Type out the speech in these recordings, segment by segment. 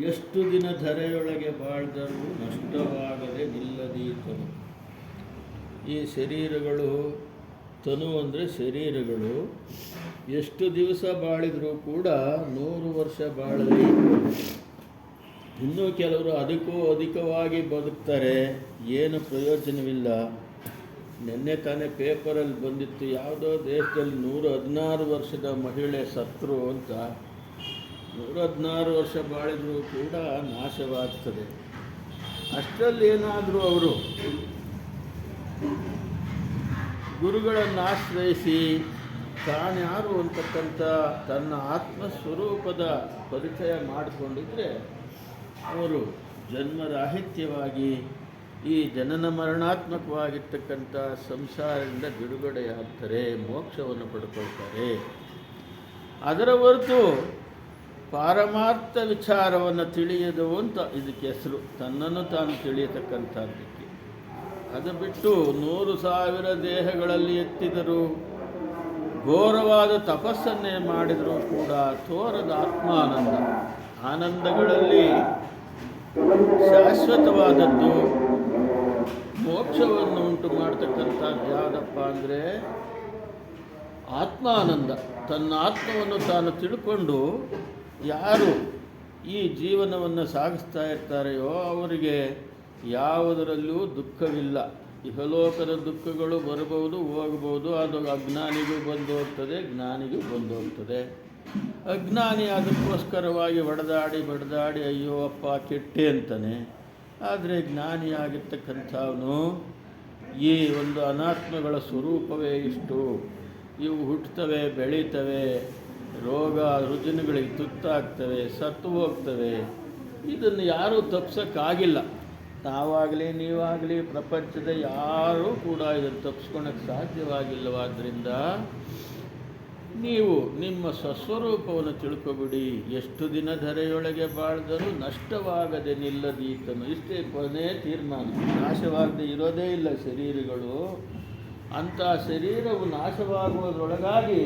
ಎಷ್ಟು ದಿನ ಧರೆಯೊಳಗೆ ಬಾಳ್ದರೂ ನಷ್ಟವಾಗದೆ ನಿಲ್ಲದೀತನು. ಈ ಶರೀರಗಳು, ತನು ಅಂದರೆ ಶರೀರಗಳು ಎಷ್ಟು ದಿವಸ ಬಾಳಿದರೂ ಕೂಡ 100 ವರ್ಷ ಬಾಳಲಿ. ಇನ್ನೂ ಕೆಲವರು ಅದಕ್ಕೂ ಅಧಿಕವಾಗಿ ಬದುಕ್ತಾರೆ, ಏನು ಪ್ರಯೋಜನವಿಲ್ಲ. ನಿನ್ನೆ ತಾನೇ ಪೇಪರಲ್ಲಿ ಬಂದಿತ್ತು, ಯಾವುದೋ ದೇಶದಲ್ಲಿ 116 ವರ್ಷದ ಮಹಿಳೆ ಸತ್ರು ಅಂತ. 116 ವರ್ಷ ಬಾಳಿದರೂ ಕೂಡ ನಾಶವಾಗ್ತದೆ. ಅಷ್ಟರಲ್ಲಿ ಏನಾದರೂ ಅವರು ಗುರುಗಳನ್ನು ಆಶ್ರಯಿಸಿ ತಾನ್ಯಾರು ಅಂತಕ್ಕಂಥ ತನ್ನ ಆತ್ಮಸ್ವರೂಪದ ಪರಿಚಯ ಮಾಡಿಕೊಂಡಿದ್ದರೆ ಅವರು ಜನ್ಮರಾಹಿತ್ಯವಾಗಿ ಈ ಜನನ ಮರಣಾತ್ಮಕವಾಗಿರ್ತಕ್ಕಂಥ ಸಂಸಾರದಿಂದ ಬಿಡುಗಡೆಯಾಗ್ತಾರೆ, ಮೋಕ್ಷವನ್ನು ಪಡ್ಕೊಳ್ತಾರೆ. ಅದರ ಹೊರತು ಪಾರಮಾರ್ಥ ವಿಚಾರವನ್ನು ತಿಳಿಯದು ಅಂತ ಇದಕ್ಕೆ ಹೆಸರು, ತನ್ನನ್ನು ತಾನು ತಿಳಿಯತಕ್ಕಂಥದ್ದಕ್ಕೆ. ಅದು ಬಿಟ್ಟು 100,000 ದೇಹಗಳಲ್ಲಿ ಎತ್ತಿದರೂ ಘೋರವಾದ ತಪಸ್ಸನ್ನೇ ಮಾಡಿದರೂ ಕೂಡ ತೋರದ ಆತ್ಮಾನಂದ. ಆನಂದಗಳಲ್ಲಿ ಶಾಶ್ವತವಾದದ್ದು ಮೋಕ್ಷವನ್ನು ಉಂಟು ಮಾಡ್ತಕ್ಕಂಥದ್ದು ಯಾವುದಪ್ಪ ಅಂದರೆ ಆತ್ಮಾನಂದ. ತನ್ನ ಆತ್ಮವನ್ನು ತಾನು ತಿಳ್ಕೊಂಡು ಯಾರು ಈ ಜೀವನವನ್ನು ಸಾಗಿಸ್ತಾ ಇರ್ತಾರೆಯೋ ಅವರಿಗೆ ಯಾವುದರಲ್ಲೂ ದುಃಖವಿಲ್ಲ. ಇಹಲೋಕದ ದುಃಖಗಳು ಬರಬಹುದು, ಹೋಗಬಹುದು. ಅದು ಅಜ್ಞಾನಿಗೂ ಬಂದು ಹೋಗ್ತದೆ, ಜ್ಞಾನಿಗೂ ಬಂದು ಹೋಗ್ತದೆ. ಅಜ್ಞಾನಿ ಅದಕ್ಕೋಸ್ಕರವಾಗಿ ಬಡದಾಡಿ ಅಯ್ಯೋ ಅಪ್ಪ ಕೆಟ್ಟೆ ಅಂತಾನೆ. ಆದರೆ ಜ್ಞಾನಿಯಾಗಿರ್ತಕ್ಕಂಥವನು ಈ ಒಂದು ಅನಾತ್ಮಗಳ ಸ್ವರೂಪವೇ ಇಷ್ಟು, ಇವು ಹುಟ್ಟುತ್ತವೆ, ಬೆಳೀತವೆ, ರೋಗ ರುಜಿನಗಳಿಗೆ ತುತ್ತಾಗ್ತವೆ, ಸತ್ತು ಹೋಗ್ತವೆ. ಇದನ್ನು ಯಾರೂ ತಪ್ಪಿಸೋಕ್ಕಾಗಿಲ್ಲ. ನಾವಾಗಲಿ ನೀವಾಗಲಿ ಪ್ರಪಂಚದ ಯಾರೂ ಕೂಡ ಇದನ್ನು ತಪ್ಪಿಸ್ಕೊಳಕ್ಕೆ ಸಾಧ್ಯವಾಗಿಲ್ಲವಾದ್ದರಿಂದ ನೀವು ನಿಮ್ಮ ಸ್ವಸ್ವರೂಪವನ್ನು ತಿಳ್ಕೊಬಿಡಿ. ಎಷ್ಟು ದಿನ ಧರೆಯೊಳಗೆ ಬಾಳಿದರೂ ನಷ್ಟವಾಗದೆ ನಿಲ್ಲದೀತನು. ಇಷ್ಟೇ ಕೊನೆ ತೀರ್ಮಾನ. ನಾಶವಾಗದೆ ಇರೋದೇ ಇಲ್ಲ ಶರೀರಗಳು. ಅಂಥ ಶರೀರವು ನಾಶವಾಗುವುದರೊಳಗಾಗಿ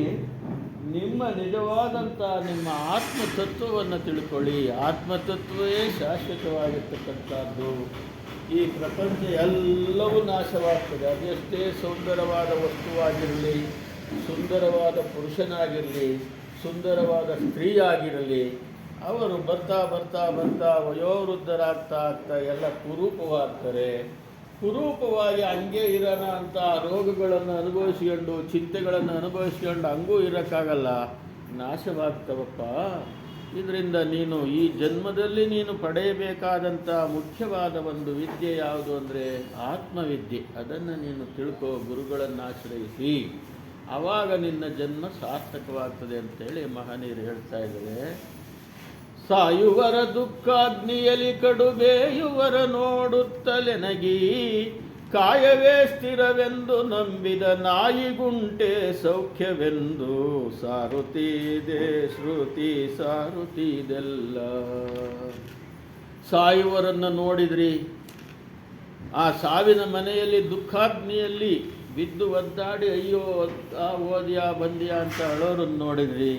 ನಿಮ್ಮ ನಿಜವಾದಂಥ ನಿಮ್ಮ ಆತ್ಮತತ್ವವನ್ನು ತಿಳ್ಕೊಳ್ಳಿ. ಆತ್ಮತತ್ವವೇ ಶಾಶ್ವತವಾಗಿರ್ತಕ್ಕಂಥದ್ದು. ಈ ಪ್ರಪಂಚ ಎಲ್ಲವೂ ನಾಶವಾಗ್ತದೆ. ಅದೆಷ್ಟೇ ಸುಂದರವಾದ ವಸ್ತುವಾಗಿರಲಿ, ಸುಂದರವಾದ ಪುರುಷನಾಗಿರಲಿ, ಸುಂದರವಾದ ಸ್ತ್ರೀಯಾಗಿರಲಿ, ಅವರು ಬರ್ತಾ ಬರ್ತಾ ಬರ್ತಾ ವಯೋವೃದ್ಧರಾಗ್ತಾ ಎಲ್ಲ ಕುರೂಪವಾಗ್ತಾರೆ. ಕುರೂಪವಾಗಿ ಹಂಗೆ ಇರೋಣ ಅಂತ ರೋಗಗಳನ್ನು ಅನುಭವಿಸ್ಕೊಂಡು, ಚಿಂತೆಗಳನ್ನು ಅನುಭವಿಸ್ಕೊಂಡು ಹಂಗೂ ಇರೋಕ್ಕಾಗಲ್ಲ, ನಾಶವಾಗ್ತವಪ್ಪ. ಇದರಿಂದ ನೀನು ಈ ಜನ್ಮದಲ್ಲಿ ನೀನು ಪಡೆಯಬೇಕಾದಂಥ ಮುಖ್ಯವಾದ ಒಂದು ವಿದ್ಯೆ ಯಾವುದು ಅಂದರೆ ಆತ್ಮವಿದ್ಯೆ. ಅದನ್ನು ನೀನು ತಿಳ್ಕೋ, ಗುರುಗಳನ್ನು ಆಶ್ರಯಿಸಿ. ಆವಾಗ ನಿನ್ನ ಜನ್ಮ ಸಾರ್ಥಕವಾಗ್ತದೆ ಅಂತೇಳಿ ಮಹನೀಯರು ಹೇಳ್ತಾ ಇದ್ದಾರೆ. ಸಾಯುವರ ದುಃಖಾಗ್ನಿಯಲಿ ಕಡುಬೇಯುವರ ನೋಡುತ್ತಲೆನಗಿ, ಕಾಯವೇ ಸ್ಥಿರವೆಂದು ನಂಬಿದ ನಾಯಿಗುಂಟೆ ಸೌಖ್ಯವೆಂದು ಸಾರುತ್ತಿದೆ ಶ್ರುತಿ ಸಾರುತ್ತಿದೆಲ್ಲ. ಸಾಯುವರನ್ನು ನೋಡಿದ್ರಿ, ಆ ಸಾವಿನ ಮನೆಯಲ್ಲಿ ದುಃಖಾಗ್ನಿಯಲ್ಲಿ ಬಿದ್ದು ಒದ್ದಾಡಿ ಅಯ್ಯೋ ಓದ್ಯಾ ಬಂದ್ಯಾ ಅಂತ ಅಳೋರನ್ನು ನೋಡಿದ್ರಿ.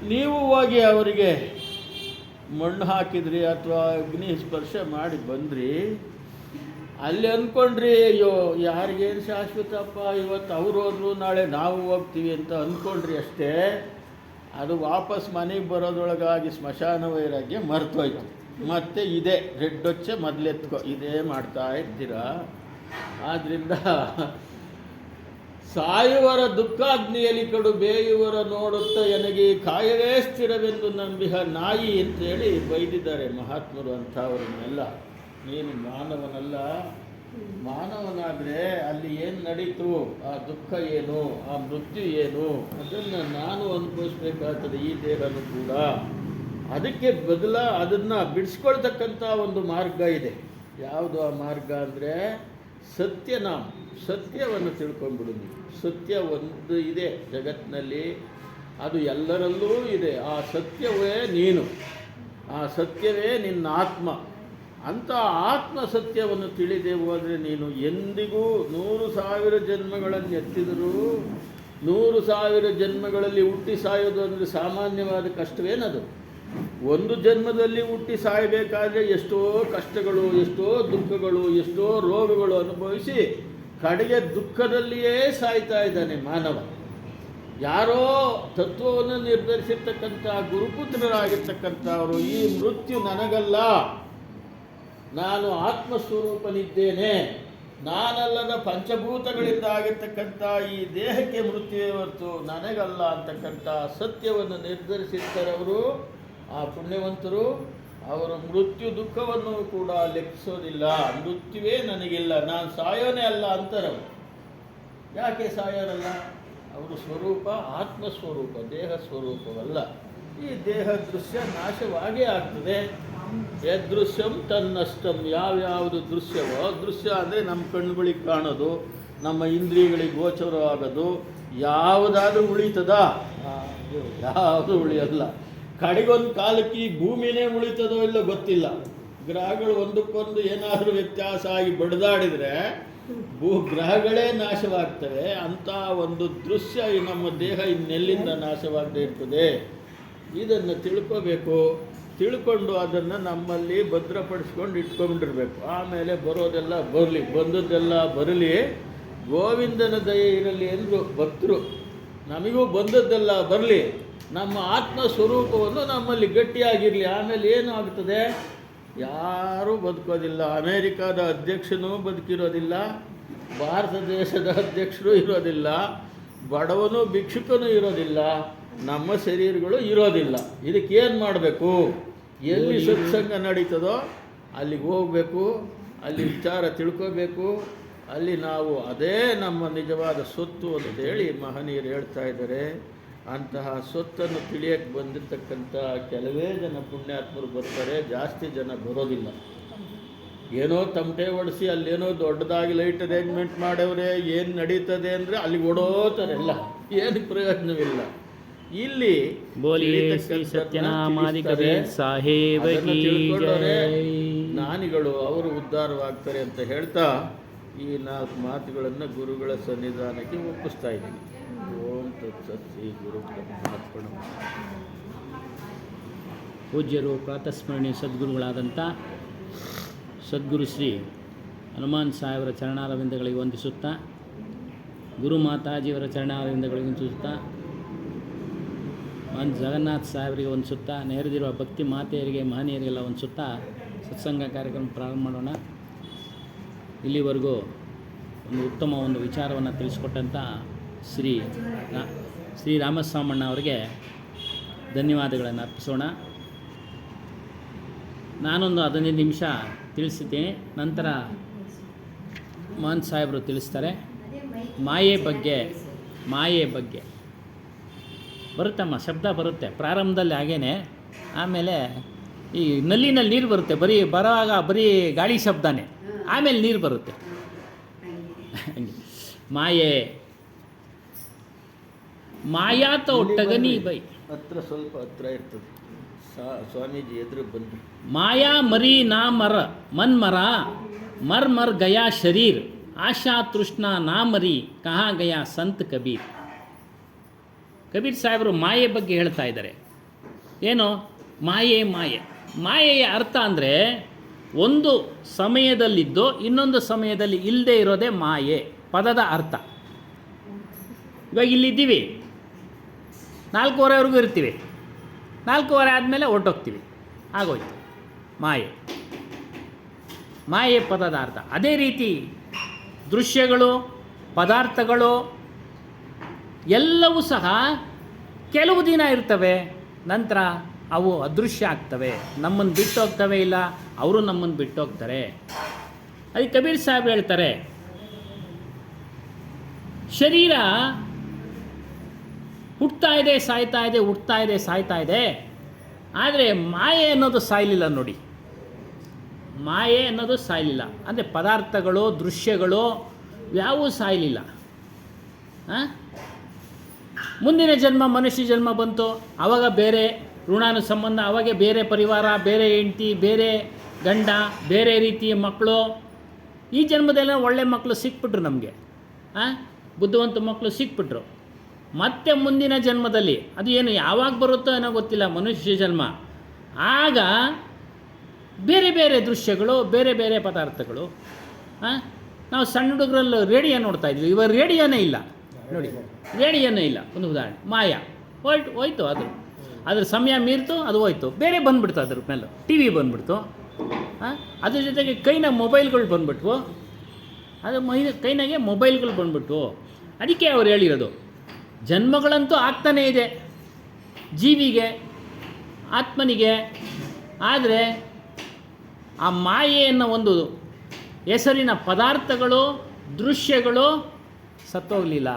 ನೀವು ಹೋಗಿ ಅವರಿಗೆ ಮಣ್ಣು ಹಾಕಿದ್ರಿ ಅಥವಾ ಅಗ್ನಿ ಸ್ಪರ್ಶ ಮಾಡಿ ಬಂದ್ರಿ. ಅಲ್ಲಿ ಅಂದ್ಕೊಂಡ್ರಿ ಅಯ್ಯೋ ಯಾರಿಗೇನು ಶಾಶ್ವತಪ್ಪ, ಇವತ್ತು ಅವ್ರು ಹೋದ್ರು ನಾಳೆ ನಾವು ಹೋಗ್ತೀವಿ ಅಂತ ಅಂದ್ಕೊಂಡ್ರಿ ಅಷ್ಟೇ. ಅದು ವಾಪಸ್ ಮನೆಗೆ ಬರೋದ್ರೊಳಗಾಗಿ ಸ್ಮಶಾನ ವೈರಾಗ್ಯ ಮರ್ತೋಯ್ತು. ಮತ್ತೆ ಇದೇ ರೆಡ್ಡೊಚ್ಚೆ ಮೊದಲೆತ್ಕೋ, ಇದೇ ಮಾಡ್ತಾ ಇದ್ದೀರಾ. ಆದ್ದರಿಂದ ಸಾಯುವರ ದುಃಖಾಗ್ನಿಯಲ್ಲಿ ಕಡು ಬೇಯುವರ ನೋಡುತ್ತಾ ಎನಗಿ, ಕಾಯವೇ ಸ್ಥಿರವೆಂದು ನಂಬಿಹ ನಾಯಿ ಅಂತೇಳಿ ಬೈದಿದ್ದಾರೆ ಮಹಾತ್ಮರು ಅಂಥವ್ರನ್ನೆಲ್ಲ. ನೀನು ಮಾನವನಲ್ಲ, ಮಾನವನಾದರೆ ಅಲ್ಲಿ ಏನು ನಡೀತು, ಆ ದುಃಖ ಏನು, ಆ ಮೃತ್ಯು ಏನು, ಅದನ್ನು ನಾನು ಅನುಭವಿಸ್ಬೇಕಾಗ್ತದೆ, ಈ ದೇಹನೂ ಕೂಡ. ಅದಕ್ಕೆ ಅದನ್ನು ಬಿಡಿಸ್ಕೊಳ್ತಕ್ಕಂಥ ಒಂದು ಮಾರ್ಗ ಇದೆ. ಯಾವುದು ಆ ಮಾರ್ಗ ಅಂದರೆ ಸತ್ಯನಾಮ. ಸತ್ಯವನ್ನು ತಿಳ್ಕೊಂಡ್ಬಿಡು ನೀವು. ಸತ್ಯ ಒಂದು ಇದೆ ಜಗತ್ತಿನಲ್ಲಿ, ಅದು ಎಲ್ಲರಲ್ಲೂ ಇದೆ. ಆ ಸತ್ಯವೇ ನೀನು, ಆ ಸತ್ಯವೇ ನಿನ್ನ ಆತ್ಮ. ಅಂಥ ಆತ್ಮ ಸತ್ಯವನ್ನು ತಿಳಿದೇ ಹೋದರೆ ನೀನು ಎಂದಿಗೂ 100,000 ಜನ್ಮಗಳನ್ನು ಎತ್ತಿದರೂ 100,000 ಜನ್ಮಗಳಲ್ಲಿ ಹುಟ್ಟಿ ಸಾಯೋದು ಅಂದರೆ ಸಾಮಾನ್ಯವಾದ ಕಷ್ಟವೇನದು? ಒಂದು ಜನ್ಮದಲ್ಲಿ ಹುಟ್ಟಿ ಸಾಯಬೇಕಾದ್ರೆ ಎಷ್ಟೋ ಕಷ್ಟಗಳು, ಎಷ್ಟೋ ದುಃಖಗಳು, ಎಷ್ಟೋ ರೋಗಗಳು ಅನುಭವಿಸಿ ಕಡೆಗೆ ದುಃಖದಲ್ಲಿಯೇ ಸಾಯ್ತಾ ಇದ್ದಾನೆ ಮಾನವ. ಯಾರೋ ತತ್ವವನ್ನು ನಿರ್ಧರಿಸಿರ್ತಕ್ಕಂಥ ಗುರುಪುತ್ರರಾಗಿರ್ತಕ್ಕಂಥವರು ಈ ಮೃತ್ಯು ನನಗಲ್ಲ, ನಾನು ಆತ್ಮಸ್ವರೂಪನಿದ್ದೇನೆ, ನಾನಲ್ಲದ ಪಂಚಭೂತಗಳಿಂದ ಆಗಿರ್ತಕ್ಕಂಥ ಈ ದೇಹಕ್ಕೆ ಮೃತ್ಯುವೇ ಹೊರತು ನನಗಲ್ಲ ಅಂತಕ್ಕಂಥ ಸತ್ಯವನ್ನು ನಿರ್ಧರಿಸಿರ್ತಾರೆ ಅವರು. ಆ ಪುಣ್ಯವಂತರು ಅವರ ಮೃತ್ಯು ದುಃಖವನ್ನು ಕೂಡ ಲೆಕ್ಕಿಸೋದಿಲ್ಲ. ಮೃತ್ಯುವೇ ನನಗಿಲ್ಲ, ನಾನು ಸಾಯೋನೇ ಅಲ್ಲ ಅಂತಾರವರು. ಯಾಕೆ ಸಾಯೋರಲ್ಲ? ಅವರು ಸ್ವರೂಪ ಆತ್ಮಸ್ವರೂಪ, ದೇಹ ಸ್ವರೂಪವಲ್ಲ. ಈ ದೇಹ ದೃಶ್ಯ ನಾಶವಾಗೇ ಆಗ್ತದೆ. ಯದೃಶ್ಯಂ ತನ್ನಷ್ಟಂ, ಯಾವ್ಯಾವುದು ದೃಶ್ಯವೋ, ದೃಶ್ಯ ಅಂದರೆ ನಮ್ಮ ಕಣ್ಣುಗಳಿಗೆ ಕಾಣೋದು, ನಮ್ಮ ಇಂದ್ರಿಯಗಳಿಗೆ ಗೋಚರವಾಗೋದು, ಯಾವುದಾದ್ರೂ ಉಳಿತದ? ಯಾವುದು ಉಳಿಯಲ್ಲ. ಕಡೆಗೊಂದು ಕಾಲಕ್ಕೆ ಈ ಭೂಮಿನೇ ಉಳಿತದೋ ಇಲ್ಲೋ ಗೊತ್ತಿಲ್ಲ. ಗ್ರಹಗಳು ಒಂದಕ್ಕೊಂದು ಏನಾದರೂ ವ್ಯತ್ಯಾಸ ಆಗಿ ಬಡಿದಾಡಿದರೆ ಗ್ರಹಗಳೇ ನಾಶವಾಗ್ತವೆ. ಅಂಥ ಒಂದು ದೃಶ್ಯ ಈ ನಮ್ಮ ದೇಹ ಇನ್ನೆಲ್ಲಿಂದ ನಾಶವಾಗದೇ ಇರ್ತದೆ. ಇದನ್ನು ತಿಳ್ಕೋಬೇಕು. ತಿಳ್ಕೊಂಡು ಅದನ್ನು ನಮ್ಮಲ್ಲಿ ಭದ್ರಪಡಿಸ್ಕೊಂಡು ಇಟ್ಕೊಂಡಿರ್ಬೇಕು. ಆಮೇಲೆ ಬರೋದೆಲ್ಲ ಬರಲಿ, ಬಂದದ್ದೆಲ್ಲ ಬರಲಿ, ಗೋವಿಂದನ ದಯೆ ಇರಲಿ ಎಂದರು ಭಕ್ತರು. ನಮಗೂ ಬಂದದ್ದೆಲ್ಲ ಬರಲಿ, ನಮ್ಮ ಆತ್ಮ ಸ್ವರೂಪವನ್ನು ನಮ್ಮಲ್ಲಿ ಗಟ್ಟಿಯಾಗಿರಲಿ. ಆಮೇಲೆ ಏನು ಆಗ್ತದೆ? ಯಾರೂ ಬದುಕೋದಿಲ್ಲ. ಅಮೇರಿಕಾದ ಅಧ್ಯಕ್ಷನೂ ಬದುಕಿರೋದಿಲ್ಲ, ಭಾರತ ದೇಶದ ಅಧ್ಯಕ್ಷರು ಇರೋದಿಲ್ಲ, ಬಡವನು ಭಿಕ್ಷುಕನೂ ಇರೋದಿಲ್ಲ, ನಮ್ಮ ಶರೀರಗಳು ಇರೋದಿಲ್ಲ. ಇದಕ್ಕೇನು ಮಾಡಬೇಕು? ಎಲ್ಲಿ ಸತ್ಸಂಗ ನಡೀತದೋ ಅಲ್ಲಿಗೆ ಹೋಗಬೇಕು, ಅಲ್ಲಿ ವಿಚಾರ ತಿಳ್ಕೋಬೇಕು. ಅಲ್ಲಿ ನಾವು ಅದೇ ನಮ್ಮ ನಿಜವಾದ ಸೊತ್ತು ಅಂತೇಳಿ ಮಹನೀಯರು ಹೇಳ್ತಾ ಇದ್ದಾರೆ. ಅಂತಹ ಸೊತ್ತನ್ನು ತಿಳಿಯಕ್ಕೆ ಬಂದಿರತಕ್ಕಂಥ ಕೆಲವೇ ಜನ ಪುಣ್ಯಾತ್ಮರು ಬರ್ತಾರೆ, ಜಾಸ್ತಿ ಜನ ಬರೋದಿಲ್ಲ. ಏನೋ ತಮಟೆ ಹೊಡಿಸಿ ಅಲ್ಲೇನೋ ದೊಡ್ಡದಾಗಿ ಲೈಟ್ ಅರೇಂಜ್ಮೆಂಟ್ ಮಾಡವ್ರೆ, ಏನು ನಡೀತದೆ ಅಂದರೆ ಅಲ್ಲಿಗೆ ಓಡೋತಾರೆ. ಎಲ್ಲ ಏನು ಪ್ರಯೋಜನವಿಲ್ಲ. ಇಲ್ಲಿ ಜ್ಞಾನಿಗಳು ಅವರು ಉದ್ಧಾರವಾಗ್ತಾರೆ ಅಂತ ಹೇಳ್ತಾ ಈ 4 ಮಾತುಗಳನ್ನು ಗುರುಗಳ ಸನ್ನಿಧಾನಕ್ಕೆ ಒಪ್ಪಿಸ್ತಾ ಇದ್ದೀನಿ. ಓಂ ತತ್ಸತ್. ಶ್ರೀ ಗುರು ಬ್ರಹ್ಮಾರ್ಪಣ. ಪೂಜ್ಯರು ಪ್ರಾತಸ್ಮರಣೀಯ ಸದ್ಗುರುಗಳಾದಂಥ ಸದ್ಗುರು ಶ್ರೀ ಹನುಮಾನ್ ಸಾಹೇಬರ ಚರಣಾರವಿಂದಗಳಿಗೆ ವಂದಿಸುತ್ತಾ, ಗುರು ಮಾತಾಜಿಯವರ ಚರಣಾರವಿಂದಗಳಿಗೆ ವಂದಿಸುತ್ತಾ, ಜಗನ್ನಾಥ್ ಸಾಹೇಬರಿಗೆ ವಂದಿಸುತ್ತಾ, ನೆರೆದಿರುವ ಭಕ್ತಿ ಮಾತೆಯರಿಗೆ ಮಹನೀಯರಿಗೆಲ್ಲ ವಂದಿಸುತ್ತಾ ಸತ್ಸಂಗ ಕಾರ್ಯಕ್ರಮ ಪ್ರಾರಂಭ ಮಾಡೋಣ. ಇಲ್ಲಿವರೆಗೂ ಒಂದು ಉತ್ತಮ ಒಂದು ವಿಚಾರವನ್ನು ತಿಳಿಸ್ಕೊಟ್ಟಂಥ ಶ್ರೀ ರಾಮಸ್ವಾಮಣ್ಣ ಅವರಿಗೆ ಧನ್ಯವಾದಗಳನ್ನು ಅರ್ಪಿಸೋಣ. ನಾನೊಂದು 15 ನಿಮಿಷ ತಿಳಿಸಿದ್ದೀನಿ, ನಂತರ ಮಹನ್ ಸಾಹೇಬರು ತಿಳಿಸ್ತಾರೆ. ಮಾಯೆ ಬಗ್ಗೆ ಬರುತ್ತಮ್ಮ, ಶಬ್ದ ಬರುತ್ತೆ ಪ್ರಾರಂಭದಲ್ಲಿ ಹಾಗೇ. ಆಮೇಲೆ ಈ ನಲ್ಲಿನಲ್ಲಿ ನೀರು ಬರುತ್ತೆ, ಬರುವಾಗ ಬರೀ ಗಾಳಿ ಶಬ್ದನೇ, ಆಮೇಲೆ ನೀರು ಬರುತ್ತೆ. ಮಾಯಾತ ಒಟ್ಟಗನಿ ಬೈ ಸ್ವಲ್ಪ ಹತ್ರ ಇರ್ತದೆ. ಸ್ವಾಮೀಜಿ ಎದುರು ಬಂದು ಮಾಯಾ ಮರಿ ನಾ ಮರ ಮರ್ ಗಯಾ ಶರೀರ್ ಆಶಾ ತೃಷ್ಣ ನಾ ಮರಿ ಕಹಾ ಗಯಾ ಸಂತ್ ಕಬೀರ್ ಸಾಹೇಬರು ಮಾಯೆ ಬಗ್ಗೆ ಹೇಳ್ತಾ ಇದ್ದಾರೆ. ಏನು ಮಾಯೆಯ ಅರ್ಥ ಅಂದರೆ ಒಂದು ಸಮಯದಲ್ಲಿದ್ದು ಇನ್ನೊಂದು ಸಮಯದಲ್ಲಿ ಇಲ್ಲದೆ ಇರೋದೇ ಮಾಯೆ ಪದದ ಅರ್ಥ. ಇವಾಗ ಇಲ್ಲಿದ್ದೀವಿ, 4:15ವರೆಗೂ ಇರ್ತೀವಿ, 4:15 ಆದಮೇಲೆ ಹೊರಟೋಗ್ತೀವಿ, ಆಗೋಯ್ತು ಮಾಯೆ ಪದದ ಅರ್ಥ. ಅದೇ ರೀತಿ ದೃಶ್ಯಗಳು, ಪದಾರ್ಥಗಳು ಎಲ್ಲವೂ ಸಹ ಕೆಲವು ದಿನ ಇರ್ತವೆ, ನಂತರ ಅವು ಅದೃಶ್ಯ ಆಗ್ತವೆ, ನಮ್ಮನ್ನು ಬಿಟ್ಟು ಹೋಗ್ತವೆ, ಇಲ್ಲ ಅವರು ನಮ್ಮನ್ನು ಬಿಟ್ಟು ಹೋಗ್ತಾರೆ. ಅದಕ್ಕೆ ಕಬೀರ್ ಸಾಹೇಬ್ ಹೇಳ್ತಾರೆ, ಶರೀರ ಹುಟ್ತಾ ಇದೆ, ಸಾಯ್ತಾ ಇದೆ, ಹುಟ್ತಾ ಇದೆ, ಸಾಯ್ತಾ ಇದೆ. ಆದರೆ ಮಾಯೆ ಅನ್ನೋದು ಸಾಯಲಿಲ್ಲ ನೋಡಿ. ಮಾಯೆ ಅನ್ನೋದು ಸಾಯಲಿಲ್ಲ ಅಂದರೆ ಪದಾರ್ಥಗಳು, ದೃಶ್ಯಗಳು ಯಾವೂ ಸಾಯಲಿಲ್ಲ. ಮುಂದಿನ ಜನ್ಮ ಮನುಷ್ಯ ಜನ್ಮ ಬಂತು, ಆವಾಗ ಬೇರೆ ಋಣಾನು ಸಂಬಂಧ, ಅವಾಗೆ ಬೇರೆ ಪರಿವಾರ, ಬೇರೆ ಹೆಂಡತಿ, ಬೇರೆ ಗಂಡ, ಬೇರೆ ರೀತಿಯ ಮಕ್ಕಳು. ಈ ಜನ್ಮದಲ್ಲ ಒಳ್ಳೆ ಮಕ್ಕಳು ಸಿಕ್ಬಿಟ್ರು ನಮಗೆ, ಬುದ್ಧಿವಂತ ಮಕ್ಕಳು ಸಿಕ್ಬಿಟ್ರು. ಮತ್ತೆ ಮುಂದಿನ ಜನ್ಮದಲ್ಲಿ ಅದು ಏನು ಯಾವಾಗ ಬರುತ್ತೋ ಏನೋ ಗೊತ್ತಿಲ್ಲ, ಮನುಷ್ಯ ಜನ್ಮ, ಆಗ ಬೇರೆ ಬೇರೆ ದೃಶ್ಯಗಳು, ಬೇರೆ ಬೇರೆ ಪದಾರ್ಥಗಳು. ನಾವು ಸಣ್ಣ ಹುಡುಗರಲ್ಲೂ ರೇಡಿಯೋ ನೋಡ್ತಾ ಇದ್ವಿ, ಇವಾಗ ರೇಡಿಯೋನೇ ಇಲ್ಲ ನೋಡಿ, ರೇಡಿಯೋನೇ ಇಲ್ಲ. ಒಂದು ಉದಾಹರಣೆ, ಮಾಯಾ ಹೋಯ್ತು, ಅದ್ರ ಸಮಯ ಮೀರ್ತು, ಅದು ಹೋಯ್ತು, ಬೇರೆ ಬಂದುಬಿಡ್ತು. ಅದ್ರ ಮೇಲೆ ಟಿ ವಿ ಬಂದುಬಿಡ್ತು. ಅದ್ರ ಜೊತೆಗೆ ಕೈನಾಗ ಮೊಬೈಲ್ಗಳು ಬಂದುಬಿಟ್ವು, ಅದು ಕೈನಾಗೆ ಮೊಬೈಲ್ಗಳು ಬಂದುಬಿಟ್ವು. ಅದಕ್ಕೆ ಅವ್ರು ಹೇಳಿರೋದು, ಜನ್ಮಗಳಂತೂ ಆಗ್ತಾನೇ ಇದೆ ಜೀವಿಗೆ, ಆತ್ಮನಿಗೆ. ಆದರೆ ಆ ಮಾಯೆ ಅನ್ನೋ ಒಂದು ಹೆಸರಿನ ಪದಾರ್ಥಗಳು, ದೃಶ್ಯಗಳು ಸತ್ತೋಗಲಿಲ್ಲ.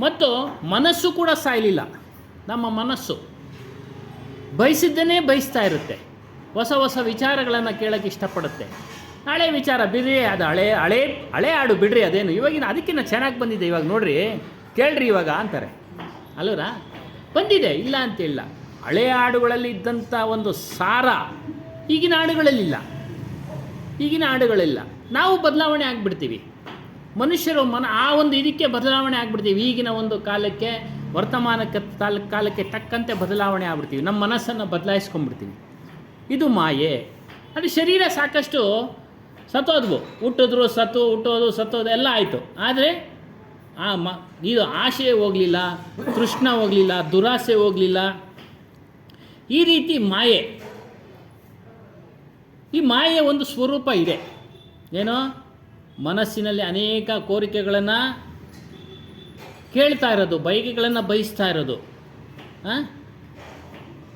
ಮತ್ತು ಮನಸ್ಸು ಕೂಡ ಸಾಯಲಿಲ್ಲ. ನಮ್ಮ ಮನಸ್ಸು ಬಯಸಿದ್ದನ್ನೇ ಬಯಸ್ತಾ ಇರುತ್ತೆ, ಹೊಸ ಹೊಸ ವಿಚಾರಗಳನ್ನು ಕೇಳೋಕ್ಕೆ ಇಷ್ಟಪಡುತ್ತೆ. ಹಳೆ ವಿಚಾರ ಬಿಡ್ರಿ, ಅದು ಹಳೆ ಹಾಡು ಬಿಡ್ರಿ, ಅದೇನು ಇವಾಗಿನ ಅದಕ್ಕಿಂತ ಚೆನ್ನಾಗಿ ಬಂದಿದೆ ಇವಾಗ ನೋಡ್ರಿ, ಕೇಳ್ರಿ ಇವಾಗ ಅಂತಾರೆ ಅಲ್ಲೂರ. ಬಂದಿದೆ, ಇಲ್ಲ ಅಂತಿಲ್ಲ. ಹಳೆಯ ಹಾಡುಗಳಲ್ಲಿ ಇದ್ದಂಥ ಒಂದು ಸಾರ ಈಗಿನ ಹಾಡುಗಳಿಲ್ಲ. ನಾವು ಬದಲಾವಣೆ ಆಗಿಬಿಡ್ತೀವಿ, ಮನುಷ್ಯರು ಆ ಒಂದು ಇದಕ್ಕೆ ಬದಲಾವಣೆ ಆಗಿಬಿಡ್ತೀವಿ. ಈಗಿನ ಒಂದು ಕಾಲಕ್ಕೆ, ವರ್ತಮಾನಕ್ಕೆ ಕಾಲಕ್ಕೆ ತಕ್ಕಂತೆ ಬದಲಾವಣೆ ಆಗ್ಬಿಡ್ತೀವಿ, ನಮ್ಮ ಮನಸ್ಸನ್ನು ಬದಲಾಯಿಸ್ಕೊಂಡ್ಬಿಡ್ತೀವಿ. ಇದು ಮಾಯೆ. ಅದು ಶರೀರ ಸಾಕಷ್ಟು ಸತ್ತೋದ್ವು, ಹುಟ್ಟೋದು ಎಲ್ಲ ಆಯಿತು. ಆದರೆ ಇದು ಆಶೆ ಹೋಗಲಿಲ್ಲ, ತೃಷ್ಣ ಹೋಗಲಿಲ್ಲ, ದುರಾಸೆ ಹೋಗಲಿಲ್ಲ. ಈ ರೀತಿ ಮಾಯೆ, ಈ ಮಾಯೆಯ ಒಂದು ಸ್ವರೂಪ ಇದೆ. ಏನೋ ಮನಸ್ಸಿನಲ್ಲಿ ಅನೇಕ ಕೋರಿಕೆಗಳನ್ನು ಕೇಳ್ತಾ ಇರೋದು, ಬಯಕೆಗಳನ್ನು ಬಯಸ್ತಾ ಇರೋದು.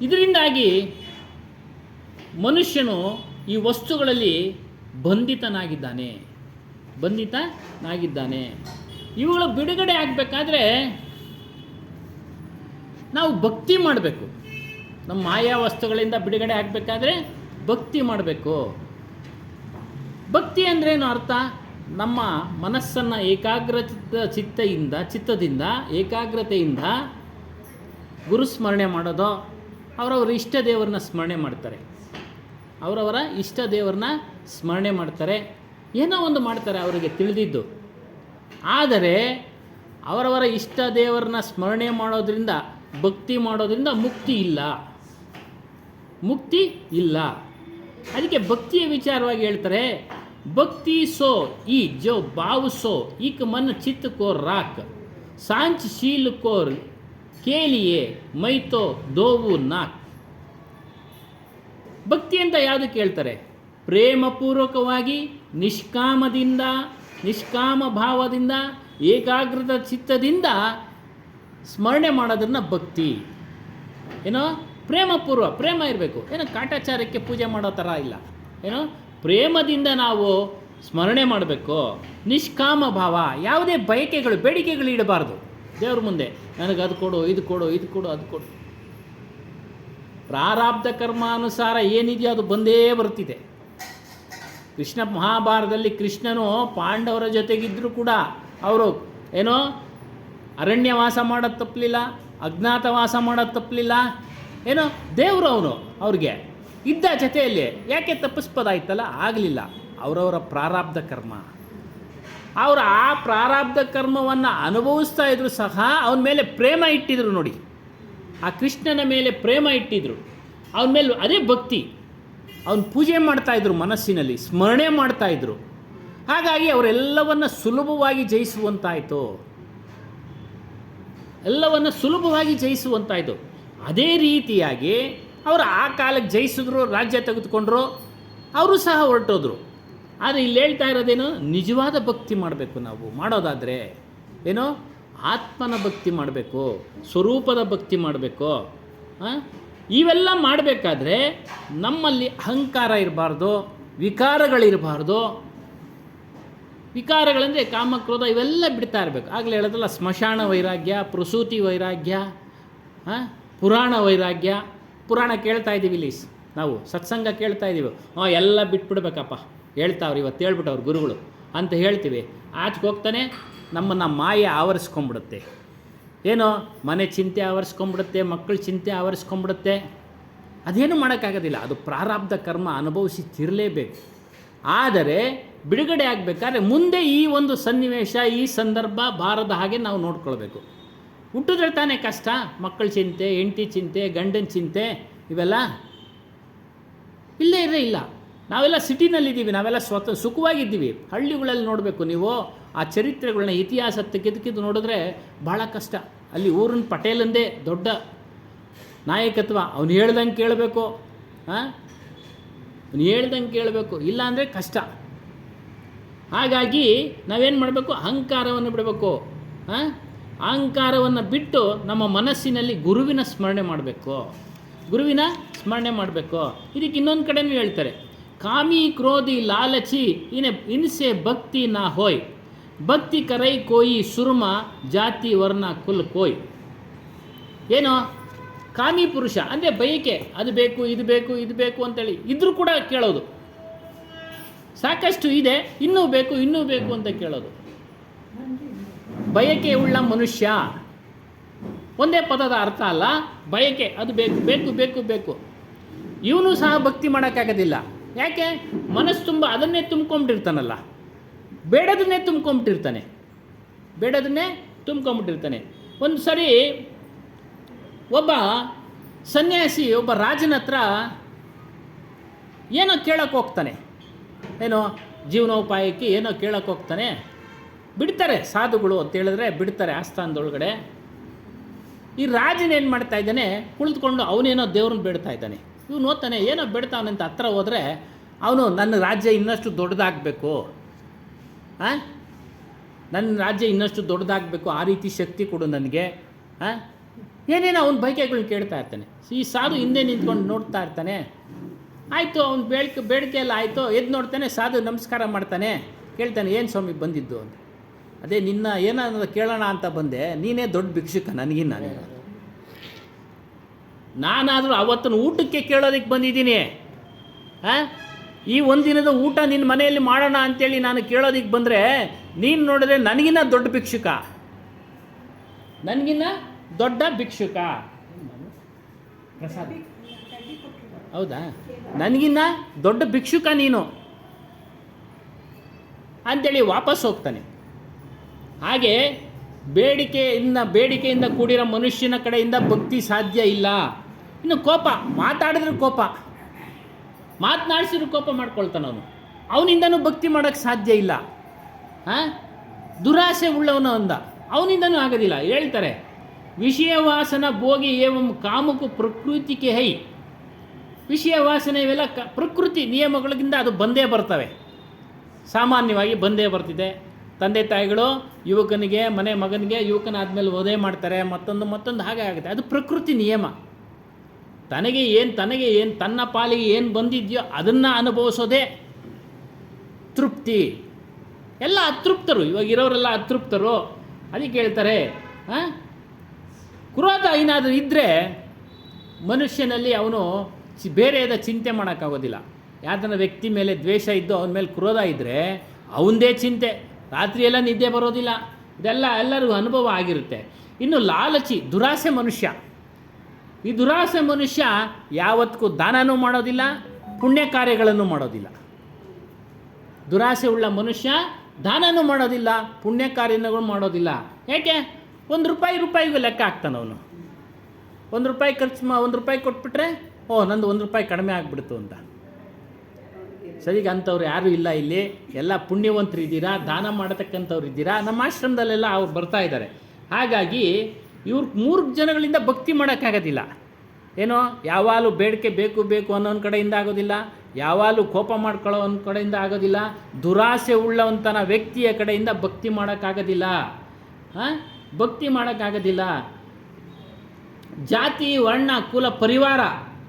ಇದರಿಂದಾಗಿ ಮನುಷ್ಯನು ಈ ವಸ್ತುಗಳಲ್ಲಿ ಬಂಧಿತನಾಗಿದ್ದಾನೆ. ಇವುಗಳು ಬಿಡುಗಡೆ ಆಗಬೇಕಾದ್ರೆ ನಾವು ಭಕ್ತಿ ಮಾಡಬೇಕು. ನಮ್ಮ ಮಾಯಾ ವಸ್ತುಗಳಿಂದ ಬಿಡುಗಡೆ ಆಗಬೇಕಾದ್ರೆ ಭಕ್ತಿ ಮಾಡಬೇಕು. ಭಕ್ತಿ ಅಂದ್ರೇನು ಅರ್ಥ? ನಮ್ಮ ಮನಸ್ಸನ್ನು ಚಿತ್ತದಿಂದ ಏಕಾಗ್ರತೆಯಿಂದ ಗುರುಸ್ಮರಣೆ ಮಾಡೋದು. ಅವರವರ ಇಷ್ಟ ದೇವರನ್ನ ಸ್ಮರಣೆ ಮಾಡ್ತಾರೆ. ಏನೋ ಒಂದು ಮಾಡ್ತಾರೆ ಅವರಿಗೆ ತಿಳಿದಿದ್ದು. ಆದರೆ ಅವರವರ ಇಷ್ಟ ದೇವರನ್ನ ಸ್ಮರಣೆ ಮಾಡೋದ್ರಿಂದ, ಭಕ್ತಿ ಮಾಡೋದ್ರಿಂದ ಮುಕ್ತಿ ಇಲ್ಲ. ಅದಕ್ಕೆ ಭಕ್ತಿಯ ವಿಚಾರವಾಗಿ ಹೇಳ್ತಾರೆ, ಭಕ್ತಿ ಸೋ ಈ ಜೋ ಬಾವು ಸೋ ಇಕ್ ಮನ್ ಚಿತ್ ಕೋ ರಾಕ್ ಸಾಂಚ್ ಶೀಲ್ ಕೋರ್ ಕೇಲಿಯೇ ಮೈತೋ ದೋವು ನಾಕ್. ಭಕ್ತಿ ಅಂತ ಯಾವುದಕ್ಕೆ ಹೇಳ್ತಾರೆ? ಪ್ರೇಮಪೂರ್ವಕವಾಗಿ ನಿಷ್ಕಾಮ ಭಾವದಿಂದ ಏಕಾಗ್ರತ ಚಿತ್ತದಿಂದ ಸ್ಮರಣೆ ಮಾಡೋದನ್ನು ಭಕ್ತಿ. ಏನೋ ಪ್ರೇಮ ಇರಬೇಕು. ಏನೋ ಕಾಟಾಚಾರಕ್ಕೆ ಪೂಜೆ ಮಾಡೋ ಥರ ಇಲ್ಲ. ಏನೋ ಪ್ರೇಮದಿಂದ ನಾವು ಸ್ಮರಣೆ ಮಾಡಬೇಕು. ನಿಷ್ಕಾಮ ಭಾವ, ಯಾವುದೇ ಬೇಡಿಕೆಗಳು ಇಡಬಾರ್ದು ದೇವ್ರ ಮುಂದೆ. ನನಗೆ ಅದು ಕೊಡು, ಇದು ಕೊಡು, ಅದು ಕೊಡು. ಪ್ರಾರಬ್ಧ ಕರ್ಮಾನುಸಾರ ಏನಿದೆಯೋ ಅದು ಬಂದೇ ಬರ್ತಿದೆ. ಕೃಷ್ಣ ಮಹಾಭಾರತದಲ್ಲಿ ಕೃಷ್ಣನು ಪಾಂಡವರ ಜೊತೆಗಿದ್ದರೂ ಕೂಡ ಅವರು ಏನೋ ಅರಣ್ಯವಾಸ ಮಾಡೋದು ತಪ್ಪಲಿಲ್ಲ, ಅಜ್ಞಾತವಾಸ ಮಾಡೋದು ತಪ್ಪಲಿಲ್ಲ. ಏನೋ ದೇವರು ಅವ್ರಿಗೆ ಇದ್ದ ಜೊತೆಯಲ್ಲಿ ಯಾಕೆ ತಪ್ಪಿಸ್ಬೋದಾಯ್ತಲ್ಲ, ಆಗಲಿಲ್ಲ. ಅವರವರ ಪ್ರಾರಬ್ಧ ಕರ್ಮ, ಅವರು ಆ ಪ್ರಾರಬ್ಧ ಕರ್ಮವನ್ನು ಅನುಭವಿಸ್ತಾ ಇದ್ರು ಸಹ ಅವನ ಮೇಲೆ ಪ್ರೇಮ ಇಟ್ಟಿದ್ರು. ನೋಡಿ, ಆ ಕೃಷ್ಣನ ಮೇಲೆ ಪ್ರೇಮ ಇಟ್ಟಿದ್ರು, ಅವನ ಮೇಲೆ ಅದೇ ಭಕ್ತಿ. ಅವನು ಪೂಜೆ ಮಾಡ್ತಾಯಿದ್ರು, ಮನಸ್ಸಿನಲ್ಲಿ ಸ್ಮರಣೆ ಮಾಡ್ತಾಯಿದ್ರು. ಹಾಗಾಗಿ ಅವರೆಲ್ಲವನ್ನು ಸುಲಭವಾಗಿ ಜಯಿಸುವಂತಾಯಿತು. ಅದೇ ರೀತಿಯಾಗಿ ಅವರು ಆ ಕಾಲಕ್ಕೆ ಜಯಿಸಿದ್ರು, ರಾಜ್ಯ ತೆಗೆದುಕೊಂಡ್ರು, ಅವರು ಸಹ ಹೊರಟೋದ್ರು. ಆದರೆ ಇಲ್ಲಿ ಹೇಳ್ತಾ ಇರೋದೇನು? ನಿಜವಾದ ಭಕ್ತಿ ಮಾಡಬೇಕು. ನಾವು ಮಾಡೋದಾದರೆ ಏನೋ ಆತ್ಮನ ಭಕ್ತಿ ಮಾಡಬೇಕು, ಸ್ವರೂಪದ ಭಕ್ತಿ ಮಾಡಬೇಕು. ಇವೆಲ್ಲ ಮಾಡಬೇಕಾದ್ರೆ ನಮ್ಮಲ್ಲಿ ಅಹಂಕಾರ ಇರಬಾರ್ದು, ವಿಕಾರಗಳಿರಬಾರ್ದು. ವಿಕಾರಗಳಂದರೆ ಕಾಮಕ್ರೋಧ ಇವೆಲ್ಲ ಬಿಡ್ತಾ ಇರಬೇಕು. ಆಗಲೇ ಹೇಳೋದಲ್ಲ, ಸ್ಮಶಾನ ವೈರಾಗ್ಯ, ಪ್ರಸೂತಿ ವೈರಾಗ್ಯ, ಪುರಾಣ ವೈರಾಗ್ಯ. ಪುರಾಣ ಕೇಳ್ತಾ ಇದ್ದೀವಿ ಇಲ್ಲಿ, ನಾವು ಸತ್ಸಂಗ ಕೇಳ್ತಾ ಇದ್ದೀವಿ. ಎಲ್ಲ ಬಿಟ್ಬಿಡ್ಬೇಕಪ್ಪ ಹೇಳ್ತಾವ್ರು, ಇವತ್ತು ಹೇಳ್ಬಿಟ್ಟವ್ರು ಗುರುಗಳು ಅಂತ ಹೇಳ್ತೀವಿ. ಆಚೆಗೆ ಹೋಗ್ತಾನೆ ನಮ್ಮನ್ನು ಮಾಯೆ ಆವರಿಸ್ಕೊಂಬಿಡುತ್ತೆ. ಏನೋ ಮನೆ ಚಿಂತೆ ಆವರಿಸ್ಕೊಂಬಿಡುತ್ತೆ, ಮಕ್ಕಳ ಚಿಂತೆ ಆವರಿಸ್ಕೊಂಬಿಡುತ್ತೆ. ಅದೇನು ಮಾಡೋಕ್ಕಾಗೋದಿಲ್ಲ, ಅದು ಪ್ರಾರಬ್ಧ ಕರ್ಮ ಅನುಭವಿಸಿ ತಿರಲೇಬೇಕು. ಆದರೆ ಬಿಡುಗಡೆ ಆಗಬೇಕಾದ್ರೆ ಮುಂದೆ ಈ ಒಂದು ಸನ್ನಿವೇಶ, ಈ ಸಂದರ್ಭ ಬಾರದ ಹಾಗೆ ನಾವು ನೋಡ್ಕೊಳ್ಬೇಕು. ಹುಟ್ಟಿದ್ರೆ ತಾನೇ ಕಷ್ಟ, ಮಕ್ಕಳ ಚಿಂತೆ, ಹೆಂಡತಿ ಚಿಂತೆ, ಗಂಡನ ಚಿಂತೆ, ಇವೆಲ್ಲ ಇಲ್ಲೇ ಇಲ್ಲ. ನಾವೆಲ್ಲ ಸಿಟಿನಲ್ಲಿದ್ದೀವಿ, ನಾವೆಲ್ಲ ಸುಖವಾಗಿದ್ದೀವಿ. ಹಳ್ಳಿಗಳಲ್ಲಿ ನೋಡಬೇಕು ನೀವು, ಆ ಚರಿತ್ರೆಗಳನ್ನ, ಇತಿಹಾಸ ತೆಗೆದು ನೋಡಿದ್ರೆ ಭಾಳ ಕಷ್ಟ. ಅಲ್ಲಿ ಊರಿನ ಪಟೇಲಂದೇ ದೊಡ್ಡ ನಾಯಕತ್ವ, ಅವನು ಹೇಳ್ದಂಗೆ ಕೇಳಬೇಕು, ಅವನು ಹೇಳ್ದಂಗೆ ಕೇಳಬೇಕು, ಇಲ್ಲ ಅಂದರೆ ಕಷ್ಟ. ಹಾಗಾಗಿ ನಾವೇನು ಮಾಡಬೇಕು, ಅಹಂಕಾರವನ್ನು ಬಿಡಬೇಕು. ಅಹಂಕಾರವನ್ನು ಬಿಟ್ಟು ನಮ್ಮ ಮನಸ್ಸಿನಲ್ಲಿ ಗುರುವಿನ ಸ್ಮರಣೆ ಮಾಡಬೇಕು, ಗುರುವಿನ ಸ್ಮರಣೆ ಮಾಡಬೇಕು. ಇದಕ್ಕೆ ಇನ್ನೊಂದು ಕಡೆನೂ ಹೇಳ್ತಾರೆ, ಕಾಮಿ ಕ್ರೋಧಿ ಲಾಲಚಿ ಇನ್ಸೆ ಭಕ್ತಿ ನಾ ಹೋಯ್, ಭಕ್ತಿ ಕರೈ ಕೋಯಿ ಸುರ್ಮ ಜಾತಿ ವರ್ಣ ಕುಲ್ ಕೋಯ್. ಏನು ಕಾಮಿ ಪುರುಷ ಅಂದರೆ ಬಯಕೆ, ಅದು ಬೇಕು ಇದು ಬೇಕು ಇದು ಬೇಕು ಅಂತೇಳಿ ಇದ್ರೂ ಕೂಡ ಕೇಳೋದು, ಸಾಕಷ್ಟು ಇದೆ ಇನ್ನೂ ಬೇಕು ಅಂತ ಕೇಳೋದು. ಬಯಕೆ ಉಳ್ಳ ಮನುಷ್ಯ ಒಂದೇ ಪದದ ಅರ್ಥ ಅಲ್ಲ, ಬಯಕೆ, ಅದು ಬೇಕು. ಇವನು ಸಹ ಭಕ್ತಿ ಮಾಡೋಕ್ಕಾಗೋದಿಲ್ಲ. ಯಾಕೆ? ಮನಸ್ಸು ತುಂಬ ಅದನ್ನೇ ತುಂಬ್ಕೊಂಬಿಟ್ಟಿರ್ತಾನಲ್ಲ, ಬೇಡದನ್ನೇ ತುಂಬ್ಕೊಂಬಿಟ್ಟಿರ್ತಾನೆ. ಒಂದು ಸರಿ ಒಬ್ಬ ಸನ್ಯಾಸಿ ಒಬ್ಬ ರಾಜನ ಹತ್ರ ಏನೋ ಕೇಳೋಕ್ಕೆ ಹೋಗ್ತಾನೆ, ಏನೋ ಜೀವನೋಪಾಯಕ್ಕೆ ಏನೋ ಕೇಳೋಕ್ಕೆ ಹೋಗ್ತಾನೆ. ಬಿಡ್ತಾರೆ ಸಾಧುಗಳು ಅಂತ ಹೇಳಿದ್ರೆ, ಬಿಡ್ತಾರೆ ಆಸ್ಥಾನದೊಳಗಡೆ. ಈ ರಾಜನೇನು ಮಾಡ್ತಾ ಇದ್ದಾನೆ, ಕುಳಿತುಕೊಂಡು ಅವನೇನೋ ದೇವ್ರನ್ನ ಬೇಡ್ತಾ ಇದ್ದಾನೆ. ಇವನು ಓದ್ತಾನೆ, ಏನೋ ಬೇಡ್ತಾವನಂತ ಹತ್ರ ಹೋದರೆ ಅವನು, ನನ್ನ ರಾಜ್ಯ ಇನ್ನಷ್ಟು ದೊಡ್ಡದಾಗಬೇಕು, ನನ್ನ ರಾಜ್ಯ ಇನ್ನಷ್ಟು ದೊಡ್ಡದಾಗಬೇಕು, ಆ ರೀತಿ ಶಕ್ತಿ ಕೊಡು ನನಗೆ, ಏನೇನೋ ಅವನ ಬಯಕೆಗಳನ್ನ ಕೇಳ್ತಾ ಇರ್ತಾನೆ. ಈ ಸಾಧು ಹಿಂದೆ ನಿಂತ್ಕೊಂಡು ನೋಡ್ತಾ ಇರ್ತಾನೆ. ಆಯಿತು, ಅವ್ನು ಬೇಡಿಕೆ ಎಲ್ಲ ಆಯಿತು, ಎದ್ದು ನೋಡ್ತಾನೆ, ಸಾಧು ನಮಸ್ಕಾರ ಮಾಡ್ತಾನೆ, ಕೇಳ್ತಾನೆ, ಏನು ಸ್ವಾಮಿ ಬಂದಿದ್ದು ಅಂತ. ಅದೇ ನಿನ್ನ ಏನಾದ್ರು ಕೇಳೋಣ ಅಂತ ಬಂದೆ, ನೀನೇ ದೊಡ್ಡ ಭಿಕ್ಷುಕ ನನಗಿನ್ನ, ನಾನಾದರೂ ಅವತ್ತನ್ನು ಊಟಕ್ಕೆ ಕೇಳೋದಕ್ಕೆ ಬಂದಿದ್ದೀನಿ. ಈ ಒಂದಿನದ ಊಟ ನಿನ್ನ ಮನೆಯಲ್ಲಿ ಮಾಡೋಣ ಅಂತೇಳಿ ನಾನು ಕೇಳೋದಕ್ಕೆ ಬಂದರೆ, ನೀನು ನೋಡಿದ್ರೆ ನನಗಿನ್ನ ದೊಡ್ಡ ಭಿಕ್ಷುಕ, ಪ್ರಸಾದ ಹೌದಾ, ನನಗಿನ್ನ ದೊಡ್ಡ ಭಿಕ್ಷುಕ ನೀನು ಅಂಥೇಳಿ ವಾಪಸ್ ಹೋಗ್ತಾನೆ. ಹಾಗೆ ಬೇಡಿಕೆಯಿಂದ ಕೂಡಿರೋ ಮನುಷ್ಯನ ಕಡೆಯಿಂದ ಭಕ್ತಿ ಸಾಧ್ಯ ಇಲ್ಲ. ಇನ್ನು ಕೋಪ, ಮಾತಾಡಿದ್ರೆ ಕೋಪ, ಮಾತನಾಡಿಸಿದ್ರು ಕೋಪ ಮಾಡ್ಕೊಳ್ತಾನೆ ಅವನಿಂದನೂ ಭಕ್ತಿ ಮಾಡೋಕ್ಕೆ ಸಾಧ್ಯ ಇಲ್ಲ. ದುರಾಸೆ ಉಳ್ಳವನು ಅವನಿಂದನೂ ಆಗೋದಿಲ್ಲ. ಹೇಳ್ತಾರೆ, ವಿಷಯ ವಾಸನ ಭೋಗಿ ಏವಂ ಕಾಮಕು ಪ್ರಕೃತಿಗೆ ಹೈ. ವಿಷಯ ವಾಸನೆ ಇವೆಲ್ಲ ಪ್ರಕೃತಿ ನಿಯಮಗಳಿಂದ ಅದು ಬಂದೇ ಬರ್ತವೆ, ಸಾಮಾನ್ಯವಾಗಿ ಬಂದೇ ಬರ್ತಿದೆ. ತಂದೆ ತಾಯಿಗಳು ಯುವಕನಿಗೆ, ಮಗನಿಗೆ ಯುವಕನಾದ್ಮೇಲೆ ವಧೆ ಮಾಡ್ತಾರೆ, ಮತ್ತೊಂದು ಹಾಗೆ ಆಗುತ್ತೆ. ಅದು ಪ್ರಕೃತಿ ನಿಯಮ. ತನಗೆ ಏನು ತನ್ನ ಪಾಲಿಗೆ ಏನು ಬಂದಿದೆಯೋ ಅದನ್ನು ಅನುಭವಿಸೋದೇ ತೃಪ್ತಿ. ಎಲ್ಲ ಅತೃಪ್ತರು, ಇವಾಗ ಇರೋರೆಲ್ಲ ಅತೃಪ್ತರು. ಅದಕ್ಕೆ ಹೇಳ್ತಾರೆ, ಕ್ರೋಧ ಏನಾದರೂ ಇದ್ದರೆ ಮನುಷ್ಯನಲ್ಲಿ ಅವನು ಬೇರೆಯದ ಚಿಂತೆ ಮಾಡೋಕ್ಕಾಗೋದಿಲ್ಲ. ಯಾವ್ದನ್ನ ವ್ಯಕ್ತಿ ಮೇಲೆ ದ್ವೇಷ ಇದ್ದು ಅವನ ಮೇಲೆ ಕ್ರೋಧ ಇದ್ದರೆ ಅವನದೇ ಚಿಂತೆ, ರಾತ್ರಿಯೆಲ್ಲ ನಿದ್ದೆ ಬರೋದಿಲ್ಲ. ಇದೆಲ್ಲ ಎಲ್ಲರಿಗೂ ಅನುಭವ ಆಗಿರುತ್ತೆ. ಇನ್ನು ಲಾಲಚಿ, ದುರಾಸೆ ಮನುಷ್ಯ. ಈ ದುರಾಸೆ ಮನುಷ್ಯ ಯಾವತ್ತಿಗೂ ದಾನನೂ ಮಾಡೋದಿಲ್ಲ, ಪುಣ್ಯ ಕಾರ್ಯಗಳನ್ನು ಮಾಡೋದಿಲ್ಲ. ದುರಾಸೆ ಉಳ್ಳ ಮನುಷ್ಯ ದಾನನೂ ಮಾಡೋದಿಲ್ಲ, ಪುಣ್ಯ ಕಾರ್ಯಗಳು ಮಾಡೋದಿಲ್ಲ. ಯಾಕೆ? ರೂಪಾಯಿಗೂ ಲೆಕ್ಕ ಹಾಕ್ತಾನೆ ಅವನು. ₹1 ಕೊಟ್ಬಿಟ್ರೆ, ನಂದು ₹1 ಕಡಿಮೆ ಆಗಿಬಿಡ್ತು ಅಂತ. ಸರಿಗೆ ಅಂಥವ್ರು ಯಾರೂ ಇಲ್ಲ ಇಲ್ಲಿ. ಎಲ್ಲ ಪುಣ್ಯವಂತರು ಇದ್ದೀರಾ, ದಾನ ಮಾಡತಕ್ಕಂಥವ್ರು ಇದ್ದೀರಾ. ನಮ್ಮ ಆಶ್ರಮದಲ್ಲೆಲ್ಲ ಅವ್ರು ಬರ್ತಾ ಇದ್ದಾರೆ. ಹಾಗಾಗಿ ಇವ್ರು 3 ಜನಗಳಿಂದ ಭಕ್ತಿ ಮಾಡೋಕ್ಕಾಗೋದಿಲ್ಲ. ಏನೋ ಯಾವಾಗಲೂ ಬೇಡಿಕೆ ಬೇಕು ಅನ್ನೋನ ಕಡೆಯಿಂದ ಆಗೋದಿಲ್ಲ, ಯಾವಾಗಲೂ ಕೋಪ ಮಾಡ್ಕೊಳ್ಳೋ ಒಂದು ಕಡೆಯಿಂದ ಆಗೋದಿಲ್ಲ, ದುರಾಸೆ ಉಳ್ಳವಂತನ ವ್ಯಕ್ತಿಯ ಕಡೆಯಿಂದ ಭಕ್ತಿ ಮಾಡೋಕ್ಕಾಗೋದಿಲ್ಲ. ಜಾತಿ, ವರ್ಣ, ಕುಲ, ಪರಿವಾರ,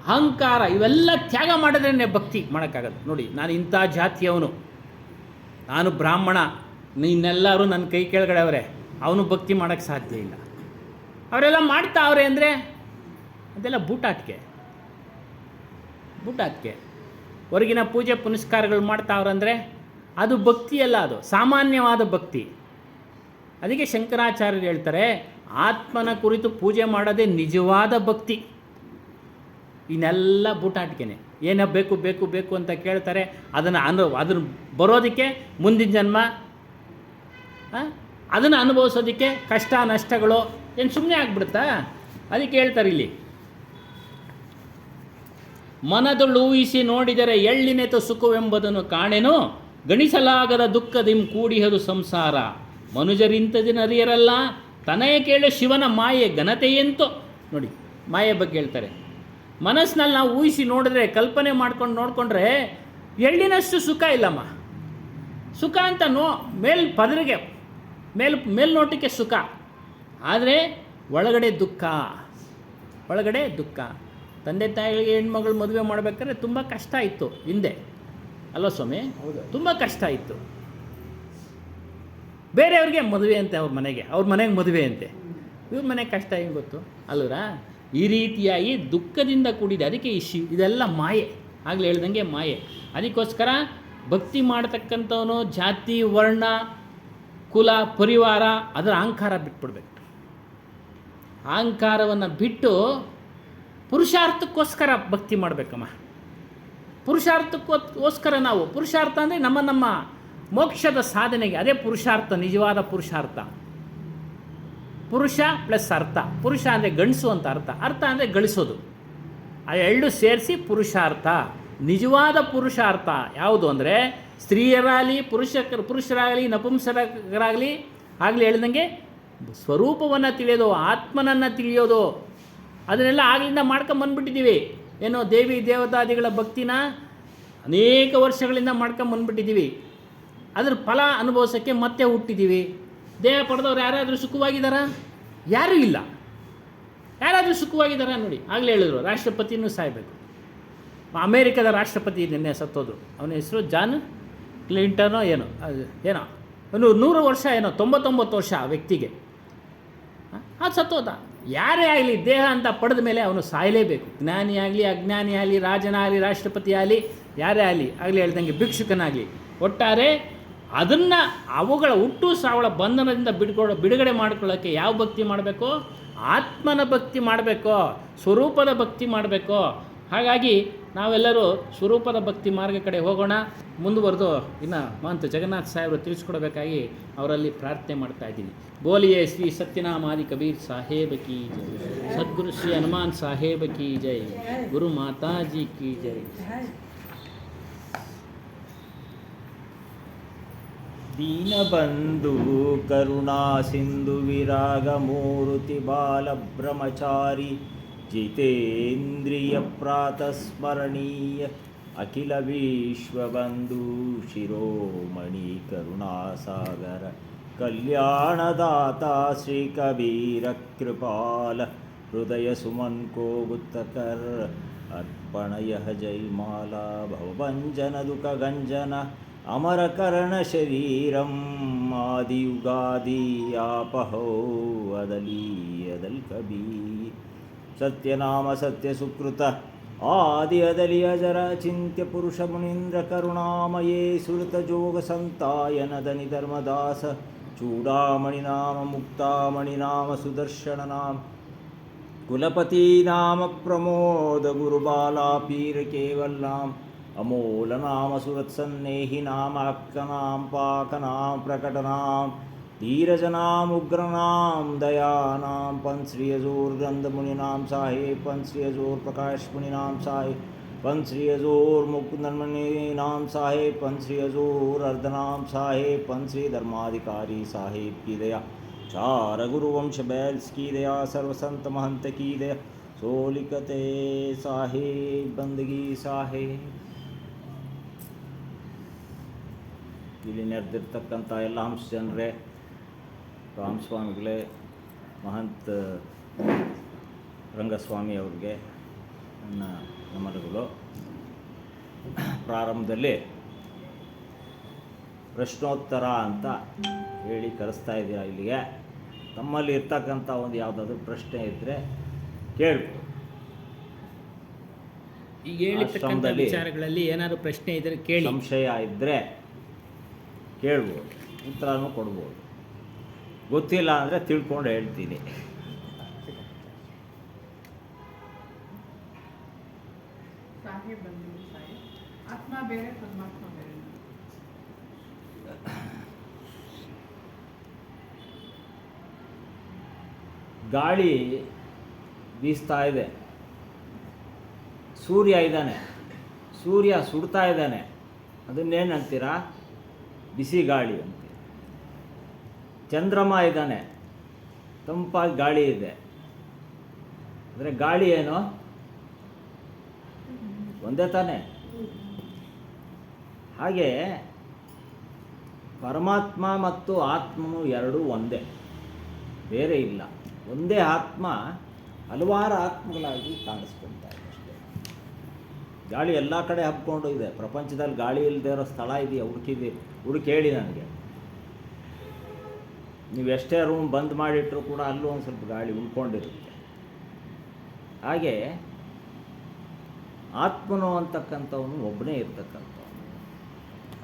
ಅಹಂಕಾರ ಇವೆಲ್ಲ ತ್ಯಾಗ ಮಾಡಿದ್ರೇ ಭಕ್ತಿ ಮಾಡೋಕ್ಕಾಗದು. ನೋಡಿ, ನಾನು ಇಂಥ ಜಾತಿಯವನು, ನಾನು ಬ್ರಾಹ್ಮಣ, ನೀನೆಲ್ಲರೂ ನನ್ನ ಕೈ ಕೆಳಗಡೆ ಅವರೇ, ಅವನು ಭಕ್ತಿ ಮಾಡೋಕ್ಕೆ ಸಾಧ್ಯ ಇಲ್ಲ. ಅವರೆಲ್ಲ ಮಾಡ್ತಾವ್ರೆ ಅಂದರೆ ಅದೆಲ್ಲ ಬೂಟಾಟಿಕೆ. ಹೊರಗಿನ ಪೂಜೆ ಪುನಸ್ಕಾರಗಳು ಮಾಡ್ತಾವ್ರಂದರೆ ಅದು ಭಕ್ತಿಯಲ್ಲ, ಅದು ಸಾಮಾನ್ಯವಾದ ಭಕ್ತಿ. ಅದಕ್ಕೆ ಶಂಕರಾಚಾರ್ಯರು ಹೇಳ್ತಾರೆ, ಆತ್ಮನ ಕುರಿತು ಪೂಜೆ ಮಾಡೋದೇ ನಿಜವಾದ ಭಕ್ತಿ. ಇನ್ನೆಲ್ಲ ಬೂಟಾಟಿಕೆನೆ. ಏನೋ ಬೇಕು ಅಂತ ಕೇಳ್ತಾರೆ. ಅದನ್ನು ಬರೋದಕ್ಕೆ ಮುಂದಿನ ಜನ್ಮ, ಅದನ್ನು ಅನುಭವಿಸೋದಕ್ಕೆ ಕಷ್ಟ ನಷ್ಟಗಳು ಏನು ಸುಮ್ಮನೆ ಆಗ್ಬಿಡುತ್ತಾ? ಅದಕ್ಕೆ ಹೇಳ್ತಾರೆ ಇಲ್ಲಿ, ಮನದೊಳು ಊಹಿಸಿ ನೋಡಿದರೆ ಎಳ್ಳಿನೆತು ಸುಖವೆಂಬುದನ್ನು ಕಾಣೆನು, ಗಣಿಸಲಾಗದ ದುಃಖದಿಂ ಕೂಡಿಹದು ಸಂಸಾರ. ಮನುಜರಿಂತದಿನರಿಯರಲ್ಲ ತನಯ ಕೇಳು ಶಿವನ ಮಾಯೆ ಘನತೆಯೆಂತೋ. ನೋಡಿ, ಮಾಯೆ ಬಗ್ಗೆ ಹೇಳ್ತಾರೆ. ಮನಸ್ಸಿನಲ್ಲಿ ನಾವು ಊಹಿಸಿ ನೋಡಿದ್ರೆ, ಕಲ್ಪನೆ ಮಾಡ್ಕೊಂಡು ನೋಡಿಕೊಂಡ್ರೆ ಎಳ್ಳಿನಷ್ಟು ಸುಖ ಇಲ್ಲಮ್ಮ. ಸುಖ ಅಂತ ಪದರಿಗೆ ಮೇಲ್ನೋಟಕ್ಕೆ ಸುಖ, ಆದರೆ ಒಳಗಡೆ ದುಃಖ. ತಂದೆ ತಾಯಿಗಳಿಗೆ ಹೆಣ್ಮಗಳು ಮದುವೆ ಮಾಡಬೇಕಾದ್ರೆ ತುಂಬ ಕಷ್ಟ ಇತ್ತು ಹಿಂದೆ, ಅಲ್ವ ಸ್ವಾಮಿ? ತುಂಬ ಕಷ್ಟ ಇತ್ತು. ಬೇರೆಯವ್ರಿಗೆ ಮದುವೆ ಅಂತೆ, ಅವ್ರ ಮನೆಗೆ ಮದುವೆ ಅಂತೆ. ಇವ್ರ ಮನೆಗೆ ಕಷ್ಟ ಹೆಂಗೆ ಗೊತ್ತು ಅಲ್ವರಾ? ಈ ರೀತಿಯಾಗಿ ದುಃಖದಿಂದ ಕೂಡಿದೆ. ಅದಕ್ಕೆ ಇದೆಲ್ಲ ಮಾಯೆ, ಆಗಲೇ ಹೇಳ್ದಂಗೆ ಮಾಯೆ. ಅದಕ್ಕೋಸ್ಕರ ಭಕ್ತಿ ಮಾಡ್ತಕ್ಕಂಥವನು ಜಾತಿ, ವರ್ಣ, ಕುಲ, ಪರಿವಾರ ಅದರ ಅಹಂಕಾರ ಬಿಟ್ಬಿಡ್ಬೇಕು. ಅಹಂಕಾರವನ್ನು ಬಿಟ್ಟು ಪುರುಷಾರ್ಥಕ್ಕೋಸ್ಕರ ಭಕ್ತಿ ಮಾಡಬೇಕಮ್ಮ. ಪುರುಷಾರ್ಥಕ್ಕೋಸ್ಕರ ನಾವು ಪುರುಷಾರ್ಥ ಅಂದರೆ ನಮ್ಮ ಮೋಕ್ಷದ ಸಾಧನೆಗೆ, ಅದೇ ಪುರುಷಾರ್ಥ, ನಿಜವಾದ ಪುರುಷಾರ್ಥ. ಪುರುಷ ಪ್ಲಸ್ ಅರ್ಥ. ಪುರುಷ ಅಂದರೆ ಗಂಡಸು ಅಂತ ಅರ್ಥ ಅಂದರೆ ಗಳಿಸೋದು. ಆ ಎರಡು ಸೇರಿಸಿ ಪುರುಷಾರ್ಥ. ನಿಜವಾದ ಪುರುಷಾರ್ಥ ಯಾವುದು ಅಂದರೆ ಸ್ತ್ರೀಯರಾಗಲಿ ಪುರುಷರಾಗಲಿ ನಪುಂಸಕರಾಗಲಿ ಆಗಲಿ ಹೇಳ್ದಂಗೆ ಸ್ವರೂಪವನ್ನು ತಿಳಿಯೋದು, ಆತ್ಮನನ್ನು ತಿಳಿಯೋದು. ಅದನ್ನೆಲ್ಲ ಆಗಲಿಂದ ಮಾಡ್ಕೊಂಬಂದ್ಬಿಟ್ಟಿದ್ದೀವಿ. ಏನೋ ದೇವಿ ದೇವತಾದಿಗಳ ಭಕ್ತಿನ ಅನೇಕ ವರ್ಷಗಳಿಂದ ಮಾಡ್ಕೊಂಬಂದ್ಬಿಟ್ಟಿದ್ದೀವಿ. ಅದ್ರ ಫಲ ಅನುಭವಿಸೋಕ್ಕೆ ಮತ್ತೆ ಹುಟ್ಟಿದ್ದೀವಿ. ದೇಹ ಪಡೆದವ್ರು ಯಾರಾದರೂ ಸುಖವಾಗಿದ್ದಾರಾ? ಯಾರೂ ಇಲ್ಲ. ಯಾರಾದರೂ ಸುಖವಾಗಿದ್ದಾರಾ ನೋಡಿ? ಆಗಲೇ ಹೇಳಿದ್ರು ರಾಷ್ಟ್ರಪತಿನೂ ಸಾಯಬೇಕು. ಅಮೇರಿಕದ ರಾಷ್ಟ್ರಪತಿ ನಿನ್ನೆ ಸತ್ತೋದ್ರು. ಅವನ ಹೆಸರು ಜಾನ್ ಕ್ಲಿಂಟನೋ ಏನೋ 100 ವರ್ಷ 99 ವರ್ಷ ಆ ವ್ಯಕ್ತಿಗೆ. ಅದು ಸತ್ತೋದ. ಯಾರೇ ಆಗಲಿ ದೇಹ ಅಂತ ಪಡೆದ ಮೇಲೆ ಅವನು ಸಾಯಲೇಬೇಕು. ಜ್ಞಾನಿ ಆಗಲಿ, ಅಜ್ಞಾನಿ ಆಗಲಿ, ರಾಜನಾಗಲಿ, ರಾಷ್ಟ್ರಪತಿ ಆಗಲಿ, ಯಾರೇ ಆಗಲಿ ಹೇಳ್ದಂಗೆ ಭಿಕ್ಷುಕನಾಗಲಿ, ಒಟ್ಟಾರೆ ಅದನ್ನು ಅವುಗಳ ಹುಟ್ಟು ಸಾವಳ ಬಂಧನದಿಂದ ಬಿಡುಗಡೆ ಮಾಡ್ಕೊಳ್ಳೋಕ್ಕೆ ಯಾವ ಭಕ್ತಿ ಮಾಡಬೇಕು? ಆತ್ಮನ ಭಕ್ತಿ ಮಾಡಬೇಕು, ಸ್ವರೂಪದ ಭಕ್ತಿ ಮಾಡಬೇಕು. ಹಾಗಾಗಿ ನಾವೆಲ್ಲರೂ ಸ್ವರೂಪದ ಭಕ್ತಿ ಮಾರ್ಗ ಕಡೆ ಹೋಗೋಣ. ಮುಂದುವರೆದು ಇನ್ನು ಮಹಂತ ಜಗನ್ನಾಥ ಸಾಹೇಬರು ತಿಳಿಸ್ಕೊಡ್ಬೇಕಾಗಿ ಅವರಲ್ಲಿ ಪ್ರಾರ್ಥನೆ ಮಾಡ್ತಾ ಇದ್ದೀನಿ. ಬೋಲಿಯೇ ಶ್ರೀ ಸತ್ಯನಾಮಾದಿ ಕಬೀರ್ ಸಾಹೇಬ್ ಕಿ ಜೈ, ಸದ್ಗುರು ಶ್ರೀ ಹನುಮಾನ್ ಸಾಹೇಬ್ ಕಿ ಜೈ, ಗುರು ಮಾತಾಜಿ ಕಿ ಜೈ. ದೀನಬಂಧು ಕರುಣಾ ಸಿಂಧು ವಿರಾಗ ಮೂರುತಿ ಬಾಲ ಬ್ರಹ್ಮಚಾರಿ ಜಿತೇಂದ್ರಿಯ ಪ್ರಾತಸ್ಮರಣೀಯ ಅಖಿಲ ವಿಶ್ವಬಂಧು ಶಿರೋಮಣಿ ಕರುಣಾಸಾಗರ ಕಲ್ಯಾಣದಾತ ಶ್ರೀ ಕಬೀರ ಕೃಪಾಲ ಹೃದಯ ಸುಮನ್ ಕೋ ಗುತ್ತಕರ್ ಅರ್ಪಣಯ ಜೈಮಾಲಾ ಭವಭಂಜನ ದುಃಖ ಗಂಜನ ಅಮರ ಕರ್ಣ ಶರೀರಂ ಆದಿಯುಗಾದಿ ಆಪಹೋ ಅದಲ್ ಕಬೀರ್ ಸತ್ಯನಾಮ ಸತ್ಯ ಸುಕೃತ ಆದಿ ಅದಲಿ ಅಜರ ಚಿಂತ್ಯ ಪುರುಷ ಮುನೀಂದ್ರ ಕರುಣಾಮಯೇ ಸುರತ ಜೋಗ ಸಂತಾಯನದ ನಿಧರ್ಮದಾಸ ಚೂಡಾಮಣಿ ನಾಮ ಮುಕ್ತಾಮಣಿ ನಾಮ ಸುದರ್ಶನ ನಾಮ ಕುಲಪತಿ ನಾಮ ಪ್ರಮೋದ ಗುರುಬಾಲಾ ಪೀರ ಕೇವಲ್ ನಾಮ ಅಮೋಲ ನಾಮ ಸುರತ್ಸನ್ನೇಹಿ ನಾಮ ಅಕ್ಕನಾಂ ಪಾಕನಾಂ ಪ್ರಕಟನಾಂ धीरजनाम उग्रनाम दयानाम पंश्री अजूर गंध मुनिनाम साहेब पंश्री अजूर प्रकाश मुनिनाम साहेब पंश्री अजूर मुकुंदमुनिनाम साहेब पंश्री अजूर अर्धनाम साहेब पंश्री धर्माधिकारी साहेब की दया चार गुरुवंश बैल्स की दया सर्वसंत महंत की दया सोलिकते साहेब बंदगी साहेब ಇಲ್ಲಿ ನೆರೆದಿರ್ತಕ್ಕಂಥ ಎಲ್ಲ ಹಂಸ ಜನರೇ, ರಾಮಸ್ವಾಮಿಗಳೇ, ಮಹಂತ ರಂಗಸ್ವಾಮಿ ಅವ್ರಿಗೆ ನನ್ನ ನಮನಗಳು. ಪ್ರಾರಂಭದಲ್ಲಿ ಪ್ರಶ್ನೋತ್ತರ ಅಂತ ಹೇಳಿ ಕರೆಸ್ತಾ ಇದ್ದೀರಾ ಇಲ್ಲಿಗೆ. ತಮ್ಮಲ್ಲಿ ಇರ್ತಕ್ಕಂಥ ಒಂದು ಯಾವುದಾದ್ರೂ ಪ್ರಶ್ನೆ ಇದ್ದರೆ ಕೇಳ್ಬೋದು. ಈಗ ಹೇಳಿರ್ತಕ್ಕಂಥ ವಿಚಾರಗಳಲ್ಲಿ ಏನಾದರೂ ಪ್ರಶ್ನೆ ಇದ್ದರೆ ಕೇಳಿ, ಸಂಶಯ ಇದ್ದರೆ ಕೇಳ್ಬೋದು, ಉತ್ತರನೂ ಕೊಡ್ಬೋದು. ಗೊತ್ತಿಲ್ಲ ಅಂದರೆ ತಿಳ್ಕೊಂಡು ಹೇಳ್ತೀನಿ. ಸಾಹೇಬ್ ಬಂದಿದೆ ಸಾಹೇಬ್, ಆತ್ಮ ಬೇರೆ ಪರಮಾತ್ಮ ಬೇರೆ. ಗಾಳಿ ಬೀಸ್ತಾ ಇದೆ, ಸೂರ್ಯ ಇದ್ದಾನೆ, ಸೂರ್ಯ ಸುಡ್ತಾ ಇದ್ದಾನೆ, ಅದನ್ನೇನಂತೀರಾ? ಬಿಸಿ ಗಾಳಿ ಅಂತೀರ. ಚಂದ್ರಮ ಇದ್ದಾನೆ, ತಂಪಾಗಿ ಗಾಳಿ ಇದೆ, ಅಂದರೆ ಗಾಳಿ ಏನು ಒಂದೇ ತಾನೇ. ಹಾಗೆ ಪರಮಾತ್ಮ ಮತ್ತು ಆತ್ಮನು ಎರಡೂ ಒಂದೇ, ಬೇರೆ ಇಲ್ಲ. ಒಂದೇ ಆತ್ಮ ಹಲವಾರು ಆತ್ಮಗಳಾಗಿ ಕಾಣಿಸ್ಕೊಳ್ತಾ ಇದೆ ಅಷ್ಟೇ. ಗಾಳಿ ಎಲ್ಲ ಕಡೆ ಹಬ್ಕೊಂಡು ಇದೆ. ಪ್ರಪಂಚದಲ್ಲಿ ಗಾಳಿ ಇಲ್ಲದೆ ಇರೋ ಸ್ಥಳ ಇದೆಯಾ? ಹುಡುಕಿ ಹೇಳಿ ನನಗೆ. ನೀವು ಎಷ್ಟೇ ರೂಮ್ ಬಂದ್ ಮಾಡಿಟ್ರೂ ಕೂಡ ಅಲ್ಲೂ ಒಂದು ಸ್ವಲ್ಪ ಗಾಳಿ ಉಳ್ಕೊಂಡಿರುತ್ತೆ. ಹಾಗೆ ಆತ್ಮನು ಅಂತಕ್ಕಂಥವನು ಒಬ್ಬನೇ ಇರ್ತಕ್ಕಂಥವನು,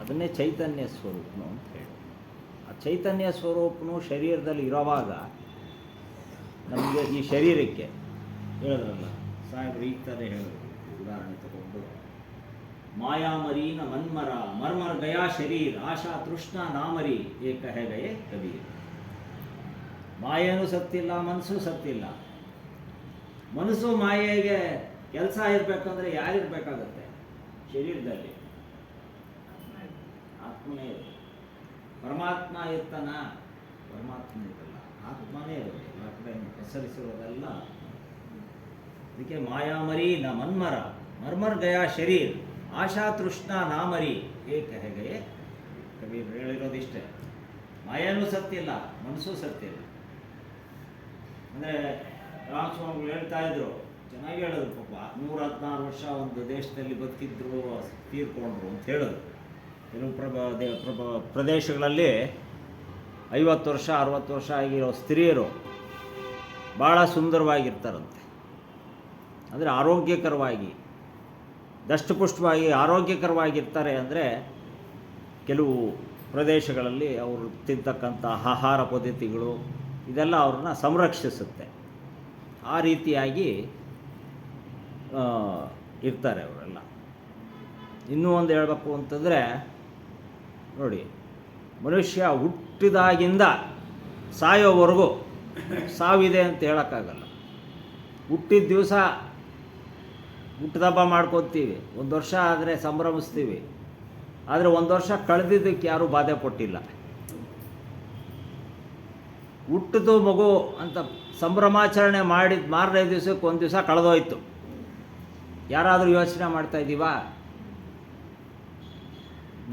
ಅದನ್ನೇ ಚೈತನ್ಯ ಸ್ವರೂಪನು ಅಂತ ಹೇಳಿ. ಆ ಚೈತನ್ಯ ಸ್ವರೂಪನು ಶರೀರದಲ್ಲಿ ಇರೋವಾಗ ನಮಗೆ ಈ ಶರೀರಕ್ಕೆ ಹೇಳಿದ್ರಲ್ಲ ಸಾಹೇಬ್ರು, ಈಗ ತಾನೇ ಹೇಳಿದ್ರು, ಉದಾಹರಣೆ ತಗೊಂಡು ಮಾಯಾಮರೀನ ಮನ್ಮರ ಮರ್ಮರ್ ಗಯಾ ಶರೀರ್ ಆಶಾ ತೃಷ್ಣ ನಾಮರಿ ಏಕ ಹೇ ಗಯೇ ಕಬೀರ್. ಮಾಯೇನೂ ಸತ್ತಿಲ್ಲ, ಮನಸ್ಸು ಸತ್ತಿಲ್ಲ. ಮನಸ್ಸು ಮಾಯೆಗೆ ಕೆಲಸ ಇರಬೇಕಂದ್ರೆ ಯಾರಿರ್ಬೇಕಾಗತ್ತೆ? ಶರೀರದಲ್ಲಿ ಆತ್ಮನೇ ಇರುತ್ತೆ. ಪರಮಾತ್ಮ ಇರ್ತಾನ? ಪರಮಾತ್ಮ ಇರಲ್ಲ, ಆತ್ಮನೇ ಇರುತ್ತೆ. ಎಲ್ಲ ಕಡೆ ಹೆಸರಿಸಿರೋದೆಲ್ಲ. ಅದಕ್ಕೆ ಮಾಯಾಮರಿ ನ ಮನ್ಮರ ಮರ್ಮರ್ ಗಯಾ ಶರೀರ್ ಆಶಾ ತೃಷ್ಣ ನಾಮರಿ ಏಕ ಹೇ ಗಯೇ ಕಬೀರ್ ಹೇಳಿರೋದಿಷ್ಟೇ. ಮಾಯನೂ ಸತ್ತಿಲ್ಲ, ಮನಸ್ಸು ಸತ್ತಿಲ್ಲ. ಅಂದರೆ ರಾಮಸ್ವಾಮಿಗಳು ಹೇಳ್ತಾ ಇದ್ರು, ಚೆನ್ನಾಗಿ ಹೇಳಿದ್ರು. ಪಾಪ 116 ವರ್ಷ ಒಂದು ದೇಶದಲ್ಲಿ ಬದುಕಿದ್ರು, ತೀರ್ಕೊಂಡ್ರು ಅಂತ ಹೇಳಿದ್ರು. ಕೆಲವು ಪ್ರದೇಶಗಳಲ್ಲಿ 50 ವರ್ಷ 60 ವರ್ಷ ಆಗಿರೋ ಸ್ತ್ರೀಯರು ಭಾಳ ಸುಂದರವಾಗಿರ್ತಾರಂತೆ. ಅಂದರೆ ಆರೋಗ್ಯಕರವಾಗಿ, ದಷ್ಟಪುಷ್ಟವಾಗಿ ಆರೋಗ್ಯಕರವಾಗಿರ್ತಾರೆ. ಅಂದರೆ ಕೆಲವು ಪ್ರದೇಶಗಳಲ್ಲಿ ಅವರು ತಿಂತಕ್ಕಂಥ ಆಹಾರ ಪದ್ಧತಿಗಳು ಇದೆಲ್ಲ ಅವ್ರನ್ನ ಸಂರಕ್ಷಿಸುತ್ತೆ. ಆ ರೀತಿಯಾಗಿ ಇರ್ತಾರೆ ಅವರೆಲ್ಲ. ಇನ್ನೂ ಒಂದು ಹೇಳಬೇಕು ಅಂತಂದರೆ ನೋಡಿ, ಮನುಷ್ಯ ಹುಟ್ಟಿದಾಗಿಂದ ಸಾಯೋವರೆಗೂ ಸಾವಿದೆ ಅಂತ ಹೇಳೋಕ್ಕಾಗಲ್ಲ. ಹುಟ್ಟಿದ ದಿವಸ ಹುಟ್ಟಿದಬ್ಬ ಮಾಡ್ಕೊತೀವಿ, 1 ವರ್ಷ ಆದರೆ ಸಂಭ್ರಮಿಸ್ತೀವಿ. ಆದರೆ 1 ವರ್ಷ ಕಳೆದಿದ್ದಕ್ಕೆ ಯಾರೂ ಬಾಧೆ ಪಟ್ಟಿಲ್ಲ. ಹುಟ್ಟಿದು ಮಗು ಅಂತ ಸಂಭ್ರಮಾಚರಣೆ ಮಾಡಿದ ಮಾರನೇ ದಿವಸಕ್ಕೆ 1 ದಿವಸ ಕಳೆದೋಯ್ತು. ಯಾರಾದರೂ ಯೋಚನೆ ಮಾಡ್ತಾಯಿದ್ದೀವಾ?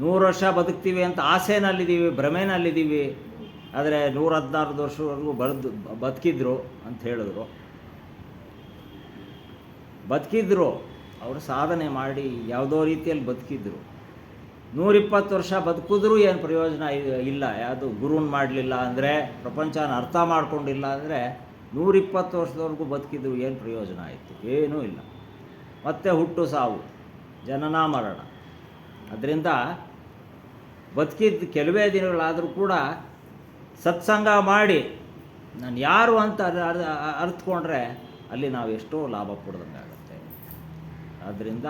100 ವರ್ಷ ಬದುಕ್ತೀವಿ ಅಂತ ಆಸೆನಲ್ಲಿದ್ದೀವಿ, ಭ್ರಮೆನಲ್ಲಿದ್ದೀವಿ. ಆದರೆ 116 ವರ್ಷವರೆಗೂ ಬದುಕಿದ್ರು ಅಂತ ಹೇಳಿದ್ರು. ಬದುಕಿದ್ರು, ಅವರು ಸಾಧನೆ ಮಾಡಿ ಯಾವುದೋ ರೀತಿಯಲ್ಲಿ ಬದುಕಿದ್ರು. 120 ವರ್ಷ ಬದುಕಿದ್ರೂ ಏನು ಪ್ರಯೋಜನ ಇಲ್ಲ. ಯಾವುದು ಗುರುನ್ ಮಾಡಲಿಲ್ಲ ಅಂದರೆ, ಪ್ರಪಂಚನ ಅರ್ಥ ಮಾಡ್ಕೊಂಡಿಲ್ಲ ಅಂದರೆ 120 ವರ್ಷದವರೆಗೂ ಬದುಕಿದ್ರು ಏನು ಪ್ರಯೋಜನ ಆಯಿತು? ಏನೂ ಇಲ್ಲ. ಮತ್ತೆ ಹುಟ್ಟು ಸಾವು, ಜನನ ಮರಣ. ಅದರಿಂದ ಬದುಕಿದ್ದು ಕೆಲವೇ ದಿನಗಳಾದರೂ ಕೂಡ ಸತ್ಸಂಗ ಮಾಡಿ ನಾನು ಯಾರು ಅಂತ ಅರ್ಥಕೊಂಡ್ರೆ ಅಲ್ಲಿ ನಾವು ಎಷ್ಟೋ ಲಾಭ ಪಡೆದಂಗಾಗುತ್ತೆ. ಆದ್ದರಿಂದ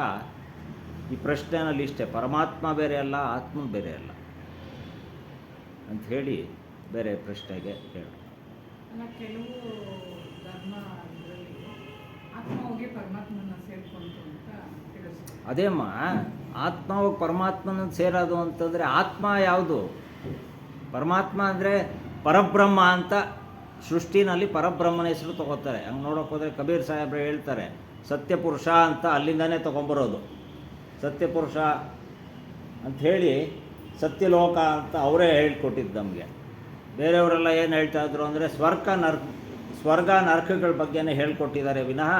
ಈ ಪ್ರಶ್ನೆಯಲ್ಲಿ ಇಷ್ಟೇ, ಪರಮಾತ್ಮ ಬೇರೆ ಅಲ್ಲ, ಆತ್ಮ ಬೇರೆ ಅಲ್ಲ ಅಂಥೇಳಿ ಬೇರೆ ಪ್ರಶ್ನೆಗೆ ಹೇಳಿ. ಅಲ್ಲ, ಕೆಲವು ಧರ್ಮ ಇದರಲ್ಲಿ ಆತ್ಮ ಹೋಗಿ ಪರಮಾತ್ಮನ ಸೇರ್ಕೊಂತು ಅಂತ ತಿಳಿಸ್ತಾರೆ. ಅದೇಮ್ಮ, ಆತ್ಮ ಹೋಗಿ ಪರಮಾತ್ಮನ ಸೇರೋದು ಅಂತಂದರೆ ಆತ್ಮ ಯಾವುದು? ಪರಮಾತ್ಮ ಅಂದರೆ ಪರಬ್ರಹ್ಮ ಅಂತ ಸೃಷ್ಟಿನಲ್ಲಿ ಪರಬ್ರಹ್ಮನ ಹೆಸರು ತೊಗೋತಾರೆ. ಹಂಗೆ ನೋಡೋಕೆ ಹೋದರೆ ಕಬೀರ್ ಸಾಹೇಬ್ರು ಹೇಳ್ತಾರೆ, ಸತ್ಯಪುರುಷ ಅಂತ ಅಲ್ಲಿಂದನೇ ತೊಗೊಂಬರೋದು. ಸತ್ಯಪುರುಷ ಅಂಥೇಳಿ ಸತ್ಯಲೋಕ ಅಂತ ಅವರೇ ಹೇಳ್ಕೊಟ್ಟಿದ್ದು ನಮಗೆ. ಬೇರೆಯವರೆಲ್ಲ ಏನು ಹೇಳ್ತಾಯಿದ್ರು ಅಂದರೆ ಸ್ವರ್ಗ ನರಕಗಳ ಬಗ್ಗೆನೇ ಹೇಳ್ಕೊಟ್ಟಿದ್ದಾರೆ ವಿನಃ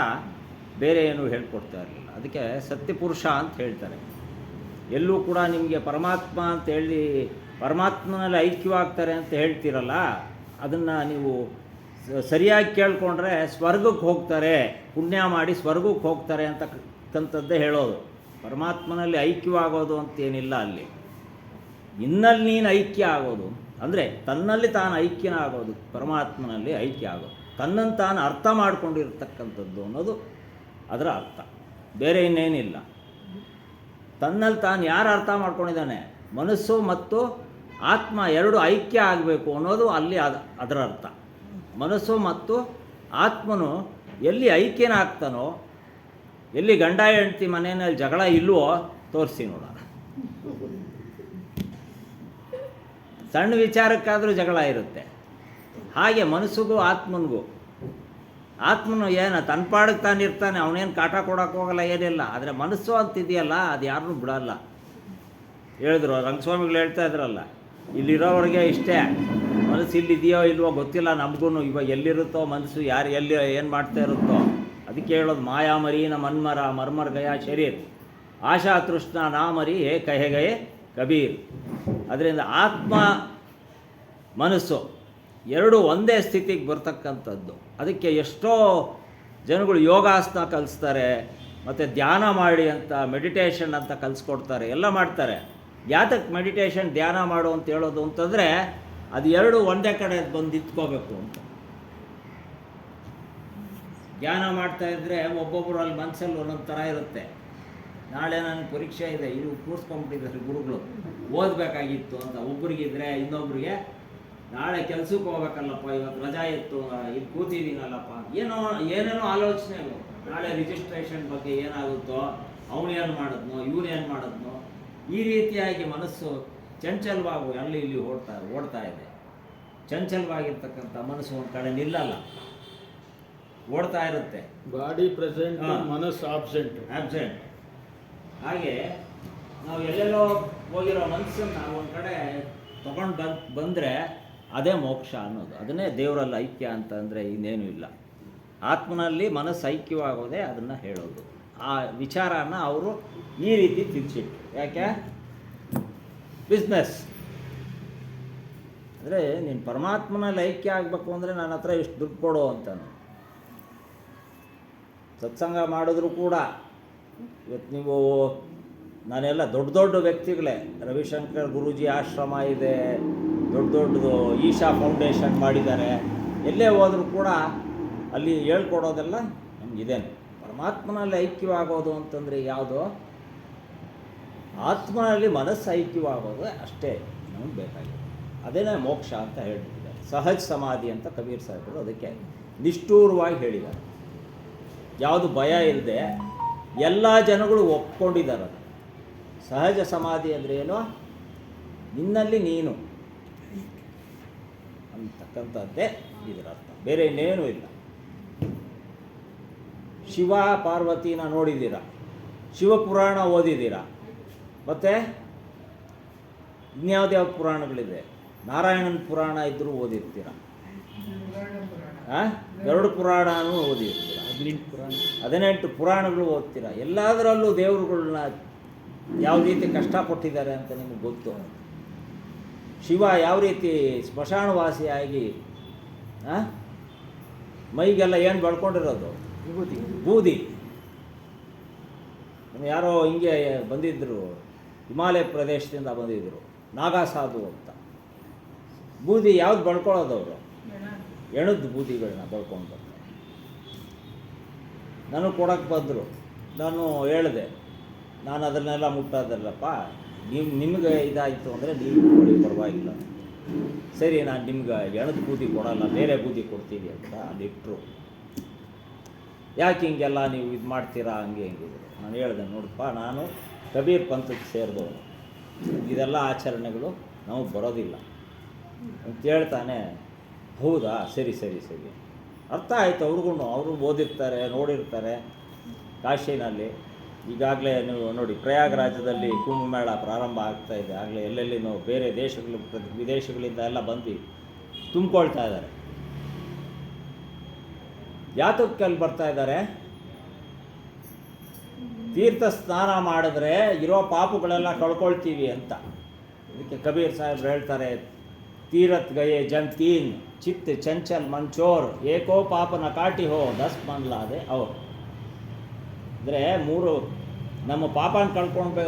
ಬೇರೆ ಏನೂ ಹೇಳ್ಕೊಡ್ತಾ ಇರಲಿಲ್ಲ. ಅದಕ್ಕೆ ಸತ್ಯಪುರುಷ ಅಂತ ಹೇಳ್ತಾರೆ. ಎಲ್ಲೂ ಕೂಡ ನಿಮಗೆ ಪರಮಾತ್ಮ ಅಂತ ಹೇಳಿ ಪರಮಾತ್ಮನಲ್ಲಿ ಐಕ್ಯವಾಗ್ತಾರೆ ಅಂತ ಹೇಳ್ತೀರಲ್ಲ, ಅದನ್ನು ನೀವು ಸರಿಯಾಗಿ ಕೇಳಿಕೊಂಡ್ರೆ ಸ್ವರ್ಗಕ್ಕೆ ಹೋಗ್ತಾರೆ, ಪುಣ್ಯ ಮಾಡಿ ಸ್ವರ್ಗಕ್ಕೆ ಹೋಗ್ತಾರೆ ಅಂತಕ್ಕಂಥದ್ದೇ ಹೇಳೋದು. ಪರಮಾತ್ಮನಲ್ಲಿ ಐಕ್ಯವಾಗೋದು ಅಂತೇನಿಲ್ಲ. ಅಲ್ಲಿ ಇನ್ನಲ್ಲಿ ನೀನು ಐಕ್ಯ ಆಗೋದು ಅಂದರೆ ತನ್ನಲ್ಲಿ ತಾನು ಐಕ್ಯನ ಆಗೋದು, ಪರಮಾತ್ಮನಲ್ಲಿ ಐಕ್ಯ ಆಗೋದು, ತನ್ನನ್ನು ತಾನು ಅರ್ಥ ಮಾಡ್ಕೊಂಡಿರ್ತಕ್ಕಂಥದ್ದು ಅನ್ನೋದು ಅದರ ಅರ್ಥ. ಬೇರೆ ಇನ್ನೇನಿಲ್ಲ. ತನ್ನಲ್ಲಿ ತಾನು ಯಾರು ಅರ್ಥ ಮಾಡ್ಕೊಂಡಿದ್ದಾನೆ, ಮನಸ್ಸು ಮತ್ತು ಆತ್ಮ ಎರಡು ಐಕ್ಯ ಆಗಬೇಕು ಅನ್ನೋದು ಅಲ್ಲಿ ಅದರ ಅರ್ಥ. ಮನಸ್ಸು ಮತ್ತು ಆತ್ಮನು ಎಲ್ಲಿ ಐಕ್ಯನಾಗ್ತಾನೋ, ಎಲ್ಲಿ ಗಂಡ ಹೆಂಡತಿ ಮನೆಯಲ್ಲಿ ಜಗಳ ಇಲ್ವೋ ತೋರಿಸಿ ನೋಡೋಣ. ಸಣ್ಣ ವಿಚಾರಕ್ಕಾದರೂ ಜಗಳ ಇರುತ್ತೆ. ಹಾಗೆ ಮನಸ್ಸಿಗೂ ಆತ್ಮನು ಏನು ತನ್ನ ಪಾಡಕ್ಕೆ ತಾನಿರ್ತಾನೆ, ಅವನೇನು ಕಾಟ ಕೊಡೋಕೆ ಹೋಗಲ್ಲ, ಏನಿಲ್ಲ. ಆದರೆ ಮನಸ್ಸು ಅಂತಿದೆಯಲ್ಲ, ಅದು ಯಾರನ್ನೂ ಬಿಡಲ್ಲ. ಹೇಳಿದ್ರು ರಂಗಸ್ವಾಮಿಗಳು ಹೇಳ್ತಾ ಇದ್ರಲ್ಲ, ಇಲ್ಲಿರೋವ್ರಿಗೆ ಇಷ್ಟೇ, ಮನಸ್ಸು ಇಲ್ಲಿದೆಯೋ ಇಲ್ವೋ ಗೊತ್ತಿಲ್ಲ ನಮಗೂ. ಇವಾಗ ಎಲ್ಲಿರುತ್ತೋ ಮನಸ್ಸು, ಯಾರು ಎಲ್ಲಿ ಏನು ಮಾಡ್ತಾ ಇರುತ್ತೋ, ಅದಕ್ಕೆ ಹೇಳೋದು ಮಾಯಾಮರಿ ನ ಮನ್ಮರ ಮರ್ಮರ್ ಗಯ ಶರೀರ್ ಆಶಾ ತೃಷ್ಣ ನಾಮರಿ ಹೇ ಕಹೆ ಗಯೆ ಕಬೀರ್. ಅದರಿಂದ ಆತ್ಮ ಮನಸ್ಸು ಎರಡು ಒಂದೇ ಸ್ಥಿತಿಗೆ ಬರ್ತಕ್ಕಂಥದ್ದು. ಅದಕ್ಕೆ ಎಷ್ಟೋ ಜನಗಳು ಯೋಗಾಸನ ಕಲಿಸ್ತಾರೆ, ಮತ್ತು ಧ್ಯಾನ ಮಾಡಿ ಅಂತ, ಮೆಡಿಟೇಷನ್ ಅಂತ ಕಲಿಸ್ಕೊಡ್ತಾರೆ, ಎಲ್ಲ ಮಾಡ್ತಾರೆ. ಯಾತಕ್ಕೆ ಮೆಡಿಟೇಷನ್ ಧ್ಯಾನ ಮಾಡು ಅಂತ ಹೇಳೋದು ಅಂತಂದರೆ, ಅದು ಎರಡು ಒಂದೇ ಕಡೆ ಬಂದು ನಿಂತ್ಕೋಬೇಕು ಅಂತ. ಧ್ಯಾನ ಮಾಡ್ತಾಯಿದ್ರೆ ಒಬ್ಬೊಬ್ಬರು ಅಲ್ಲಿ ಮನಸ್ಸಲ್ಲಿ ಒಂದೊಂದು ಥರ ಇರುತ್ತೆ. ನಾಳೆ ನನಗೆ ಪರೀಕ್ಷೆ ಇದೆ, ಇದು ಕೂರಿಸ್ಕೊಂಡ್ಬಿಟ್ಟಿದ್ದಾರೆ ಗುರುಗಳು, ಓದಬೇಕಾಗಿತ್ತು ಅಂತ ಒಬ್ರಿಗಿದ್ರೆ, ಇನ್ನೊಬ್ರಿಗೆ ನಾಳೆ ಕೆಲಸಕ್ಕೆ ಹೋಗ್ಬೇಕಲ್ಲಪ್ಪ, ಇವತ್ತು ರಜಾ ಇತ್ತು, ಇದು ಕೂತಿದ್ದೀನಲ್ಲಪ್ಪ, ಏನೇನೋ ಆಲೋಚನೆಗಳು. ನಾಳೆ ರಿಜಿಸ್ಟ್ರೇಷನ್ ಬಗ್ಗೆ ಏನಾಗುತ್ತೋ, ಅವನೇನು ಮಾಡಿದ್ನೋ, ಇವನೇನು ಮಾಡಿದ್ನೋ, ಈ ರೀತಿಯಾಗಿ ಮನಸ್ಸು ಚಂಚಲವಾಗಿ ಅಲ್ಲಿ ಇಲ್ಲಿ ಓಡ್ತಾ ಇದೆ. ಚಂಚಲವಾಗಿರ್ತಕ್ಕಂಥ ಮನಸ್ಸು ಒಂದು ಕಡೆ ನಿಲ್ಲಲ್ಲ, ಓಡ್ತಾ ಇರುತ್ತೆ. ಬಾಡಿ ಪ್ರೆಸೆಂಟ್, ಮನಸ್ಸು ಆಬ್ಸೆಂಟ್. ಹಾಗೆ ನಾವು ಎಲ್ಲೆಲ್ಲೋ ಹೋಗಿರೋ ಮನಸ್ಸನ್ನು ಒಂದು ಕಡೆ ತೊಗೊಂಡು ಬಂದರೆ ಅದೇ ಮೋಕ್ಷ ಅನ್ನೋದು. ಅದನ್ನೇ ದೇವರಲ್ಲಿ ಐಕ್ಯ ಅಂತಂದರೆ ಇನ್ನೇನೂ ಇಲ್ಲ. ಆತ್ಮನಲ್ಲಿ ಮನಸ್ಸು ಐಕ್ಯವಾಗೋದೇ ಅದನ್ನು ಹೇಳೋದು. ಆ ವಿಚಾರನ ಅವರು ಈ ರೀತಿ ತಿರ್ಚಿಟ್ರು. ಯಾಕೆ? ಬಿಸ್ನೆಸ್ ಅಂದರೆ ನೀನು ಪರಮಾತ್ಮನಲ್ಲಿ ಐಕ್ಯ ಆಗಬೇಕು ಅಂದರೆ ನನ್ನ ಹತ್ರ ಇಷ್ಟು ದುಡ್ಡು ಕೊಡು ಅಂತಾನು. ಸತ್ಸಂಗ ಮಾಡಿದ್ರು ಕೂಡ ಇವತ್ತು ನೀವು ನಾನೆಲ್ಲ ದೊಡ್ಡ ವ್ಯಕ್ತಿಗಳೇ, ರವಿಶಂಕರ್ ಗುರೂಜಿ ಆಶ್ರಮ ಇದೆ, ದೊಡ್ಡದು ಈಶಾ ಫೌಂಡೇಶನ್ ಮಾಡಿದ್ದಾರೆ. ಎಲ್ಲೇ ಹೋದರೂ ಕೂಡ ಅಲ್ಲಿ ಹೇಳ್ಕೊಡೋದೆಲ್ಲ ನಮಗಿದೇನೆ. ಪರಮಾತ್ಮನಲ್ಲಿ ಐಕ್ಯವಾಗೋದು ಅಂತಂದರೆ ಯಾವುದು? ಆತ್ಮನಲ್ಲಿ ಮನಸ್ಸು ಐಕ್ಯವಾಗೋದು ಅಷ್ಟೇ ನಮಗೆ ಬೇಕಾಗಿದೆ. ಅದೇನೇ ಮೋಕ್ಷ ಅಂತ ಹೇಳ್ಬಿಟ್ಟಿದ್ದಾರೆ. ಸಹಜ ಸಮಾಧಿ ಅಂತ ಕಬೀರ್ ಸಾಹೇಬರು ಅದಕ್ಕೆ ನಿಷ್ಠೂರವಾಗಿ ಹೇಳಿದ್ದಾರೆ. ಯಾವುದು ಭಯ ಇಲ್ಲದೆ ಎಲ್ಲ ಜನಗಳು ಒಪ್ಕೊಂಡಿದ್ದಾರೆ. ಸಹಜ ಸಮಾಧಿ ಅಂದರೆ ಏನು? ನಿನ್ನಲ್ಲಿ ನೀನು ಅಂತಕ್ಕಂಥದ್ದೇ ಇದರ ಅರ್ಥ, ಬೇರೆ ಇನ್ನೇನೂ ಇಲ್ಲ. ಶಿವ ಪಾರ್ವತಿನ ನೋಡಿದ್ದೀರ, ಶಿವಪುರಾಣ ಓದಿದ್ದೀರ, ಮತ್ತು ಇನ್ಯಾವ್ದ್ಯಾವ ಪುರಾಣಗಳಿದೆ, ನಾರಾಯಣನ ಪುರಾಣ ಇದ್ದರೂ ಓದಿರ್ತೀರ, ಗರುಡ ಪುರಾಣನೂ ಓದಿರ್ತೀರ, 18 ಪುರಾಣಗಳು ಓದ್ತೀರ. ಎಲ್ಲದರಲ್ಲೂ ದೇವರುಗಳನ್ನ ಯಾವ ರೀತಿ ಕಷ್ಟಪಟ್ಟಿದ್ದಾರೆ ಅಂತ ನಿಮಗೆ ಗೊತ್ತು. ಶಿವ ಯಾವ ರೀತಿ ಸ್ಮಶಾನವಾಸಿಯಾಗಿ ಮೈಗೆಲ್ಲ ಏನು ಬಳ್ಕೊಂಡಿರೋದು? ಬೂದಿ. ಯಾರೋ ಹಿಂಗೆ ಬಂದಿದ್ದರು, ಹಿಮಾಲಯ ಪ್ರದೇಶದಿಂದ ಬಂದಿದ್ದರು, ನಾಗಾಸಾಧು ಅಂತ. ಬೂದಿ ಯಾವ್ದು ಬಳ್ಕೊಳ್ಳೋದವರು? ಎಣದ ಬೂದಿಗಳನ್ನ ಬಳ್ಕೊಂಡು ಬರ್ತಾರೆ. ನನಗೆ ಕೊಡೋಕ್ಕೆ ಬಂದರು. ನಾನು ಹೇಳಿದೆ, ನಾನು ಅದನ್ನೆಲ್ಲ ಮುಟ್ಟೋದಲ್ಲಪ್ಪ, ನಿಮಗೆ ಇದಾಯಿತು ಅಂದರೆ ನೀವು ಕೊಡಿ, ಪರವಾಗಿಲ್ಲ. ಸರಿ, ನಾನು ನಿಮ್ಗೆ ಎಣದ ಬೂದಿ ಕೊಡೋಲ್ಲ, ಬೇರೆ ಬೂದಿ ಕೊಡ್ತೀವಿ ಅಂತ ಅಲ್ಲಿಟ್ಟರು. ಯಾಕೆ ಹಿಂಗೆಲ್ಲ ನೀವು ಇದು ಮಾಡ್ತೀರಾ ಹಂಗೆ ಹಿಂಗಿದ್ರು. ನಾನು ಹೇಳಿದೆ, ನೋಡಪ್ಪ, ನಾನು ಕಬೀರ್ ಪಂಥಕ್ಕೆ ಸೇರಿದವನು, ಇದೆಲ್ಲ ಆಚರಣೆಗಳು ನಮಗೆ ಬರೋದಿಲ್ಲ ಅಂತ ಹೇಳ್ತಾನೆ. ಹೌದಾ, ಸರಿ ಅರ್ಥ ಆಯಿತು ಅವ್ರಿಗೂ. ಅವರು ಓದಿರ್ತಾರೆ, ನೋಡಿರ್ತಾರೆ. ಕಾಶಿನಲ್ಲಿ ಈಗಾಗಲೇ ನೀವು ನೋಡಿ, ಪ್ರಯಾಗರಾಜದಲ್ಲಿ ಕುಂಭಮೇಳ ಪ್ರಾರಂಭ ಆಗ್ತಾಯಿದೆ. ಆಗಲೇ ಎಲ್ಲೆಲ್ಲಿ ನಾವು ಬೇರೆ ದೇಶಗಳು ವಿದೇಶಗಳಿಂದ ಎಲ್ಲ ಬಂದು ತುಂಬಿಕೊಳ್ತಾ ಇದ್ದಾರೆ. ಯಾತಕ್ಕೆ ಅಲ್ಲಿ ಬರ್ತಾ ಇದ್ದಾರೆ? ತೀರ್ಥ ಸ್ನಾನ ಮಾಡಿದ್ರೆ ಇರೋ ಪಾಪಗಳೆಲ್ಲ ಕಳ್ಕೊಳ್ತೀವಿ ಅಂತ. ಇದಕ್ಕೆ ಕಬೀರ್ ಸಾಹೇಬ್ರು ಹೇಳ್ತಾರೆ, ತೀರತ್ ಗಯೆ ಜನ್ ತೀನ್ ಚಿತ್ ಚಂಚಲ್ ಮಂಚೋರ್ ಏಕೋ ಪಾಪನ ಕಾಟಿ ಹೋ 10 ಮನ್ಲಾದೆ ಅವ್ರು. ಅಂದರೆ 3 ನಮ್ಮ ಪಾಪನ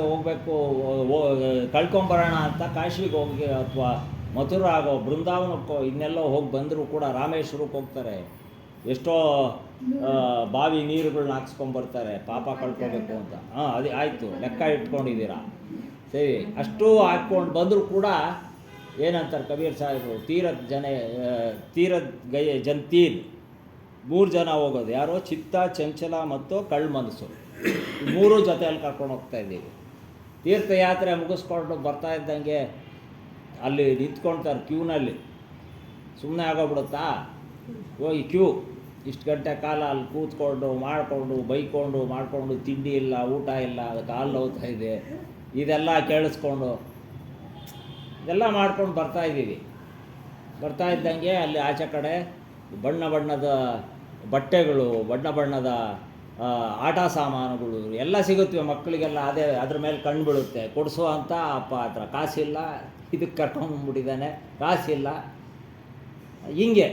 ಹೋಗಬೇಕು, ಕಳ್ಕೊಂಬರೋಣ ಅಂತ ಕಾಶಿಗೆ ಹೋಗಿ ಅಥವಾ ಮಥುರಾಗೋ ಬೃಂದಾವನಕ್ಕೋ ಇನ್ನೆಲ್ಲೋ ಹೋಗಿ ಬಂದರೂ ಕೂಡ ರಾಮೇಶ್ವರಕ್ಕೆ ಹೋಗ್ತಾರೆ. ಎಷ್ಟೋ ಬಾವಿ ನೀರುಗಳನ್ನ ಹಾಕ್ಸ್ಕೊಂಬರ್ತಾರೆ ಪಾಪ ಕಳ್ಕೊಬೇಕು ಅಂತ. ಅದೇ ಆಯಿತು, ಲೆಕ್ಕ ಇಟ್ಕೊಂಡಿದ್ದೀರಾ, ಸರಿ. ಅಷ್ಟು ಹಾಕ್ಕೊಂಡು ಬಂದರೂ ಕೂಡ ಏನಂತಾರೆ ಕಬೀರ್ ಸಾಹೇಬರು? ತೀರದ್ ಗಯೆ ಜನ್ ತೀನ್ 3 ಜನ ಹೋಗೋದು. ಯಾರೋ ಚಿತ್ತ, ಚಂಚಲ ಮತ್ತು ಕಳ್ಳ ಮನಸ್ಸು, ಈ 3 ಜೊತೆಯಲ್ಲಿ ಕರ್ಕೊಂಡು ಹೋಗ್ತಾ ಇದ್ದೀವಿ. ತೀರ್ಥಯಾತ್ರೆ ಮುಗಿಸ್ಕೊಂಡು ಬರ್ತಾ ಇದ್ದಂಗೆ ಅಲ್ಲಿ ನಿಂತ್ಕೊಳ್ತಾರೆ ಕ್ಯೂನಲ್ಲಿ. ಸುಮ್ಮನೆ ಆಗೋಗ್ಬಿಡುತ್ತಾ? ಹೋಗಿ ಕ್ಯೂ ಇಷ್ಟು ಗಂಟೆ ಕಾಲ ಅಲ್ಲಿ ಕೂತ್ಕೊಂಡು ಮಾಡಿಕೊಂಡು ಬೈಕೊಂಡು ಮಾಡಿಕೊಂಡು ತಿಂಡಿ ಇಲ್ಲ, ಊಟ ಇಲ್ಲ, ಕಾಲು ನೋವ್ತಾ ಇದೆ, ಇದೆಲ್ಲ ಕೇಳಿಸ್ಕೊಂಡು ಇದೆಲ್ಲ ಮಾಡ್ಕೊಂಡು ಬರ್ತಾಯಿದ್ದೀವಿ. ಬರ್ತಾ ಇದ್ದಂಗೆ ಅಲ್ಲಿ ಆಚೆ ಕಡೆ ಬಣ್ಣ ಬಣ್ಣದ ಬಟ್ಟೆಗಳು, ಬಣ್ಣ ಬಣ್ಣದ ಆಟ ಸಾಮಾನುಗಳು ಎಲ್ಲ ಸಿಗುತ್ತವೆ ಮಕ್ಕಳಿಗೆಲ್ಲ. ಅದ್ರ ಮೇಲೆ ಕಣ್ಣು ಬೀಳುತ್ತೆ. ಕೊಡಿಸೋ ಅಂತ ಅಪ್ಪ ಹತ್ರ ಕಾಸಿಲ್ಲ, ಇದಕ್ಕೆ ಕರ್ಕೊಂಡ್ಬಿಟ್ಟಿದ್ದಾನೆ, ಕಾಸಿಲ್ಲ. ಹಿಂಗೆ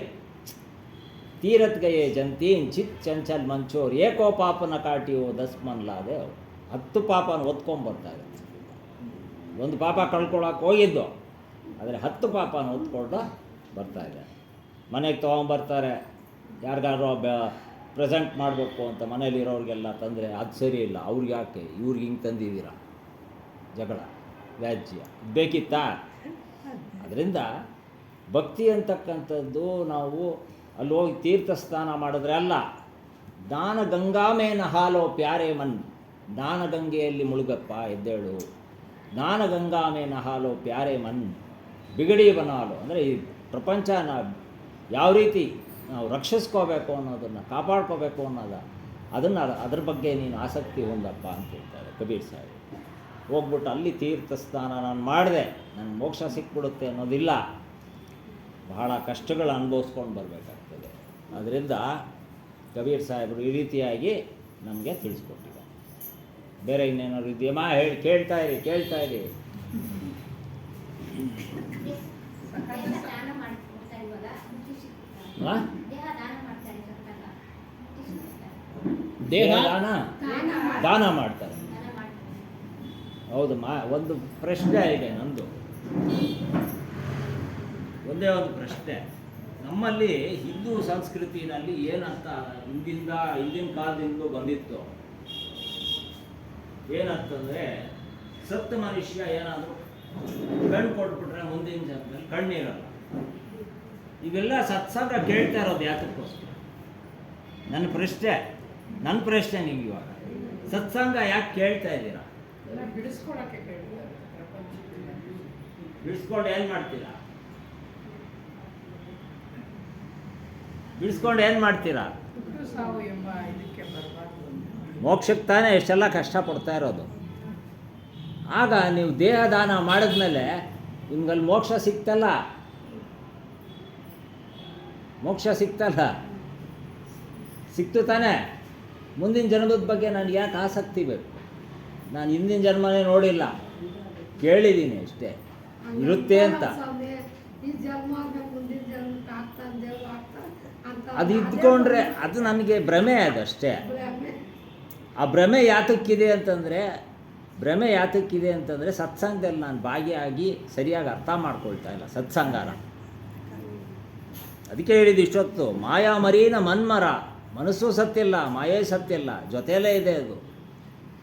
ತೀರತ್ ಗಯೇ ಜಂತೀನ್ ಚಿತ್ ಚಂಚಲ್ ಮಂಚೋರ್ ಏಕೋ ಪಾಪನ ಕಾಟಿಯೋ 10 ಮನ್ಲಾದೆ. 10 ಪಾಪನ ಹೊತ್ಕೊಂಡ್ಬರ್ತಾರೆ. ಒಂದು ಪಾಪ ಕಳ್ಕೊಳಕ್ಕೆ ಹೋಗಿದ್ದು, ಆದರೆ 10 ಪಾಪನ ಹೊತ್ಕೊಂಡು ಬರ್ತಾಯಿದೆ. ಮನೆಗೆ ತೊಗೊಂಬರ್ತಾರೆ. ಯಾರಿಗಾರು ಪ್ರೆಸೆಂಟ್ ಮಾಡಬೇಕು ಅಂತ ಮನೇಲಿರೋರಿಗೆಲ್ಲ ತಂದರೆ ಅದು ಸರಿ ಇಲ್ಲ, ಅವ್ರಿಗೆ ಯಾಕೆ ಇವ್ರಿಗೆ ಹಿಂಗೆ ತಂದಿದ್ದೀರಾ, ಜಗಳ ವ್ಯಾಜ್ಯ ಬೇಕಿತ್ತಾ? ಅದರಿಂದ ಭಕ್ತಿ ಅಂತಕ್ಕಂಥದ್ದು ನಾವು ಅಲ್ಲಿ ಹೋಗಿ ತೀರ್ಥ ಸ್ನಾನ ಮಾಡಿದ್ರೆ ಅಲ್ಲ. ಜ್ಞಾನ ಗಂಗಾಮೇನ ಹಾಲೋ ಪ್ಯಾರೆ ಮನ್, ಜ್ಞಾನಗಂಗೆಯಲ್ಲಿ ಮುಳುಗಪ್ಪ ಎದ್ದೇಳು. ಜ್ಞಾನ ಗಂಗಾಮೇನ ಹಾಲೋ ಪ್ಯಾರೆ ಮನ್ ಬಿಗಡಿ ಬನಾಲು. ಅಂದರೆ ಈ ಪ್ರಪಂಚನ ಯಾವ ರೀತಿ ನಾವು ರಕ್ಷಿಸ್ಕೋಬೇಕು ಅನ್ನೋದನ್ನು, ಕಾಪಾಡ್ಕೋಬೇಕು ಅದ್ರ ಬಗ್ಗೆ ನೀನು ಆಸಕ್ತಿ ಹೊಂದಪ್ಪ ಅಂತ ಹೇಳ್ತಾರೆ ಕಬೀರ್ ಸಾಹೇಬ್. ಹೋಗ್ಬಿಟ್ಟು ಅಲ್ಲಿ ತೀರ್ಥ ಸ್ನಾನ ನಾನು ಮಾಡಿದೆ ನನಗೆ ಮೋಕ್ಷ ಸಿಕ್ಬಿಡುತ್ತೆ ಅನ್ನೋದಿಲ್ಲ. ಬಹಳ ಕಷ್ಟಗಳು ಅನುಭವಿಸ್ಕೊಂಡು ಬರಬೇಕಾಗ್ತದೆ. ಅದರಿಂದ ಕಬೀರ್ ಸಾಹೇಬರು ಈ ರೀತಿಯಾಗಿ ನಮಗೆ ತಿಳಿಸ್ಕೊಟ್ಟಿದ್ದಾರೆ. ಬೇರೆ ಇನ್ನೇನಾದ್ರು ಇದೆಯಮ್ಮ? ಹೇಳಿ, ಕೇಳ್ತಾ ಇರಿ. ದೇಹ ದಾನ ಮಾಡ್ತಾರೆ. ಹೌದಮ್ಮ. ಒಂದು ಪ್ರಶ್ನೆ ಇದೆ ನಂದು, ಒಂದೇ ಒಂದು ಪ್ರಶ್ನೆ. ನಮ್ಮಲ್ಲಿ ಹಿಂದೂ ಸಂಸ್ಕೃತಿನಲ್ಲಿ ಏನಂತ ಹಿಂದಿನ ಕಾಲದಿಂದಲೂ ಬಂದಿತ್ತು, ಏನಂತಂದರೆ ಸತ್ತ ಮನುಷ್ಯ ಏನಾದರೂ ಕಣ್ಣು ಕೊಟ್ಬಿಟ್ರೆ ಮುಂದಿನ ಜನ್ಮದಲ್ಲಿ ಕಣ್ಣಿರಲ್ಲ. ಇವೆಲ್ಲ ಸತ್ಸಂಗ ಕೇಳ್ತಾ ಇರೋದು ಯಾತಕ್ಕೋಸ್ಕರ? ನನ್ನ ಪ್ರಶ್ನೆ ನೀವು ಇವಾಗ ಸತ್ಸಂಗ ಯಾಕೆ ಕೇಳ್ತಾ ಇದ್ದೀರಾ? ಬಿಡಿಸ್ಕೊಳಕ್ಕೆ ಕೇಳಿದ್ದಾರೆ ಪ್ರಪಂಚದಲ್ಲಿ. ಬಿಡಿಸ್ಕೊಂಡು ಏನು ಮಾಡ್ತೀರಾ? ಬಿಡಿಸ್ಕೊಂಡು ಏನು ಮಾಡ್ತೀರಾ? ಹುಟ್ಟು ಸಾವು ಎಂಬ ಇದಕ್ಕೆ ಬರಬಾರ್ದು. ಮೋಕ್ಷಕ್ಕೆ ತಾನೇ ಎಷ್ಟೆಲ್ಲ ಕಷ್ಟಪಡ್ತಾ ಇರೋದು. ಆಗ ನೀವು ದೇಹ ದಾನ ಮಾಡಿದ್ಮೇಲೆ ನಿಮ್ಗಲ್ಲಿ ಮೋಕ್ಷ ಸಿಕ್ತಲ್ಲ, ಸಿಕ್ತು ತಾನೇ. ಮುಂದಿನ ಜನ್ಮದ ಬಗ್ಗೆ ನನಗೆ ಯಾಕೆ ಆಸಕ್ತಿ ಬೇಕು? ನಾನು ಹಿಂದಿನ ಜನ್ಮನೇ ನೋಡಿಲ್ಲ, ಕೇಳಿದ್ದೀನಿ ಅಷ್ಟೇ ಇರುತ್ತೆ ಅಂತ. ಅದು ಇದ್ಕೊಂಡ್ರೆ ಅದು ನನಗೆ ಭ್ರಮೆ, ಅದಷ್ಟೇ. ಆ ಭ್ರಮೆ ಯಾತಕ್ಕಿದೆ ಅಂತಂದರೆ ಸತ್ಸಂಗದಲ್ಲಿ ನಾನು ಭಾಗಿಯಾಗಿ ಸರಿಯಾಗಿ ಅರ್ಥ ಮಾಡ್ಕೊಳ್ತಾ ಇಲ್ಲ ಸತ್ಸಂಗಾರ. ಅದಕ್ಕೆ ಹೇಳಿದ್ದು ಇಷ್ಟೊತ್ತು, ಮಾಯಾ ಮರೀನ ಮನ್ಮರ. ಮನಸ್ಸು ಸತ್ತಿಲ್ಲ, ಮಾಯೇ ಸತ್ತಿಲ್ಲ, ಜೊತೆಯಲ್ಲೇ ಇದೆ ಅದು.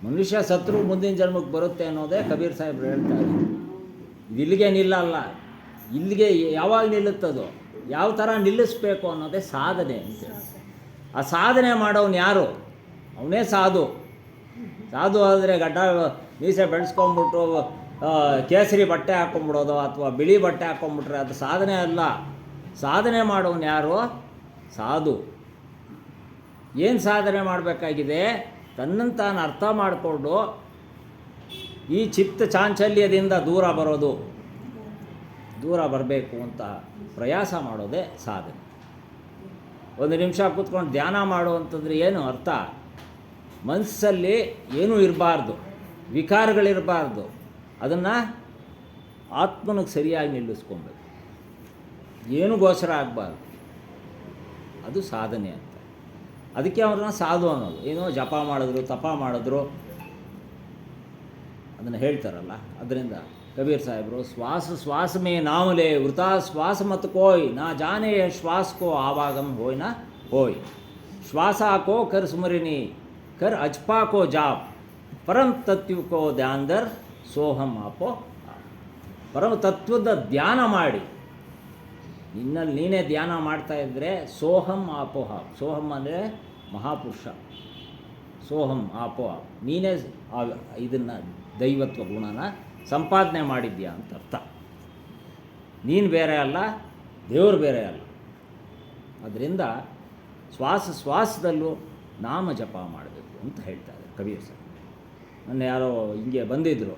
ಮನುಷ್ಯ ಸತ್ರು ಮುಂದಿನ ಜನ್ಮಕ್ಕೆ ಬರುತ್ತೆ ಅನ್ನೋದೇ ಕಬೀರ್ ಸಾಹೇಬ್ರು ಹೇಳ್ತಾರೆ. ಇದು ಇಲ್ಲಿಗೆ ನಿಲ್ಲಲ್ಲ, ಇಲ್ಲಿಗೆ ಯಾವಾಗ ನಿಲ್ಲುತ್ತದೋ, ಯಾವ ಥರ ನಿಲ್ಲಿಸ್ಬೇಕು ಅನ್ನೋದೇ ಸಾಧನೆ ಅಂತ. ಆ ಸಾಧನೆ ಮಾಡೋನು ಯಾರು? ಅವನೇ ಸಾಧು. ಆದರೆ ಗಡ್ಡ ಮೀಸೆ ಬೆಳೆಸ್ಕೊಂಬಿಟ್ಟು ಕೇಸರಿ ಬಟ್ಟೆ ಹಾಕ್ಕೊಂಬಿಡೋದು ಅಥವಾ ಬಿಳಿ ಬಟ್ಟೆ ಹಾಕ್ಕೊಂಬಿಟ್ರೆ ಅದು ಸಾಧನೆ ಅಲ್ಲ. ಸಾಧನೆ ಮಾಡೋನು ಯಾರು? ಸಾಧು. ಏನು ಸಾಧನೆ ಮಾಡಬೇಕಾಗಿದೆ? ತನ್ನನ್ನು ತಾನು ಅರ್ಥ ಮಾಡಿಕೊಂಡು ಈ ಚಿತ್ತ ಚಾಂಚಲ್ಯದಿಂದ ದೂರ ಬರಬೇಕು ಅಂತ ಪ್ರಯಾಸ ಮಾಡೋದೇ ಸಾಧನೆ. 1 ನಿಮಿಷ ಕೂತ್ಕೊಂಡು ಧ್ಯಾನ ಮಾಡುವಂಥದ್ರೆ ಏನು ಅರ್ಥ? ಮನಸ್ಸಲ್ಲಿ ಏನೂ ಇರಬಾರ್ದು, ವಿಕಾರಗಳಿರಬಾರ್ದು. ಅದನ್ನು ಆತ್ಮನಿಗೆ ಸರಿಯಾಗಿ ನಿಲ್ಲಿಸ್ಕೊಬೇಕು, ಏನೂ ಗೋಚರ ಆಗಬಾರ್ದು. ಅದು ಸಾಧನೆ ಅಂತ. ಅದಕ್ಕೆ ಅವ್ರನ್ನ ಸಾಧು ಅನ್ನೋದು. ಏನೋ ಜಪ ಮಾಡಿದ್ರು, ತಪ ಮಾಡಿದ್ರು ಅದನ್ನು ಹೇಳ್ತಾರಲ್ಲ. ಅದರಿಂದ ಕಬೀರ್ ಸಾಹೇಬರು ಶ್ವಾಸ ಮೇ ನಾಮಲೆ ವೃತಾ ಶ್ವಾಸ ಮತ್ ಕೋಯ್ ನಾ ಜಾನೆ ಶ್ವಾಸ ಕೋ ಆವಾಗಮ್ ಹೋಯ್ ನಾ ಹೋಯ್ ಶ್ವಾಸ ಕೋ ಕರ್ ಸ್ಮರಣಿ ಕರ್ ಅಜ್ಪಾ ಕೋ ಜಾಪ್ ಪರಂ ತತ್ವ ಕೋ ಧ್ಯಾನದರ್ ಸೋಹಂ ಆಪೋ. ಪರಮ ತತ್ವದ ಧ್ಯಾನ ಮಾಡಿ ನಿನ್ನಲ್ಲಿ ನೀನೇ ಧ್ಯಾನ ಮಾಡ್ತಾ ಇದ್ದರೆ ಸೋಹಂ ಆಪೋಹ, ಸೋಹಂ ಅಂದರೆ ಮಹಾಪುರುಷ, ಸೋಹಂ ಆಪೋಹ, ನೀನೇ ಇದನ್ನು ದೈವತ್ವ ಗುಣನ ಸಂಪಾದನೆ ಮಾಡಿದ್ಯಾ ಅಂತ ಅರ್ಥ. ನೀನು ಬೇರೆ ಅಲ್ಲ, ದೇವರು ಬೇರೆ ಅಲ್ಲ. ಅದರಿಂದ ಶ್ವಾಸದಲ್ಲೂ ನಾಮ ಜಪ ಮಾಡಬೇಕು ಅಂತ ಹೇಳ್ತಾರೆ ಕಬೀರ್ ಸರ್. ಮೊನ್ನೆ ಯಾರೋ ಹಿಂಗೆ ಬಂದಿದ್ದರು,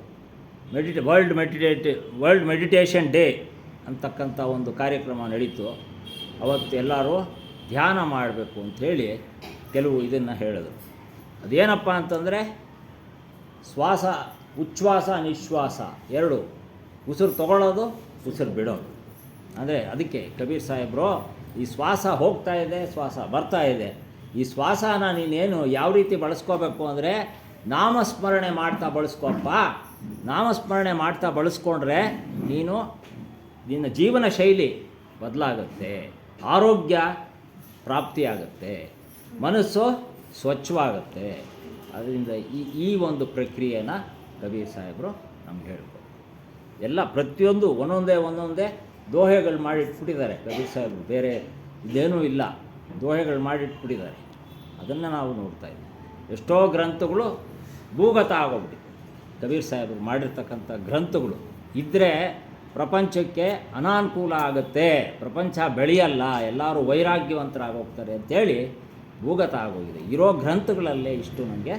ವರ್ಲ್ಡ್ ಮೆಡಿಟೇಷನ್ ಡೇ ಅಂತಕ್ಕಂಥ ಒಂದು ಕಾರ್ಯಕ್ರಮ ನಡೀತು. ಅವತ್ತು ಎಲ್ಲರೂ ಧ್ಯಾನ ಮಾಡಬೇಕು ಅಂಥೇಳಿ ಕೆಲವು ಇದನ್ನು ಹೇಳಿದ್ರು. ಅದೇನಪ್ಪ ಅಂತಂದರೆ ಶ್ವಾಸ, ಉಚ್ಛ್ವಾಸ ನಿಶ್ವಾಸ ಎರಡು, ಉಸಿರು ತಗೊಳ್ಳೋದು, ಉಸಿರು ಬಿಡೋದು. ಅಂದರೆ ಅದಕ್ಕೆ ಕಬೀರ್ ಸಾಹೇಬರು ಈ ಶ್ವಾಸ ಹೋಗ್ತಾ ಇದೆ, ಶ್ವಾಸ ಬರ್ತಾ ಇದೆ, ಈ ಶ್ವಾಸನ ನೀನೇನು ಯಾವ ರೀತಿ ಬಳಸ್ಕೋಬೇಕು ಅಂದರೆ ನಾಮಸ್ಮರಣೆ ಮಾಡ್ತಾ ಬಳಸ್ಕೊಪ್ಪ. ನಾಮಸ್ಮರಣೆ ಮಾಡ್ತಾ ಬಳಸ್ಕೊಂಡ್ರೆ ನಿನ್ನ ಜೀವನ ಶೈಲಿ ಬದಲಾಗುತ್ತೆ, ಆರೋಗ್ಯ ಪ್ರಾಪ್ತಿಯಾಗುತ್ತೆ, ಮನಸ್ಸು ಸ್ವಚ್ಛವಾಗುತ್ತೆ. ಅದರಿಂದ ಈ ಒಂದು ಪ್ರಕ್ರಿಯೆನ ಕಬೀರ್ ಸಾಹೇಬರು ನಮ್ಗೆ ಹೇಳ್ಬೋದು. ಎಲ್ಲ ಪ್ರತಿಯೊಂದು ಒಂದೊಂದೇ ದೋಹೆಗಳು ಮಾಡಿಟ್ಬಿಟ್ಟಿದ್ದಾರೆ ಕಬೀರ್ ಸಾಹೇಬರು, ಬೇರೆ ಇದೇನೂ ಇಲ್ಲ, ದೋಹೆಗಳು ಮಾಡಿಟ್ಬಿಟ್ಟಿದ್ದಾರೆ. ಅದನ್ನು ನಾವು ನೋಡ್ತಾ ಇದ್ದೀವಿ. ಎಷ್ಟೋ ಗ್ರಂಥಗಳು ಭೂಗತ ಆಗೋಗ್ಬಿಟ್ಟಿದೆ. ಕಬೀರ್ ಸಾಹೇಬರು ಮಾಡಿರ್ತಕ್ಕಂಥ ಗ್ರಂಥಗಳು ಇದ್ದರೆ ಪ್ರಪಂಚಕ್ಕೆ ಅನಾನುಕೂಲ ಆಗುತ್ತೆ, ಪ್ರಪಂಚ ಬೆಳೆಯಲ್ಲ, ಎಲ್ಲರೂ ವೈರಾಗ್ಯವಂತರಾಗೋಗ್ತಾರೆ ಅಂಥೇಳಿ ಭೂಗತ ಆಗೋಗಿದೆ. ಇರೋ ಗ್ರಂಥಗಳಲ್ಲೇ ಇಷ್ಟು ನಮಗೆ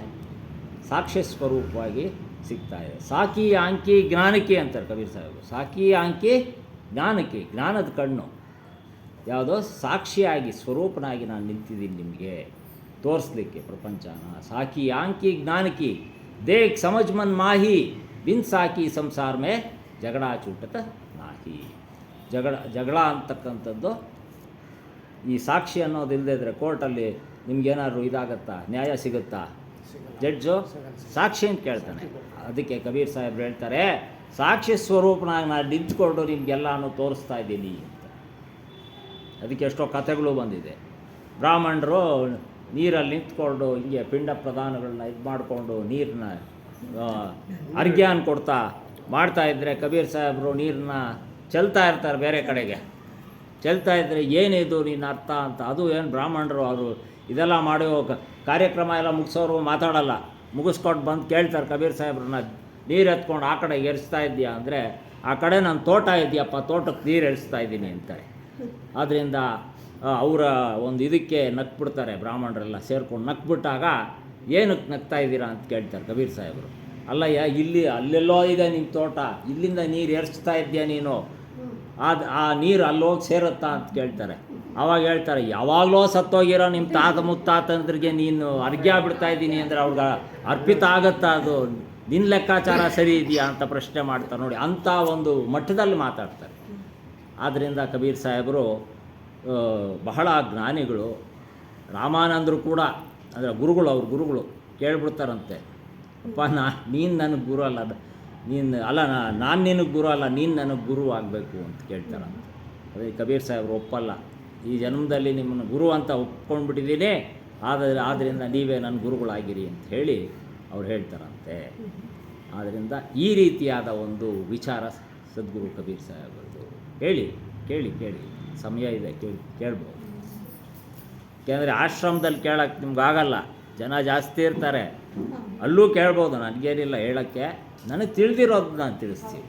ಸಾಕ್ಷ್ಯ ಸ್ವರೂಪವಾಗಿ ಸಿಗ್ತಾ ಇದೆ. ಸಾಕಿ ಆಂಕಿ ಜ್ಞಾನಕಿ ಅಂತಾರೆ ಕಬೀರ್ ಸಾಹೇಬರು. ಸಾಕಿ ಆಂಕಿ ಜ್ಞಾನಕಿ, ಜ್ಞಾನದ ಕಣ್ಣು ಯಾವುದೋ ಸಾಕ್ಷಿಯಾಗಿ ಸ್ವರೂಪನಾಗಿ ನಾನು ನಿಂತಿದ್ದೀನಿ ನಿಮಗೆ ತೋರಿಸ್ಲಿಕ್ಕೆ ಪ್ರಪಂಚನ. ಸಾಕಿ ಆಂಕಿ ಜ್ಞಾನಕಿ ದೇಖ್ ಸಮಜ್ ಮನ್ ಮಾಹಿ ಬಿನ್ ಸಾಕಿ ಸಂಸಾರ ಮೇ ಜಗಳ ಚೂಟತ ನಾಹಿ. ಜಗಳ ಅಂತಕ್ಕಂಥದ್ದು ಈ ಸಾಕ್ಷಿ ಅನ್ನೋದಿಲ್ಲದೆ ಇದ್ದರೆ ಕೋರ್ಟಲ್ಲಿ ನಿಮ್ಗೇನಾದ್ರು ಇದಾಗತ್ತಾ, ನ್ಯಾಯ ಸಿಗುತ್ತಾ? ಜಡ್ಜು ಸಾಕ್ಷಿ ಅಂತ ಕೇಳ್ತಾನೆ. ಅದಕ್ಕೆ ಕಬೀರ್ ಸಾಹೇಬ್ರು ಹೇಳ್ತಾರೆ, ಸಾಕ್ಷಿ ಸ್ವರೂಪನಾಗಿ ನಾನು ನಿಂತ್ಕೊಂಡು ನಿಮಗೆಲ್ಲನೂ ತೋರಿಸ್ತಾ ಇದ್ದೀನಿ ಅಂತ. ಅದಕ್ಕೆ ಎಷ್ಟೋ ಕಥೆಗಳು ಬಂದಿದೆ. ಬ್ರಾಹ್ಮಣರು ನೀರಲ್ಲಿ ನಿಂತ್ಕೊಂಡು ಹಿಂಗೆ ಪಿಂಡ ಪ್ರದಾನಗಳನ್ನ ಇದು ಮಾಡಿಕೊಂಡು ನೀರನ್ನ ಅರ್ಘ್ಯಾನ ಕೊಡ್ತಾ ಮಾಡ್ತಾಯಿದ್ರೆ ಕಬೀರ್ ಸಾಹೇಬರು ನೀರನ್ನ ಚೆಲ್ತಾ ಇರ್ತಾರೆ ಬೇರೆ ಕಡೆಗೆ. ಚೆಲ್ತಾ ಇದ್ದರೆ ಏನಿದು ನಿನ್ನ ಅರ್ಥ ಅಂತ. ಅದು ಏನು ಬ್ರಾಹ್ಮಣರು ಅವರು ಇದೆಲ್ಲ ಮಾಡೋ ಕಾರ್ಯಕ್ರಮ ಎಲ್ಲ ಮುಗಿಸೋರು ಮಾತಾಡಲ್ಲ, ಮುಗಿಸ್ಕೊಂಡು ಬಂದು ಕೇಳ್ತಾರೆ ಕಬೀರ್ ಸಾಹೇಬ್ರನ್ನ, ನೀರು ಎತ್ಕೊಂಡು ಆ ಕಡೆ ಏರಿಸ್ತಾ ಇದ್ದೀಯಾ ಅಂದರೆ, ಆ ಕಡೆ ನನ್ನ ತೋಟ ಇದೆಯಪ್ಪ, ತೋಟಕ್ಕೆ ನೀರು ಎರಿಸ್ತಾ ಇದ್ದೀನಿ ಅಂತಾರೆ. ಆದ್ದರಿಂದ ಅವರ ಒಂದು ಇದಕ್ಕೆ ನಕ್ಬಿಡ್ತಾರೆ, ಬ್ರಾಹ್ಮಣರೆಲ್ಲ ಸೇರ್ಕೊಂಡು ನಕ್ಬಿಟ್ಟಾಗ ಏನಕ್ಕೆ ನಗ್ತಾ ಇದ್ದೀರಾ ಅಂತ ಕೇಳ್ತಾರೆ ಕಬೀರ್ ಸಾಹೇಬರು. ಅಲ್ಲಯ್ಯ, ಅಲ್ಲೆಲ್ಲೋ ಇದೆ ನಿಮ್ಮ ತೋಟ, ಇಲ್ಲಿಂದ ನೀರು ಏರಿಸ್ತಾ ಇದ್ದೀಯ ನೀನು, ಆ ನೀರು ಅಲ್ಲೋಗಿ ಸೇರುತ್ತಾ ಅಂತ ಕೇಳ್ತಾರೆ. ಆವಾಗ ಹೇಳ್ತಾರೆ, ಯಾವಾಗಲೋ ಸತ್ತೋಗಿರೋ ನಿಮ್ಮ ತಾತ ಮುತ್ತಾತಂದ್ರಿಗೆ ನೀನು ಅರ್ಘ್ಯ ಬಿಡ್ತಾ ಇದ್ದೀನಿ ಅಂದರೆ ಅವ್ರಿಗೆ ಅರ್ಪಿತ ಆಗುತ್ತಾ? ಅದು ನಿನ್ನ ಲೆಕ್ಕಾಚಾರ ಸರಿ ಇದೆಯಾ ಅಂತ ಪ್ರಶ್ನೆ ಮಾಡ್ತಾರೆ. ನೋಡಿ, ಅಂಥ ಒಂದು ಮಟ್ಟದಲ್ಲಿ ಮಾತಾಡ್ತಾರೆ. ಆದ್ದರಿಂದ ಕಬೀರ್ ಸಾಹೇಬರು ಬಹಳ ಜ್ಞಾನಿಗಳು. ರಾಮಾನಂದರು ಕೂಡ, ಅಂದರೆ ಗುರುಗಳು, ಅವ್ರ ಗುರುಗಳು ಕೇಳ್ಬಿಡ್ತಾರಂತೆ, ಅಪ್ಪ ನೀನು ನನಗೆ ಗುರು ಅಲ್ಲ, ನಾನು ನಿನಗೆ ಗುರು ಅಲ್ಲ, ನೀನು ನನಗೆ ಗುರು ಆಗಬೇಕು ಅಂತ ಕೇಳ್ತಾರಂತೆ. ಅದೇ ಕಬೀರ್ ಸಾಹೇಬರು ಒಪ್ಪಲ್ಲ, ಈ ಜನ್ಮದಲ್ಲಿ ನಿಮ್ಮನ್ನು ಗುರು ಅಂತ ಒಪ್ಕೊಂಡ್ಬಿಟ್ಟಿದ್ದೀನಿ, ಆದ್ದರಿಂದ ನೀವೇ ನನ್ನ ಗುರುಗಳಾಗಿರಿ ಅಂತ ಹೇಳಿ ಅವ್ರು ಹೇಳ್ತಾರಂತೆ. ಆದ್ದರಿಂದ ಈ ರೀತಿಯಾದ ಒಂದು ವಿಚಾರ ಸದ್ಗುರು ಕಬೀರ್ ಸಾಹೇಬರದು. ಕೇಳಿ ಸಮಯ ಇದೆ, ಕೇಳ್ಬೋದು. ಯಾಕೆಂದರೆ ಆಶ್ರಮದಲ್ಲಿ ಕೇಳೋಕ್ಕೆ ನಿಮ್ಗಾಗಲ್ಲ, ಜನ ಜಾಸ್ತಿ ಇರ್ತಾರೆ, ಅಲ್ಲೂ ಕೇಳ್ಬೋದು, ನನಗೇನಿಲ್ಲ ಹೇಳೋಕ್ಕೆ. ನನಗೆ ತಿಳಿದಿರೋದು ನಾನು ತಿಳಿಸ್ತೀನಿ,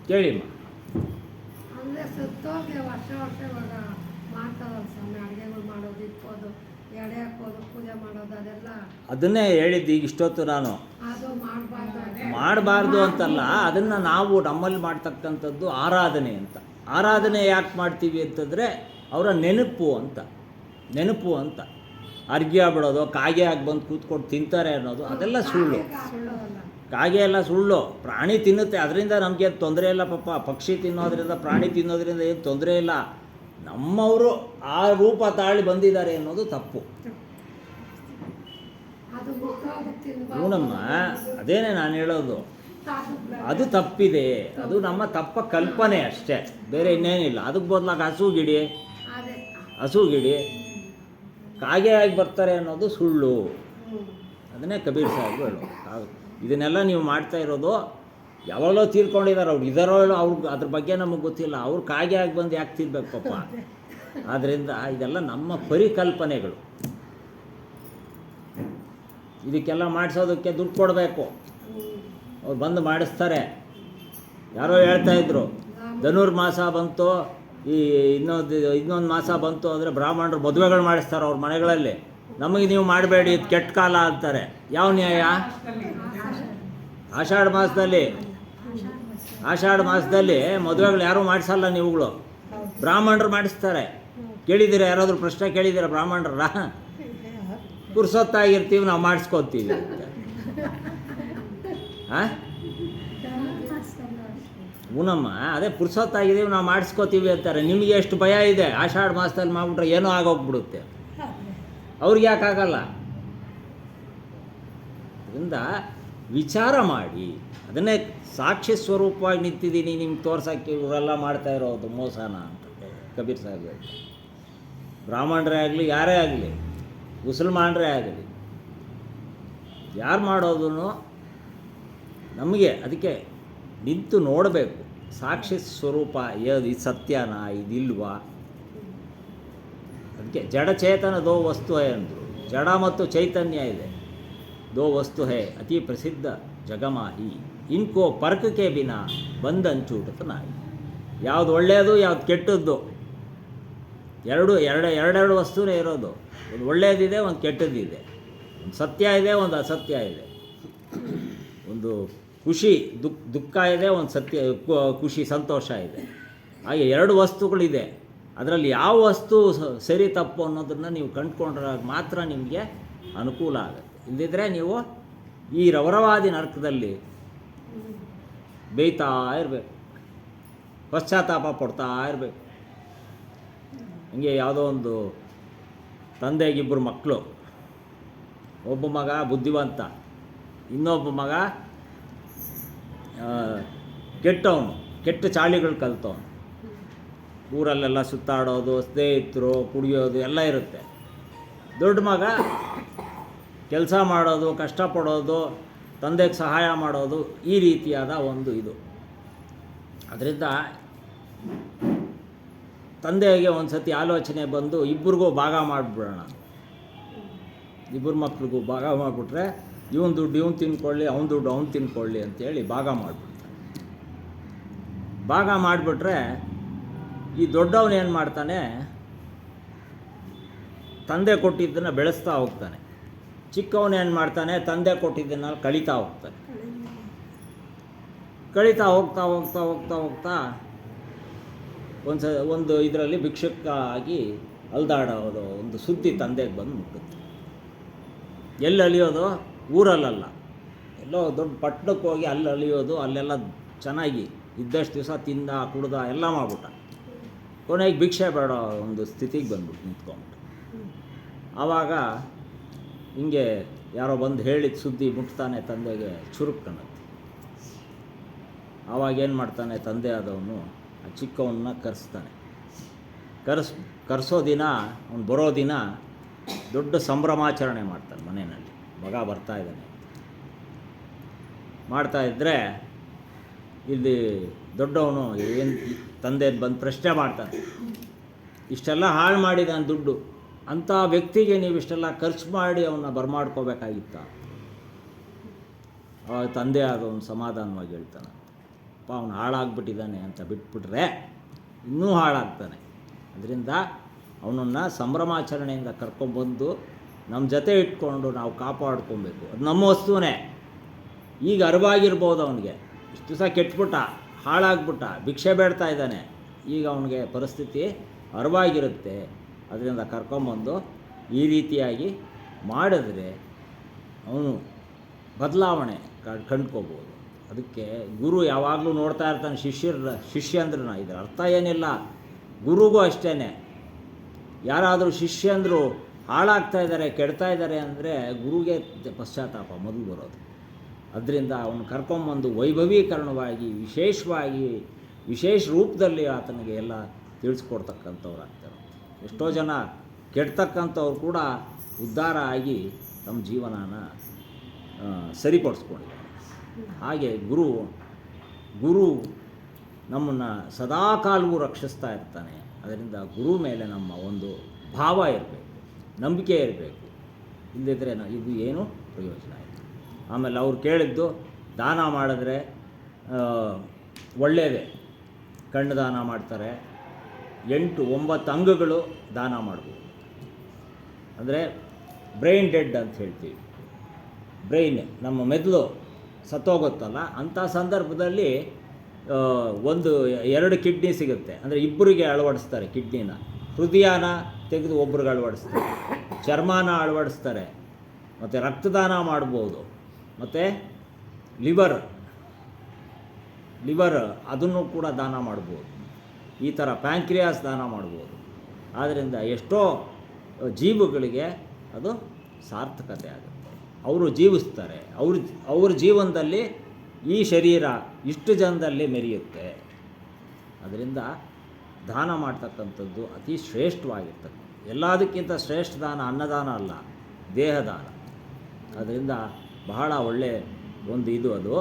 ಕೇಳಿಮ್ಮ. ಅಂದರೆ ಸುತ್ತೋಗಿ ವರ್ಷ ಇವಾಗ ಮಾಡ್ತಾವಲ್ಲ ಸ್ವಾಮಿ, ಅಡುಗೆಗಳು ಮಾಡೋದು, ಇಕ್ಕೋದು, ಎಡೆ ಹಾಕೋದು, ಪೂಜೆ ಮಾಡೋದು, ಅದೆಲ್ಲ ಅದನ್ನೇ ಹೇಳಿದ್ದು ಈಗ ಇಷ್ಟೊತ್ತು ನಾನು. ಅದು ಮಾಡಬಾರ್ದು ಅಂತಲ್ಲ, ಅದನ್ನು ನಾವು ನಮ್ಮಲ್ಲಿ ಮಾಡ್ತಕ್ಕಂಥದ್ದು ಆರಾಧನೆ ಅಂತ. ಆರಾಧನೆ ಯಾಕೆ ಮಾಡ್ತೀವಿ ಅಂತಂದರೆ ಅವರ ನೆನಪು ಅಂತ. ಅರ್ಘ್ಯ ಬಿಡೋದು, ಕಾಗೆ ಆಗಿ ಬಂದು ಕೂತ್ಕೊಂಡು ತಿಂತಾರೆ ಅನ್ನೋದು ಅದೆಲ್ಲ ಸುಳ್ಳು. ಕಾಗೆ ಎಲ್ಲ ಸುಳ್ಳು. ಪ್ರಾಣಿ ತಿನ್ನುತ್ತೆ, ಅದರಿಂದ ನಮಗೇನು ತೊಂದರೆ ಇಲ್ಲ ಪಾಪ. ಪಕ್ಷಿ ತಿನ್ನೋದ್ರಿಂದ, ಪ್ರಾಣಿ ತಿನ್ನೋದ್ರಿಂದ ಏನು ತೊಂದರೆ ಇಲ್ಲ. ನಮ್ಮವರು ಆ ರೂಪ ತಾಳಿ ಬಂದಿದ್ದಾರೆ ಅನ್ನೋದು ತಪ್ಪು. ನೋಡಮ್ಮ, ಅದೇನೇ ನಾನು ಹೇಳೋದು, ಅದು ತಪ್ಪಿದೆ. ಅದು ನಮ್ಮ ತಪ್ಪ ಕಲ್ಪನೆ ಅಷ್ಟೇ, ಬೇರೆ ಇನ್ನೇನಿಲ್ಲ. ಅದಕ್ಕೆ ಬದಲಾಗಿ ಹಸು ಗಿಡಿ ಕಾಗೆ ಆಗಿ ಬರ್ತಾರೆ ಅನ್ನೋದು ಸುಳ್ಳು. ಅದನ್ನೇ ಕಬೀರ್ ಸಾಹೇಬರು ಹೇಳೋದು. ಇದನ್ನೆಲ್ಲ ನೀವು ಮಾಡ್ತಾ ಇರೋದು ಯಾವಾಗಲೋ ತೀರ್ಕೊಂಡಿದ್ದಾರೆ ಅವ್ರು, ಇದಾರೋ ಅವ್ರಿಗೆ ಅದ್ರ ಬಗ್ಗೆ ನಮಗೆ ಗೊತ್ತಿಲ್ಲ. ಅವ್ರು ಕಾಗೆ ಆಗಿ ಬಂದು ಯಾಕೆ ತೀರ್ಬೇಕು ಪಾಪ. ಆದ್ದರಿಂದ ಇದೆಲ್ಲ ನಮ್ಮ ಪರಿಕಲ್ಪನೆಗಳು. ಇದಕ್ಕೆಲ್ಲ ಮಾಡಿಸೋದಕ್ಕೆ ದುಡ್ಡು ಕೊಡಬೇಕು. ಅವ್ರು ಬಂದು ಮಾಡಿಸ್ತಾರೆ. ಯಾರೋ ಹೇಳ್ತಾಯಿದ್ರು ಧನುರ್ಮಾಸ ಬಂತು, ಈ ಇನ್ನೊಂದು ಮಾಸ ಬಂತು ಅಂದರೆ ಬ್ರಾಹ್ಮಣರು ಮದುವೆಗಳು ಮಾಡಿಸ್ತಾರೆ ಅವ್ರ ಮನೆಗಳಲ್ಲಿ. ನಮಗೆ ನೀವು ಮಾಡಬೇಡಿ, ಇದು ಕೆಟ್ಟ ಕಾಲ ಅಂತಾರೆ. ಯಾವ ನ್ಯಾಯ? ಆಷಾಢ ಮಾಸದಲ್ಲಿ ಮದುವೆಗಳು ಯಾರೂ ಮಾಡಿಸಲ್ಲ, ನೀವುಗಳು ಬ್ರಾಹ್ಮಣರು ಮಾಡಿಸ್ತಾರೆ. ಕೇಳಿದ್ದೀರಾ? ಯಾರಾದರೂ ಪ್ರಶ್ನೆ ಕೇಳಿದ್ದೀರಾ ಬ್ರಾಹ್ಮಣರ? ಪುರ್ಸೊತ್ತಾಗಿರ್ತೀವಿ ನಾವು ಮಾಡಿಸ್ಕೊತೀವಿ ಅಂತ. ಹಾಂ ಊನಮ್ಮ, ಅದೇ ಪುರ್ಸೊತ್ತಾಗಿದ್ದೀವಿ ನಾವು ಮಾಡಿಸ್ಕೋತೀವಿ ಅಂತಾರೆ. ನಿಮಗೆ ಎಷ್ಟು ಭಯ ಇದೆ, ಆಷಾಢ ಮಾಸದಲ್ಲಿ ಮಾಡಿಬಿಟ್ರೆ ಏನೋ ಆಗೋಗ್ಬಿಡುತ್ತೆ. ಅವ್ರಿಗೆ ಯಾಕಾಗಲ್ಲ? ಅದರಿಂದ ವಿಚಾರ ಮಾಡಿ. ಅದನ್ನೇ ಸಾಕ್ಷಿ ಸ್ವರೂಪವಾಗಿ ನಿಂತಿದ್ದೀನಿ ನಿಮ್ಗೆ ತೋರ್ಸೋಕ್ಕೆ ಇವರೆಲ್ಲ ಮಾಡ್ತಾ ಇರೋದು ಮೋಸನ ಅಂತ ಕಬೀರ್ ಸಾಹೇಬ್ ಹೇಳ್ತಾರೆ. ಬ್ರಾಹ್ಮಣರೇ ಆಗಲಿ, ಯಾರೇ ಆಗಲಿ, ಮುಸಲ್ಮಾನರೇ ಆಗಲಿ, ಯಾರು ಮಾಡೋದು ನಮಗೆ ಅದಕ್ಕೆ ನಿಂತು ನೋಡಬೇಕು. ಸಾಕ್ಷಿ ಸ್ವರೂಪ ಇದು ಸತ್ಯನಾ, ಇದಿಲ್ವಾ? ಅದಕ್ಕೆ ಜಡಚೇತನ ದೋ ವಸ್ತು ಹೇ ಅಂದರು. ಜಡ ಮತ್ತು ಚೈತನ್ಯ ಇದೆ. ದೋ ವಸ್ತು ಹೇ ಅತಿ ಪ್ರಸಿದ್ಧ ಜಗಮಾಹಿ, ಇನ್ಕೋ ಪರ್ಕಕ್ಕೆ ಬಿನ ಬಂದಂಚೂಟದ ನಾಯಿ. ಯಾವುದು ಒಳ್ಳೆಯದು, ಯಾವುದು ಕೆಟ್ಟದ್ದು, ಎರಡೆರಡು ವಸ್ತುನೇ ಇರೋದು. ಒಂದು ಒಳ್ಳೆಯದಿದೆ, ಒಂದು ಕೆಟ್ಟದ್ದಿದೆ. ಒಂದು ಸತ್ಯ ಇದೆ, ಒಂದು ಅಸತ್ಯ ಇದೆ. ಒಂದು ಖುಷಿ ದುಃಖ ಇದೆ, ಒಂದು ಖುಷಿ ಸಂತೋಷ ಇದೆ. ಹಾಗೆ ಎರಡು ವಸ್ತುಗಳಿದೆ. ಅದರಲ್ಲಿ ಯಾವ ವಸ್ತು ಸರಿ ತಪ್ಪು ಅನ್ನೋದನ್ನು ನೀವು ಕಂಡುಕೊಂಡ್ರಾಗ ಮಾತ್ರ ನಿಮಗೆ ಅನುಕೂಲ ಆಗುತ್ತೆ. ಇಲ್ಲದಿದ್ದರೆ ನೀವು ಈ ರವರವಾದಿ ನರಕದಲ್ಲಿ ಬೇಯ್ತಾ ಇರಬೇಕು, ಪಶ್ಚಾತ್ತಾಪ ಪಡ್ತಾ ಇರಬೇಕು. ಹಂಗೆ ಯಾವುದೋ ಒಂದು ತಂದೆಗಿಬ್ಬರು ಮಕ್ಕಳು, ಒಬ್ಬ ಮಗ ಬುದ್ಧಿವಂತ, ಇನ್ನೊಬ್ಬ ಮಗ ಕೆಟ್ಟವನು, ಕೆಟ್ಟ ಚಾಳಿಗಳು ಕಲ್ತವನು. ಊರಲ್ಲೆಲ್ಲ ಸುತ್ತಾಡೋದು, ಸ್ನೇಹಿತರು, ಕುಡಿಯೋದು ಎಲ್ಲ ಇರುತ್ತೆ. ದೊಡ್ಡ ಮಗ ಕೆಲಸ ಮಾಡೋದು, ಕಷ್ಟಪಡೋದು, ತಂದೆಗೆ ಸಹಾಯ ಮಾಡೋದು, ಈ ರೀತಿಯಾದ ಒಂದು ಇದು. ಅದರಿಂದ ತಂದೆಗೆ ಒಂದು ಸತಿ ಆಲೋಚನೆ ಬಂದು ಇಬ್ಬರಿಗೂ ಭಾಗ ಮಾಡಿಬಿಡೋಣ, ಇಬ್ಬರು ಮಕ್ಳಿಗೂ ಭಾಗ ಮಾಡಿಬಿಟ್ರೆ ಇವನು ದುಡ್ಡು ಇವನು ತಿನ್ಕೊಳ್ಳಿ, ಅವನ ದುಡ್ಡು ಅವನು ತಿನ್ಕೊಳ್ಳಿ ಅಂತೇಳಿ ಭಾಗ ಮಾಡಿಬಿಡ್ತಾರೆ. ಭಾಗ ಮಾಡಿಬಿಟ್ರೆ ಈ ದೊಡ್ಡವನು ಏನು ಮಾಡ್ತಾನೆ, ತಂದೆ ಕೊಟ್ಟಿದ್ದನ್ನು ಬೆಳೆಸ್ತಾ ಹೋಗ್ತಾನೆ. ಚಿಕ್ಕವನು ಏನು ಮಾಡ್ತಾನೆ, ತಂದೆ ಕೊಟ್ಟಿದ್ದನ್ನು ಕಳೀತಾ ಹೋಗ್ತಾನೆ. ಕಳೀತಾ ಹೋಗ್ತಾ ಹೋಗ್ತಾ ಹೋಗ್ತಾ ಹೋಗ್ತಾ ಒಂದು ಇದರಲ್ಲಿ ಭಿಕ್ಷುಕ ಆಗಿ ಅಲ್ದಾಡೋದು ಒಂದು ಸುದ್ದಿ ತಂದೆಗೆ ಬಂದು ಮುಟ್ಟುತ್ತೆ. ಎಲ್ಲಿ ಅಲಿಯೋದು? ಊರಲ್ಲ, ಎಲ್ಲೋ ದೊಡ್ಡ ಪಟ್ಟಣಕ್ಕೆ ಹೋಗಿ ಅಲ್ಲಿ ಅಲಿಯೋದು. ಅಲ್ಲೆಲ್ಲ ಚೆನ್ನಾಗಿ ಇದ್ದಷ್ಟು ದಿವಸ ತಿಂದ ಕುಡ್ದ ಎಲ್ಲ ಮಾಡ್ಬಿಟ್ಟ. ಕೊನೆಗೆ ಭಿಕ್ಷೆ ಬೇಡ ಒಂದು ಸ್ಥಿತಿಗೆ ಬಂದ್ಬಿಟ್ಟು ನಿಂತ್ಕೊಂಡ್ಬಿಟ್ಟು. ಆವಾಗ ಹಿಂಗೆ ಯಾರೋ ಬಂದು ಹೇಳಿದ ಸುದ್ದಿ ಮುಟ್ತಾನೆ ತಂದೆಗೆ ಚುರುಕು ಕಾಣುತ್ತೆ. ಆವಾಗ ಏನು ಮಾಡ್ತಾನೆ ತಂದೆ ಆದವನು, ಆ ಚಿಕ್ಕವನ್ನ ಕರೆಸ್ತಾನೆ. ಕರೆಸೋ ದಿನ, ಅವ್ನು ಬರೋ ದಿನ ದೊಡ್ಡ ಸಂಭ್ರಮಾಚರಣೆ ಮಾಡ್ತಾನೆ ಮನೆಯಲ್ಲಿ. ಮಗ ಬರ್ತಾ ಇದ್ದಾನೆ ಮಾಡ್ತಾಯಿದ್ರೆ ಇಲ್ಲಿ ದೊಡ್ಡವನು ಏನು ತಂದೆ ಬಂದು ಪ್ರಶ್ನೆ ಮಾಡ್ತಾನೆ, ಇಷ್ಟೆಲ್ಲ ಹಾಳು ಮಾಡಿದಾನೆ ದುಡ್ಡು, ಅಂಥ ವ್ಯಕ್ತಿಗೆ ನೀವು ಇಷ್ಟೆಲ್ಲ ಖರ್ಚು ಮಾಡಿ ಅವನ್ನ ಬರಮಾಡ್ಕೋಬೇಕಾಗಿತ್ತ? ಅವಾಗ ತಂದೆ ಆದವನು ಸಮಾಧಾನವಾಗಿ ಹೇಳ್ತಾನೆ, ಅಪ್ಪ ಅವನು ಹಾಳಾಗ್ಬಿಟ್ಟಿದ್ದಾನೆ ಅಂತ ಬಿಟ್ಬಿಟ್ರೆ ಇನ್ನೂ ಹಾಳಾಗ್ತಾನೆ. ಅದರಿಂದ ಅವನನ್ನು ಸಂಭ್ರಮಾಚರಣೆಯಿಂದ ಕರ್ಕೊಂಡ್ಬಂದು ನಮ್ಮ ಜೊತೆ ಇಟ್ಕೊಂಡು ನಾವು ಕಾಪಾಡ್ಕೊಬೇಕು. ಅದು ನಮ್ಮ ವಸ್ತುವೇ. ಈಗ ಅರಿವಾಗಿರ್ಬೋದು ಅವನಿಗೆ, ಇಷ್ಟು ದಿವಸ ಕೆಟ್ಬಿಟ್ಟ, ಹಾಳಾಗ್ಬಿಟ್ಟ, ಭಿಕ್ಷೆ ಬೇಡ್ತಾ ಇದ್ದಾನೆ, ಈಗ ಅವನಿಗೆ ಪರಿಸ್ಥಿತಿ ಅರಿವಾಗಿರುತ್ತೆ. ಅದರಿಂದ ಕರ್ಕೊಂಬಂದು ಈ ರೀತಿಯಾಗಿ ಮಾಡಿದ್ರೆ ಅವನು ಬದಲಾವಣೆ ಕಂಡ್ಕೋಬೋದು. ಅದಕ್ಕೆ ಗುರು ಯಾವಾಗಲೂ ನೋಡ್ತಾ ಇರ್ತಾನೆ ಶಿಷ್ಯಂದ್ರನ್ನ. ಇದರ ಅರ್ಥ ಏನಿಲ್ಲ, ಗುರುಗೂ ಅಷ್ಟೇ. ಯಾರಾದರೂ ಶಿಷ್ಯಂದರು ಹಾಳಾಗ್ತಾ ಇದ್ದಾರೆ, ಕೆಡ್ತಾ ಇದ್ದಾರೆ ಅಂದರೆ ಗುರುಗೆ ಪಶ್ಚಾತ್ತಾಪ ಮೊದಲು ಬರೋದು. ಅದರಿಂದ ಅವನು ಕರ್ಕೊಂಬಂದು ವೈಭವೀಕರಣವಾಗಿ ವಿಶೇಷ ರೂಪದಲ್ಲಿ ಆತನಿಗೆ ಎಲ್ಲ ತಿಳಿಸ್ಕೊಡ್ತಕ್ಕಂಥವ್ರು ಆಗ್ತಾರೆ. ಎಷ್ಟೋ ಜನ ಕೆಡ್ತಕ್ಕಂಥವ್ರು ಕೂಡ ಉದ್ಧಾರ ಆಗಿ ತಮ್ಮ ಜೀವನನ ಸರಿಪಡಿಸ್ಕೊಂಡಿದ್ದಾರೆ. ಹಾಗೆ ಗುರು ಗುರು ನಮ್ಮನ್ನು ಸದಾ ಕಾಲವೂ ರಕ್ಷಿಸ್ತಾ ಇರ್ತಾನೆ. ಅದರಿಂದ ಗುರು ಮೇಲೆ ನಮ್ಮ ಒಂದು ಭಾವ ಇರಬೇಕು, ನಂಬಿಕೆ ಇರಬೇಕು. ಇಲ್ಲದಿದ್ದರೆ ಇದು ಏನು ಪ್ರಯೋಜನ ಇಲ್ಲ. ಆಮೇಲೆ ಅವ್ರು ಕೇಳಿದ್ದು ದಾನ ಮಾಡಿದ್ರೆ ಒಳ್ಳೆಯದೇ. ಕಣ್ಣು ದಾನ ಮಾಡ್ತಾರೆ, 8-9 ಅಂಗಗಳು ದಾನ ಮಾಡ್ಬೋದು. ಅಂದರೆ ಬ್ರೈನ್ ಡೆಡ್ ಅಂತ ಹೇಳ್ತೀವಿ. ಬ್ರೈನ್ ನಮ್ಮ ಮೆದುಳು ಸತ್ತೋಗುತ್ತಲ್ಲ, ಅಂಥ ಸಂದರ್ಭದಲ್ಲಿ 1-2 ಕಿಡ್ನಿ ಸಿಗುತ್ತೆ. ಅಂದರೆ ಇಬ್ಬರಿಗೆ ಅಳವಡಿಸ್ತಾರೆ ಕಿಡ್ನಿನ. ಹೃದಯನ ತೆಗೆದು ಒಬ್ರಿಗೆ ಅಳವಡಿಸ್ತಾರೆ, ಚರ್ಮನ ಅಳವಡಿಸ್ತಾರೆ, ಮತ್ತು ರಕ್ತದಾನ ಮಾಡ್ಬೋದು, ಮತ್ತು ಲಿವರ್ ಅದನ್ನು ಕೂಡ ದಾನ ಮಾಡ್ಬೋದು. ಈ ಥರ ಪ್ಯಾಂಕ್ರಿಯಾಸ್ ದಾನ ಮಾಡ್ಬೋದು. ಆದ್ದರಿಂದ ಎಷ್ಟೋ ಜೀವಗಳಿಗೆ ಅದು ಸಾರ್ಥಕತೆ ಆಗುತ್ತೆ. ಅವರು ಜೀವಿಸ್ತಾರೆ. ಅವ್ರ ಜೀವನದಲ್ಲಿ ಈ ಶರೀರ ಇಷ್ಟು ಜನದಲ್ಲಿ ಮೆರೆಯುತ್ತೆ. ಅದರಿಂದ ದಾನ ಮಾಡ್ತಕ್ಕಂಥದ್ದು ಅತಿ ಶ್ರೇಷ್ಠವಾಗಿರ್ತಕ್ಕಂಥ, ಎಲ್ಲದಕ್ಕಿಂತ ಶ್ರೇಷ್ಠ ದಾನ ಅನ್ನದಾನ ಅಲ್ಲ, ದೇಹದಾನ. ಅದರಿಂದ ಬಹಳ ಒಳ್ಳೆಯ ಒಂದು ಇದು ಅದು.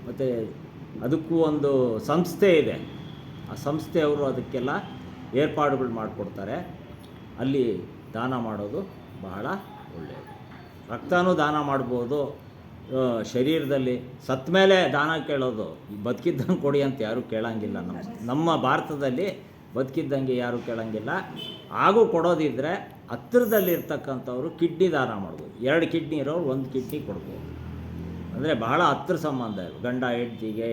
ಮತ್ತು ಅದಕ್ಕೂ ಒಂದು ಸಂಸ್ಥೆ ಇದೆ. ಆ ಸಂಸ್ಥೆಯವರು ಅದಕ್ಕೆಲ್ಲ ಏರ್ಪಾಡುಗಳು ಮಾಡಿಕೊಡ್ತಾರೆ. ಅಲ್ಲಿ ದಾನ ಮಾಡೋದು ಬಹಳ ಒಳ್ಳೆಯದು. ರಕ್ತನೂ ದಾನ ಮಾಡ್ಬೋದು. ಶರೀರದಲ್ಲಿ ಸತ್ತ ಮೇಲೆ ದಾನ ಕೇಳೋದು, ಬದುಕಿದ್ದಂಗೆ ಕೊಡಿ ಅಂತ ಯಾರೂ ಕೇಳೋಂಗಿಲ್ಲ. ನಮ್ಮ ಭಾರತದಲ್ಲಿ ಬದುಕಿದ್ದಂಗೆ ಯಾರೂ ಕೇಳೋಂಗಿಲ್ಲ. ಹಾಗೂ ಕೊಡೋದಿದ್ದರೆ ಹತ್ತಿರದಲ್ಲಿರ್ತಕ್ಕಂಥವ್ರು ಕಿಡ್ನಿ ದಾನ ಮಾಡ್ಬೋದು. 2 ಕಿಡ್ನಿ ಇರೋರು 1 ಕಿಡ್ನಿ ಕೊಡ್ಬೋದು. ಅಂದರೆ ಬಹಳ ಹತ್ತಿರ ಸಂಬಂಧ ಇದೆ. ಗಂಡ ಹೆಂಡ್ತಿಗೆ,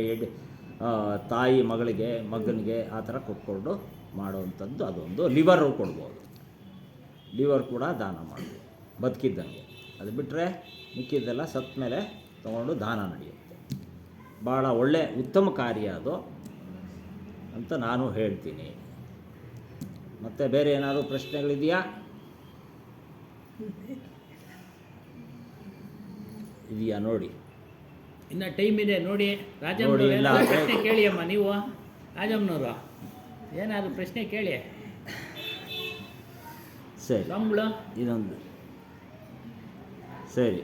ತಾಯಿ ಮಗನಿಗೆ ಆ ಥರ ಕೊಟ್ಕೊಂಡು ಮಾಡೋವಂಥದ್ದು ಅದೊಂದು. ಲಿವರು ಕೊಡ್ಬೋದು, ಲಿವರ್ ಕೂಡ ದಾನ ಮಾಡ್ಬೋದು ಬದುಕಿದ್ದಂಗೆ. ಅದು ಬಿಟ್ಟರೆ ಮಿಕ್ಕಿದ್ದೆಲ್ಲ ಸತ್ತ ಮೇಲೆ ತೊಗೊಂಡು ದಾನ ನಡೆಯುತ್ತೆ. ಭಾಳ ಒಳ್ಳೆಯ ಉತ್ತಮ ಕಾರ್ಯ ಅದು ಅಂತ ನಾನು ಹೇಳ್ತೀನಿ. ಮತ್ತು ಬೇರೆ ಏನಾದರೂ ಪ್ರಶ್ನೆಗಳಿದೆಯಾ? ಇದೆಯಾ ನೋಡಿ, ಇನ್ನು ಟೈಮ್ ಇದೆ ನೋಡಿ. ನೋಡಿ, ರಾಜಮ್ಮನವ್ರು ಇಲ್ಲ. ಏನಾದ್ರು ಪ್ರಶ್ನೆ ಕೇಳಿ ಅಮ್ಮ. ನೀವು ರಾಜಮ್ಮನವರು ಏನಾದರೂ ಪ್ರಶ್ನೆ ಕೇಳಿ. ಸರಿ, ಸಂಬಳ ಇದೊಂದು ಸರಿ.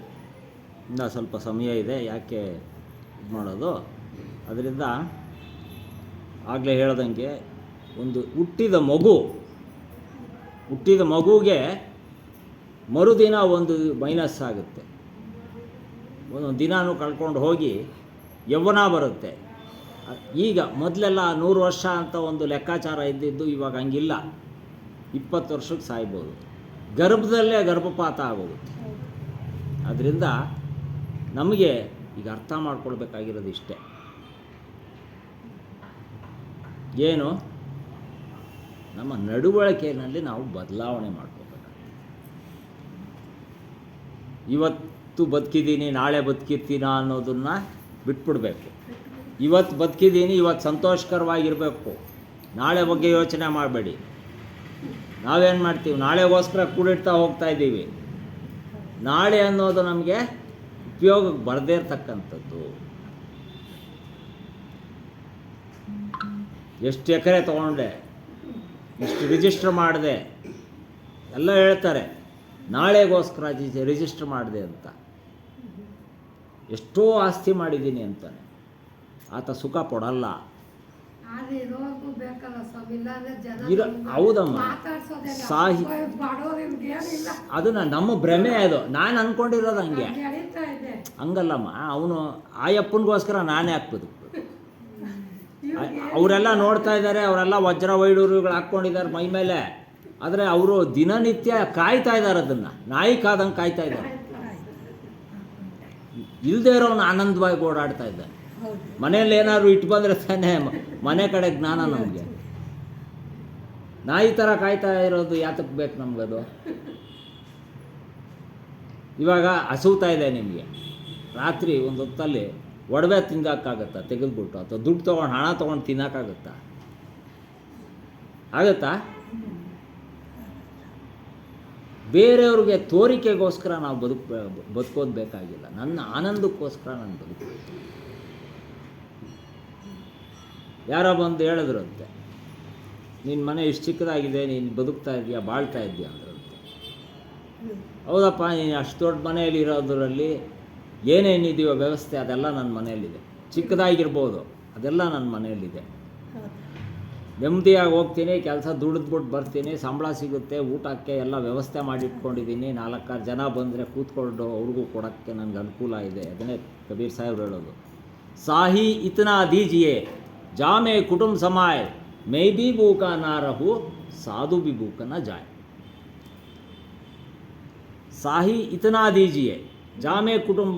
ಇನ್ನೂ ಸ್ವಲ್ಪ ಸಮಯ ಇದೆ, ಯಾಕೆ ಇದು ಮಾಡೋದು. ಅದರಿಂದ ಆಗಲೇ ಹೇಳ್ದಂಗೆ ಒಂದು ಹುಟ್ಟಿದ ಮಗುಗೆ ಮರುದಿನ ಒಂದು ಮೈನಸ್ ಆಗುತ್ತೆ. ಒಂದೊಂದು ದಿನಾನು ಕಳ್ಕೊಂಡು ಹೋಗಿ ಯೌವನ ಬರುತ್ತೆ. ಈಗ ಮೊದಲೆಲ್ಲ 100 ವರ್ಷ ಅಂತ ಒಂದು ಲೆಕ್ಕಾಚಾರ ಇದ್ದಿದ್ದು ಇವಾಗ ಹಂಗಿಲ್ಲ. 20 ವರ್ಷಕ್ಕೆ ಸಾಯ್ಬೋದು. ಗರ್ಭದಲ್ಲೇ ಗರ್ಭಪಾತ ಆಗೋಗುತ್ತೆ. ಅದರಿಂದ ನಮಗೆ ಈಗ ಅರ್ಥ ಮಾಡ್ಕೊಳ್ಬೇಕಾಗಿರೋದು ಇಷ್ಟೇ, ಏನು, ನಮ್ಮ ನಡವಳಿಕೆಯಲ್ಲಿ ನಾವು ಬದಲಾವಣೆ ಮಾಡ್ಕೋಬೇಕಾಗುತ್ತೆ. ಇವತ್ತು ಬದುಕಿದ್ದೀನಿ ನಾಳೆ ಬದುಕಿರ್ತೀನ ಅನ್ನೋದನ್ನು ಬಿಟ್ಬಿಡ್ಬೇಕು. ಇವತ್ತು ಬದುಕಿದ್ದೀನಿ, ಇವತ್ತು ಸಂತೋಷಕರವಾಗಿರಬೇಕು. ನಾಳೆ ಬಗ್ಗೆ ಯೋಚನೆ ಮಾಡಬೇಡಿ. ನಾವೇನು ಮಾಡ್ತೀವಿ, ನಾಳೆಗೋಸ್ಕರ ಕೂಡಿಡ್ತಾ ಹೋಗ್ತಾ ಇದ್ದೀವಿ. ನಾಳೆ ಅನ್ನೋದು ನಮಗೆ ಉಪಯೋಗಕ್ಕೆ ಬರದೇ ಇರ್ತಕ್ಕಂಥದ್ದು. ಎಷ್ಟು ಎಕರೆ ತೊಗೊಂಡೆ, ಎಷ್ಟು ರಿಜಿಸ್ಟರ್ ಮಾಡಿದೆ ಎಲ್ಲ ಹೇಳ್ತಾರೆ. ನಾಳೆಗೋಸ್ಕರ ರಿಜಿಸ್ಟರ್ ಮಾಡಿದೆ ಅಂತ. ಎಷ್ಟೋ ಆಸ್ತಿ ಮಾಡಿದ್ದೀನಿ ಅಂತಾನೆ. ಆತ ಸುಖ ಪಡಲ್ಲ. ಹೌದಮ್ಮ, ಅದನ್ನ ನಮ್ಮ ಭ್ರಮೆ. ಅದು ನಾನು ಅಂದ್ಕೊಂಡಿರೋದು ಹಂಗೆ. ಹಂಗಲ್ಲಮ್ಮ, ಅವನು ಆಯಪ್ಪನಿಗೋಸ್ಕರ ನಾನೇ ಹಾಕ್ಬೋದು. ಅವರೆಲ್ಲ ನೋಡ್ತಾ ಇದ್ದಾರೆ, ಅವರೆಲ್ಲ ವಜ್ರ ವೈಡೂರುಗಳು ಹಾಕ್ಕೊಂಡಿದ್ದಾರೆ ಮೈ ಮೇಲೆ. ಆದರೆ ಅವರು ದಿನನಿತ್ಯ ಕಾಯ್ತಾ ಇದ್ದಾರೆ, ಅದನ್ನು ನಾಯಿ ಕಾದಂಗೆ ಕಾಯ್ತಾ ಇದ್ದಾರೆ. ಇಲ್ಲದೆ ಇರೋನು ಆನಂದವಾಗಿ ಓಡಾಡ್ತಾ ಇದ್ದಾನೆ. ಮನೆಯಲ್ಲಿ ಏನಾದ್ರು ಇಟ್ಟು ಬಂದರೆ ತಾನೇ ಮನೆ ಕಡೆ ಜ್ಞಾನ ನಮಗೆ. ನಾಯಿ ಥರ ಕಾಯ್ತಾ ಇರೋದು ಯಾತಕ್ಕೆ ಬೇಕು ನಮಗದು? ಇವಾಗ ಹಸುತ್ತಾ ಇದೆ ನಿಮಗೆ, ರಾತ್ರಿ ಒಂದು ಹೊತ್ತಲ್ಲಿ ಒಡವೆ ತಿನ್ನೋಕ್ಕಾಗತ್ತಾ ತೆಗೆದುಬಿಟ್ಟು? ಅಥವಾ ದುಡ್ಡು ತೊಗೊಂಡು ಹಣ ತೊಗೊಂಡು ತಿನ್ನೋಕ್ಕಾಗತ್ತಾ? ಆಗತ್ತಾ? ಬೇರೆಯವ್ರಿಗೆ ತೋರಿಕೆಗೋಸ್ಕರ ನಾವು ಬದುಕೋದು ಬೇಕಾಗಿಲ್ಲ. ನನ್ನ ಆನಂದಕ್ಕೋಸ್ಕರ ನಾನು ಬದುಕಬೇಕು. ಯಾರೋ ಬಂದು ಹೇಳಿದ್ರಂತೆ, ನಿನ್ನ ಮನೆ ಇಷ್ಟು ಚಿಕ್ಕದಾಗಿದೆ, ನೀನು ಬದುಕ್ತಾ ಇದೆಯಾ, ಬಾಳ್ತಾ ಇದೆಯಾ ಅಂದ್ರಂತೆ. ಹೌದಪ್ಪ, ನೀನು ಅಷ್ಟು ದೊಡ್ಡ ಮನೆಯಲ್ಲಿ ಇರೋದರಲ್ಲಿ ಏನೇನಿದೆಯೋ ವ್ಯವಸ್ಥೆ ಅದೆಲ್ಲ ನನ್ನ ಮನೆಯಲ್ಲಿದೆ. ಚಿಕ್ಕದಾಗಿರ್ಬೋದು, ಅದೆಲ್ಲ ನನ್ನ ಮನೆಯಲ್ಲಿದೆ. ನೆಮ್ಮದಿಯಾಗಿ ಹೋಗ್ತೀನಿ, ಕೆಲಸ ದುಡಿದ್ಬಿಟ್ಟು ಬರ್ತೀನಿ, ಸಂಬಳ ಸಿಗುತ್ತೆ, ಊಟಕ್ಕೆ ಎಲ್ಲ ವ್ಯವಸ್ಥೆ ಮಾಡಿಟ್ಕೊಂಡಿದ್ದೀನಿ. 4-6 ಜನ ಬಂದರೆ ಕೂತ್ಕೊಂಡು ಅವ್ರಿಗೂ ಕೊಡೋಕ್ಕೆ ನನಗೆ ಅನುಕೂಲ ಇದೆ. ಅದನ್ನೇ ಕಬೀರ್ ಸಾಹೇಬ್ರು ಹೇಳೋದು, ಸಾಹಿ ಇತನಾ ದೀಜಿಯೇ ಜಾಮೆ ಕುಟುಂಬ ಸಮಾಯ್ ಮೈ ಬಿ ಭೂಕ ನಾ ರಹು ಸಾಧು ಬಿ ಭೂಕ ನ ಜಾಯ್. ಸಾಹಿ ಇತನಾ ದೀಜಿಯೇ ಜಾಮೆ ಕುಟುಂಬ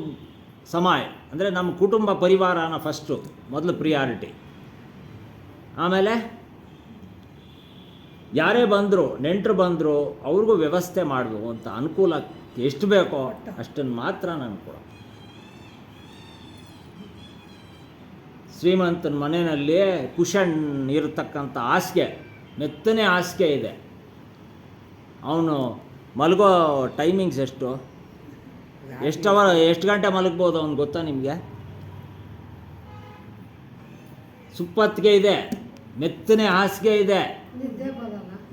ಸಮಾಯ್ ಅಂದರೆ ನಮ್ಮ ಕುಟುಂಬ ಪರಿವಾರನ ಫಸ್ಟು ಮೊದಲು ಪ್ರಿಯಾರಿಟಿ. ಆಮೇಲೆ ಯಾರೇ ಬಂದರು, ನೆಂಟರು ಬಂದರು, ಅವ್ರಿಗೂ ವ್ಯವಸ್ಥೆ ಮಾಡಬೇಕು ಅಂತ ಅನುಕೂಲ ಎಷ್ಟು ಬೇಕೋ ಅಷ್ಟನ್ನು ಮಾತ್ರ ನಾನು ಕೊಡ. ಶ್ರೀಮಂತನ ಮನೆಯಲ್ಲಿ ಕುಶನ್ ಇರತಕ್ಕಂಥ ಹಾಸಿಗೆ, ಮೆತ್ತನೆ ಹಾಸಿಗೆ ಇದೆ. ಅವನು ಮಲಗೋ ಟೈಮಿಂಗ್ಸ್ ಎಷ್ಟು ಗಂಟೆ ಮಲಗ್ಬೋದು ಅವ್ನು ಗೊತ್ತಾ ನಿಮಗೆ? ಸುಪ್ಪತ್ತಿಗೆ ಇದೆ, ಮೆತ್ತನೆ ಹಾಸಿಗೆ ಇದೆ.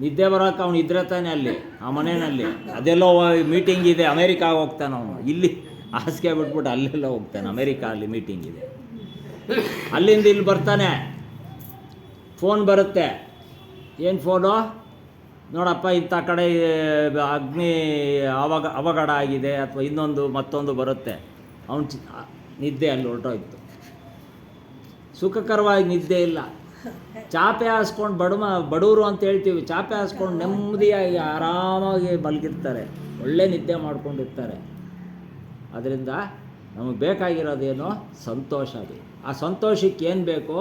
ನಿದ್ದೆ ಬರೋಕೆ ಅವ್ನು ಇದ್ರೆ ತಾನೆ ಅಲ್ಲಿ ಆ ಮನೆಯಲ್ಲಿ. ಅದೆಲ್ಲೋ ಮೀಟಿಂಗ್ ಇದೆ, ಅಮೇರಿಕಾಗೆ ಹೋಗ್ತಾನೆ ಅವನು. ಇಲ್ಲಿ ಹಾಸಿಗೆ ಬಿಟ್ಬಿಟ್ಟು ಅಲ್ಲೆಲ್ಲ ಹೋಗ್ತಾನೆ, ಅಮೇರಿಕಾ ಅಲ್ಲಿ ಮೀಟಿಂಗ್ ಇದೆ. ಅಲ್ಲಿಂದ ಇಲ್ಲಿ ಬರ್ತಾನೆ, ಫೋನ್ ಬರುತ್ತೆ. ಏನು ಫೋನು? ನೋಡಪ್ಪ ಇಂಥ ಕಡೆ ಅಗ್ನಿ ಅವಘಡ ಆಗಿದೆ ಅಥವಾ ಮತ್ತೊಂದು ಬರುತ್ತೆ. ಅವನು ನಿದ್ದೆ ಅಲ್ಲಿ ಹೊರಟೋಯ್ತು. ಸುಖಕರವಾಗಿ ನಿದ್ದೆ ಇಲ್ಲ. ಚಾಪೆ ಹಾಸ್ಕೊಂಡು ಬಡವರು ಅಂತ ಹೇಳ್ತೀವಿ, ಚಾಪೆ ಹಾಸ್ಕೊಂಡು ನೆಮ್ಮದಿಯಾಗಿ ಆರಾಮಾಗಿ ಮಲಗಿರ್ತಾರೆ, ಒಳ್ಳೆ ನಿದ್ದೆ ಮಾಡ್ಕೊಂಡಿರ್ತಾರೆ. ಅದರಿಂದ ನಮಗೆ ಬೇಕಾಗಿರೋದೇನೋ ಸಂತೋಷ. ಅದು ಆ ಸಂತೋಷಕ್ಕೆ ಏನು ಬೇಕೋ,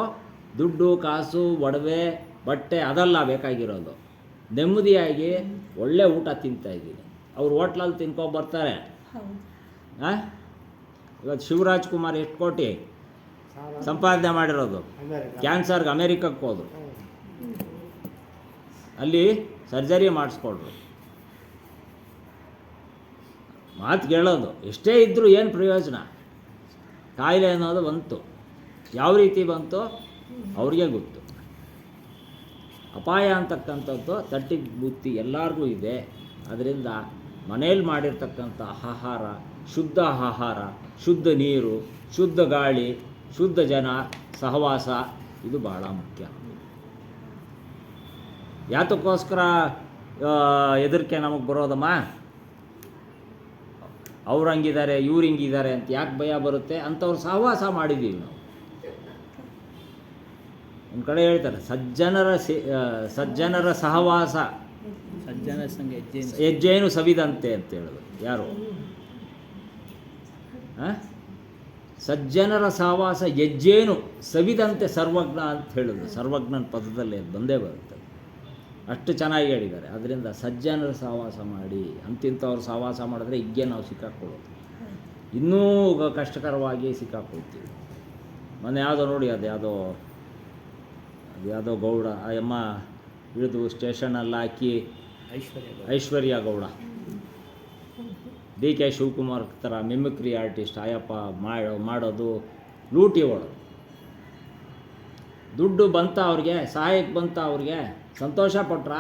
ದುಡ್ಡು ಕಾಸು ಒಡವೆ ಬಟ್ಟೆ ಅದೆಲ್ಲ ಬೇಕಾಗಿರೋದು. ನೆಮ್ಮದಿಯಾಗಿ ಒಳ್ಳೆ ಊಟ ತಿಂತಾಯಿದ್ದೀನಿ. ಅವ್ರು ಹೋಟ್ಲಲ್ಲಿ ತಿನ್ಕೊಂಬರ್ತಾರೆ. ಇವತ್ತು ಶಿವರಾಜ್ ಕುಮಾರ್ ಎಷ್ಟು ಕೋಟಿ ಸಂಪಾದನೆ ಮಾಡಿರೋದು, ಕ್ಯಾನ್ಸರ್ಗೆ ಅಮೇರಿಕಕ್ಕೆ ಹೋದರು, ಅಲ್ಲಿ ಸರ್ಜರಿ ಮಾಡಿಸ್ಕೊಡ್ರು. ಮಾತು ಕೇಳೋದು ಎಷ್ಟೇ ಇದ್ದರೂ ಏನು ಪ್ರಯೋಜನ? ಕಾಯಿಲೆ ಅನ್ನೋದು ಬಂತು, ಯಾವ ರೀತಿ ಬಂತು ಅವ್ರಿಗೆ ಗೊತ್ತು. ಅಪಾಯ ಅಂತಕ್ಕಂಥದ್ದು ತಟ್ಟಿಗೆ ಬುತ್ತಿ ಎಲ್ಲರಿಗೂ ಇದೆ. ಅದರಿಂದ ಮನೇಲಿ ಮಾಡಿರ್ತಕ್ಕಂಥ ಆಹಾರ, ಶುದ್ಧ ಆಹಾರ, ಶುದ್ಧ ನೀರು, ಶುದ್ಧ ಗಾಳಿ, ಶುದ್ಧ ಜನ ಸಹವಾಸ, ಇದು ಭಾಳ ಮುಖ್ಯ. ಯಾತಕ್ಕೋಸ್ಕರ ಹೆದರಿಕೆ ನಮಗೆ ಬರೋದಮ್ಮ? ಅವ್ರು ಹಂಗಿದ್ದಾರೆ, ಇವ್ರು ಹಿಂಗಿದ್ದಾರೆ ಅಂತ ಯಾಕೆ ಭಯ ಬರುತ್ತೆ? ಅಂಥವ್ರು ಸಹವಾಸ ಮಾಡಿದ್ದೀವಿ ನಾವು. ಒಂದು ಕಡೆ ಹೇಳ್ತಾರೆ, ಸಜ್ಜನರ ಸಹವಾಸ ಸಜ್ಜನ ಸಂಘ ಹೆಜ್ಜೇನು ಸವಿದಂತೆ ಅಂತ ಹೇಳೋದು. ಯಾರು? ಸಜ್ಜನರ ಸಹವಾಸ ಹೆಜ್ಜೇನು ಸವಿದಂತೆ ಸರ್ವಜ್ಞ ಅಂತ ಹೇಳೋದು. ಸರ್ವಜ್ಞನ ಪದದಲ್ಲಿ ಬಂದೇ ಬರುತ್ತೆ. ಅಷ್ಟು ಚೆನ್ನಾಗಿ ಹೇಳಿದ್ದಾರೆ. ಅದರಿಂದ ಸಜ್ಜನರ ಸಹವಾಸ ಮಾಡಿ, ಅಂತಿಂಥವ್ರು ಸಹವಾಸ ಮಾಡಿದ್ರೆ ಹೀಗೆ ನಾವು ಸಿಕ್ಕಾಕ್ಕೊಳ್ಳೋದು, ಇನ್ನೂ ಕಷ್ಟಕರವಾಗಿ ಸಿಕ್ಕಾಕೊಳ್ತೀವಿ. ಮೊನ್ನೆ ಯಾವುದೋ ನೋಡಿ, ಯಾವುದೋ ಗೌಡ ಆ ಅಮ್ಮ ಇಳಿದು ಸ್ಟೇಷನಲ್ಲಿ ಹಾಕಿ, ಐಶ್ವರ್ಯ ಗೌಡ, DK ಶಿವಕುಮಾರ್ ಥರ ಮಿಮಿಕ್ರಿ ಆರ್ಟಿಸ್ಟ್ ಆಯಪ್ಪ ಮಾಡೋದು, ಲೂಟಿ ಹೊಡೋದು. ದುಡ್ಡು ಬಂತ ಅವ್ರಿಗೆ, ಸಹಾಯಕ್ಕೆ ಬಂತ ಅವ್ರಿಗೆ, ಸಂತೋಷ ಪಟ್ರ?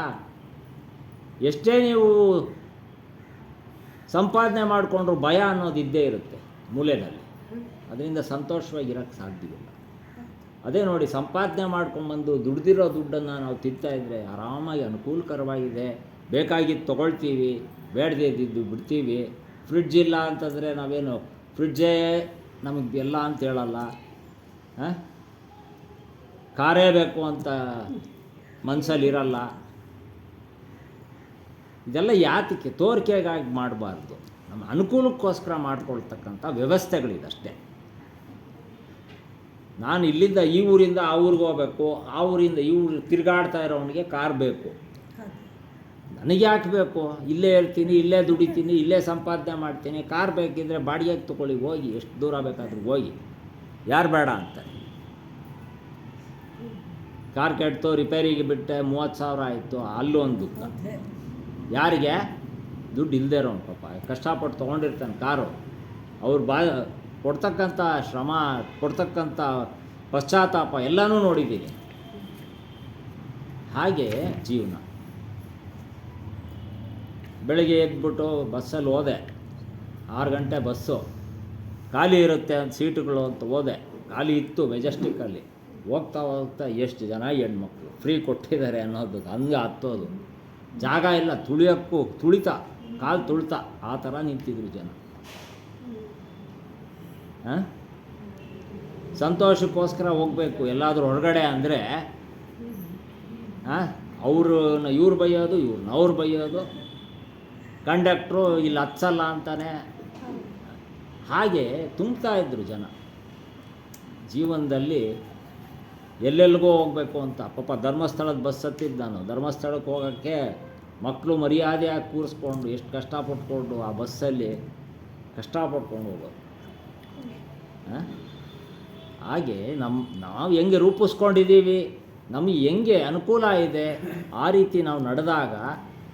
ಎಷ್ಟೇ ನೀವು ಸಂಪಾದನೆ ಮಾಡಿಕೊಂಡ್ರು ಭಯ ಅನ್ನೋದು ಇದ್ದೇ ಇರುತ್ತೆ ಮೂಲೆಯಲ್ಲಿ. ಅದರಿಂದ ಸಂತೋಷವಾಗಿರೋಕ್ಕೆ ಸಾಧ್ಯವಿಲ್ಲ. ಅದೇ ನೋಡಿ, ಸಂಪಾದನೆ ಮಾಡ್ಕೊಂಬಂದು ದುಡ್ದಿರೋ ದುಡ್ಡನ್ನು ನಾವು ತಿಂತಾಯಿದ್ರೆ ಆರಾಮಾಗಿ ಅನುಕೂಲಕರವಾಗಿದೆ. ಬೇಕಾಗಿದ್ದು ತೊಗೊಳ್ತೀವಿ, ಬೇಡದೇ ಇದ್ದಿದ್ದು ಬಿಡ್ತೀವಿ. ಫ್ರಿಡ್ಜ್ ಇಲ್ಲ ಅಂತಂದರೆ ನಾವೇನು ಫ್ರಿಡ್ಜೇ ನಮಗೆ ಎಲ್ಲ ಅಂತ ಹೇಳಲ್ಲ. ಕಾರೇ ಬೇಕು ಅಂತ ಮನಸ್ಸಲ್ಲಿರಲ್ಲ. ಇದೆಲ್ಲ ಯಾತಕ್ಕೆ? ತೋರಿಕೆಗಾಗಿ ಮಾಡಬಾರ್ದು. ನಮ್ಮ ಅನುಕೂಲಕ್ಕೋಸ್ಕರ ಮಾಡ್ಕೊಳ್ತಕ್ಕಂಥ ವ್ಯವಸ್ಥೆಗಳಿದಷ್ಟೇ. ನಾನು ಇಲ್ಲಿಂದ ಈ ಊರಿಂದ ಆ ಊರಿಗೆ ಹೋಗಬೇಕು, ಆ ಊರಿಂದ ಈ ಊರಿಗೆ ತಿರುಗಾಡ್ತಾ ಇರೋವನಿಗೆ ಕಾರ್ ಬೇಕು. ನನಗೆ ಯಾಕೆ ಬೇಕು? ಇಲ್ಲೇ ಇರ್ತೀನಿ, ಇಲ್ಲೇ ದುಡಿತೀನಿ, ಇಲ್ಲೇ ಸಂಪಾದನೆ ಮಾಡ್ತೀನಿ. ಕಾರ್ ಬೇಕಿದ್ದರೆ ಬಾಡಿಗೆಗೆ ತೊಗೊಳ್ಳಿ, ಹೋಗಿ, ಎಷ್ಟು ದೂರ ಬೇಕಾದರೂ ಹೋಗಿ, ಯಾರು ಬೇಡ ಅಂತ. ಕಾರ್ ಕೆಡ್ತು, ರಿಪೇರಿಗೆ ಬಿಟ್ಟೆ, 30,000 ಆಯಿತು, ಅಲ್ಲೂ ಒಂದು ದುಃಖ. ಯಾರಿಗೆ? ದುಡ್ಡು ಇಲ್ಲದೇ ಇರೋನು ಪಾಪ, ಕಷ್ಟಪಟ್ಟು ತೊಗೊಂಡಿರ್ತಾನೆ ಕಾರು. ಅವ್ರು ಕೊಡ್ತಕ್ಕಂಥ ಶ್ರಮ, ಕೊಡ್ತಕ್ಕಂಥ ಪಶ್ಚಾತ್ತಾಪ ಎಲ್ಲನೂ ನೋಡಿದ್ದೀನಿ. ಹಾಗೆ ಜೀವನ. ಬೆಳಗ್ಗೆ ಎದ್ಬಿಟ್ಟು ಬಸ್ಸಲ್ಲಿ ಹೋದೆ, 6 ಗಂಟೆ ಬಸ್ಸು, ಖಾಲಿ ಇರುತ್ತೆ ಅಂತ ಸೀಟುಗಳು ಅಂತ ಹೋದೆ. ಖಾಲಿ ಇತ್ತು ಮೆಜೆಸ್ಟಿಕ್ಕಲ್ಲಿ. ಹೋಗ್ತಾ ಹೋಗ್ತಾ ಎಷ್ಟು ಜನ ಹೆಣ್ಮಕ್ಳು ಫ್ರೀ ಕೊಟ್ಟಿದ್ದಾರೆ ಅನ್ನೋದು ಹಂಗೆ ಹತ್ತೋದು, ಜಾಗ ಇಲ್ಲ ತುಳಿಯೋಕ್ಕೂ, ಕಾಲು ತುಳಿತ ಆ ಥರ ನಿಂತಿದ್ರು ಜನ. ಹಾಂ, ಸಂತೋಷಕ್ಕೋಸ್ಕರ ಹೋಗಬೇಕು ಎಲ್ಲಾದರೂ ಹೊರಗಡೆ ಅಂದರೆ ಅವ್ರನ್ನ ಇವ್ರು ಬೈಯೋದು, ಇವ್ರನ್ನ ಅವ್ರು ಬೈಯೋದು, ಕಂಡಕ್ಟ್ರು ಇಲ್ಲಿ ಹತ್ಸಲ್ಲ ಅಂತಾನೆ, ಹಾಗೆ ತುಂಬ್ತಾ ಇದ್ದರು ಜನ. ಜೀವನದಲ್ಲಿ ಎಲ್ಲೆಲ್ಲಿಗೋ ಹೋಗಬೇಕು ಅಂತ. ಪಾಪ ಧರ್ಮಸ್ಥಳದ ಬಸ್ ಹತ್ತಿದ್ದು ನಾನು. ಧರ್ಮಸ್ಥಳಕ್ಕೆ ಹೋಗೋಕ್ಕೆ ಮಕ್ಕಳು ಮರ್ಯಾದೆಯಾಗಿ ಕೂರಿಸ್ಕೊಂಡು ಎಷ್ಟು ಕಷ್ಟಪಟ್ಕೊಂಡು ಆ ಬಸ್ಸಲ್ಲಿ ಕಷ್ಟಪಟ್ಕೊಂಡು ಹೋಗೋದು. ಹಾಗೆ ನಾವು ಹೆಂಗೆ ರೂಪಿಸ್ಕೊಂಡಿದ್ದೀವಿ, ನಮಗೆ ಹೆಂಗೆ ಅನುಕೂಲ ಇದೆ ಆ ರೀತಿ ನಾವು ನಡೆದಾಗ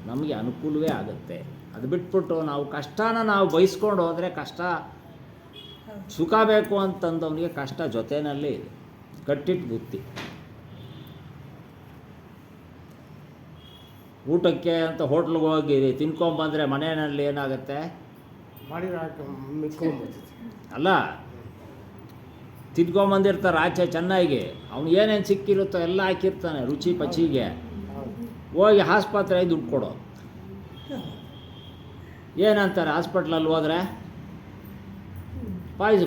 ನಮಗೆ ಅನುಕೂಲವೇ ಆಗುತ್ತೆ. ಅದು ಬಿಟ್ಬಿಟ್ಟು ನಾವು ಕಷ್ಟನ ನಾವು ಬಯಸ್ಕೊಂಡು ಹೋದರೆ ಕಷ್ಟ, ಸುಖ ಬೇಕು ಅಂತಂದವನಿಗೆ ಕಷ್ಟ ಜೊತೆಯಲ್ಲೇ ಇದೆ. ಕಟ್ಟಿಟ್ಟು ಬುತ್ತಿ. ಊಟಕ್ಕೆ ಅಂತ ಹೋಟ್ಲಿಗೆ ಹೋಗಿ ತಿನ್ಕೊಂಬಂದರೆ ಮನೆಯಲ್ಲಿ ಏನಾಗುತ್ತೆ, ಅಲ್ಲ ತಿನ್ಕೊಂಬಂದಿರ್ತಾರೆ ಆಚೆ ಚೆನ್ನಾಗಿ, ಅವ್ನು ಏನೇನು ಸಿಕ್ಕಿರುತ್ತೋ ಎಲ್ಲ ಹಾಕಿರ್ತಾನೆ ರುಚಿ ಪಚಿಗೆ. ಹೋಗಿ ಆಸ್ಪತ್ರೆಗೆ ದುಡ್ಡು ಕೊಡೋ. ಏನಂತಾರೆ ಹಾಸ್ಪಿಟ್ಲಲ್ಲಿ ಹೋದರೆ,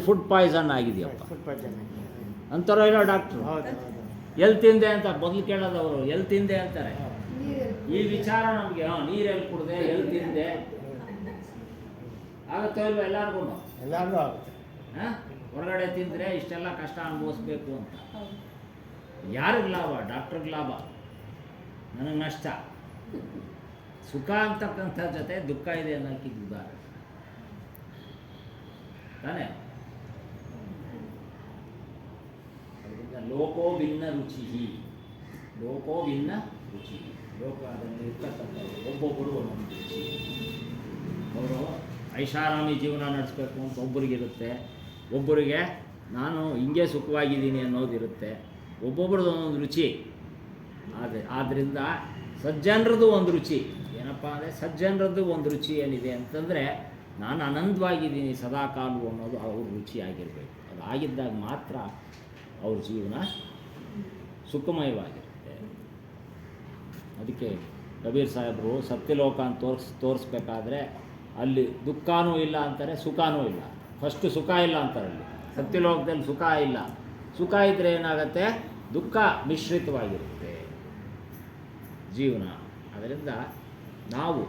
ಫುಡ್ ಪಾಯ್ಸನ್ ಆಗಿದೆಯಪ್ಪ ಅಂತಾರೋ ಇರೋ ಡಾಕ್ಟ್ರು. ಎಲ್ಲಿ ತಿಂದೆ ಅಂತ ಮೊದಲು ಕೇಳೋದವರು, ಎಲ್ಲಿ ತಿಂದೆ ಅಂತಾರೆ. ಈ ವಿಚಾರ ನಮಗೆ ನೀರೆಲ್ಲಿ ಕುಡಿದೆ, ಎಲ್ಲಿ ತಿಂದೆ ಆಗುತ್ತೋ ಇಲ್ವ ಎಲ್ಲರಿಗೂ. ಹೊರಗಡೆ ತಿಂದರೆ ಇಷ್ಟೆಲ್ಲ ಕಷ್ಟ ಅನುಭವಿಸ್ಬೇಕು ಅಂತ. ಯಾರಿಗೆ ಲಾಭ? ಡಾಕ್ಟ್ರಿಗೆ ಲಾಭ, ನನಗೆ ನಷ್ಟ. ಸುಖ ಅಂತಕ್ಕಂಥ ಜೊತೆ ದುಃಖ ಇದೆ ಅನ್ನೋಕ್ಕಿದ್ದಾರೆ ತಾನೇ. ಲೋಕೋ ಭಿನ್ನ ರುಚಿ, ಲೋಕೋ ಭಿನ್ನ ರುಚಿ. ಲೋಕ ಅದರಲ್ಲಿ ಇರ್ತಕ್ಕಂಥದ್ದು ಒಬ್ಬೊಬ್ಬರು ಒಂದೊಂದು ರುಚಿ. ಅವರು ಐಷಾರಾಮಿ ಜೀವನ ನಡೆಸಬೇಕು ಅಂತ ಒಬ್ಬರಿಗಿರುತ್ತೆ, ಒಬ್ಬರಿಗೆ ನಾನು ಹಿಂಗೆ ಸುಖವಾಗಿದ್ದೀನಿ ಅನ್ನೋದಿರುತ್ತೆ, ಒಬ್ಬೊಬ್ರದ್ದು ಒಂದೊಂದು ರುಚಿ. ಆದ್ದರಿಂದ ಸಜ್ಜನರದ್ದು ಒಂದು ರುಚಿ ಏನಪ್ಪ ಅಂದರೆ, ಸಜ್ಜನರದ್ದು ಒಂದು ರುಚಿ ಏನಿದೆ ಅಂತಂದರೆ ನಾನು ಆನಂದವಾಗಿದ್ದೀನಿ ಸದಾಕಾಲ ಅನ್ನೋದು ಅವ್ರ ರುಚಿ ಆಗಿರಬೇಕು. ಅದು ಆಗಿದ್ದಾಗ ಮಾತ್ರ ಅವ್ರ ಜೀವನ ಸುಖಮಯವಾಗಿರುತ್ತೆ. ಅದಕ್ಕೆ ಕಬೀರ್ ಸಾಹೇಬರು ಸತ್ಯಲೋಕ ಅಂತ ತೋರಿಸ್ಬೇಕಾದ್ರೆ ಅಲ್ಲಿ ದುಃಖನೂ ಇಲ್ಲ ಅಂತಾರೆ, ಸುಖನೂ ಇಲ್ಲ. ಫಸ್ಟು ಸುಖ ಇಲ್ಲ ಅಂತಾರೆ ಅಲ್ಲಿ. ಸತ್ಯಲೋಕದಲ್ಲಿ ಸುಖ ಇಲ್ಲ. ಸುಖ ಇದ್ದರೆ ಏನಾಗುತ್ತೆ, ದುಃಖ ಮಿಶ್ರಿತವಾಗಿರುತ್ತೆ ಜೀವನ. ಅದರಿಂದ ನಾವು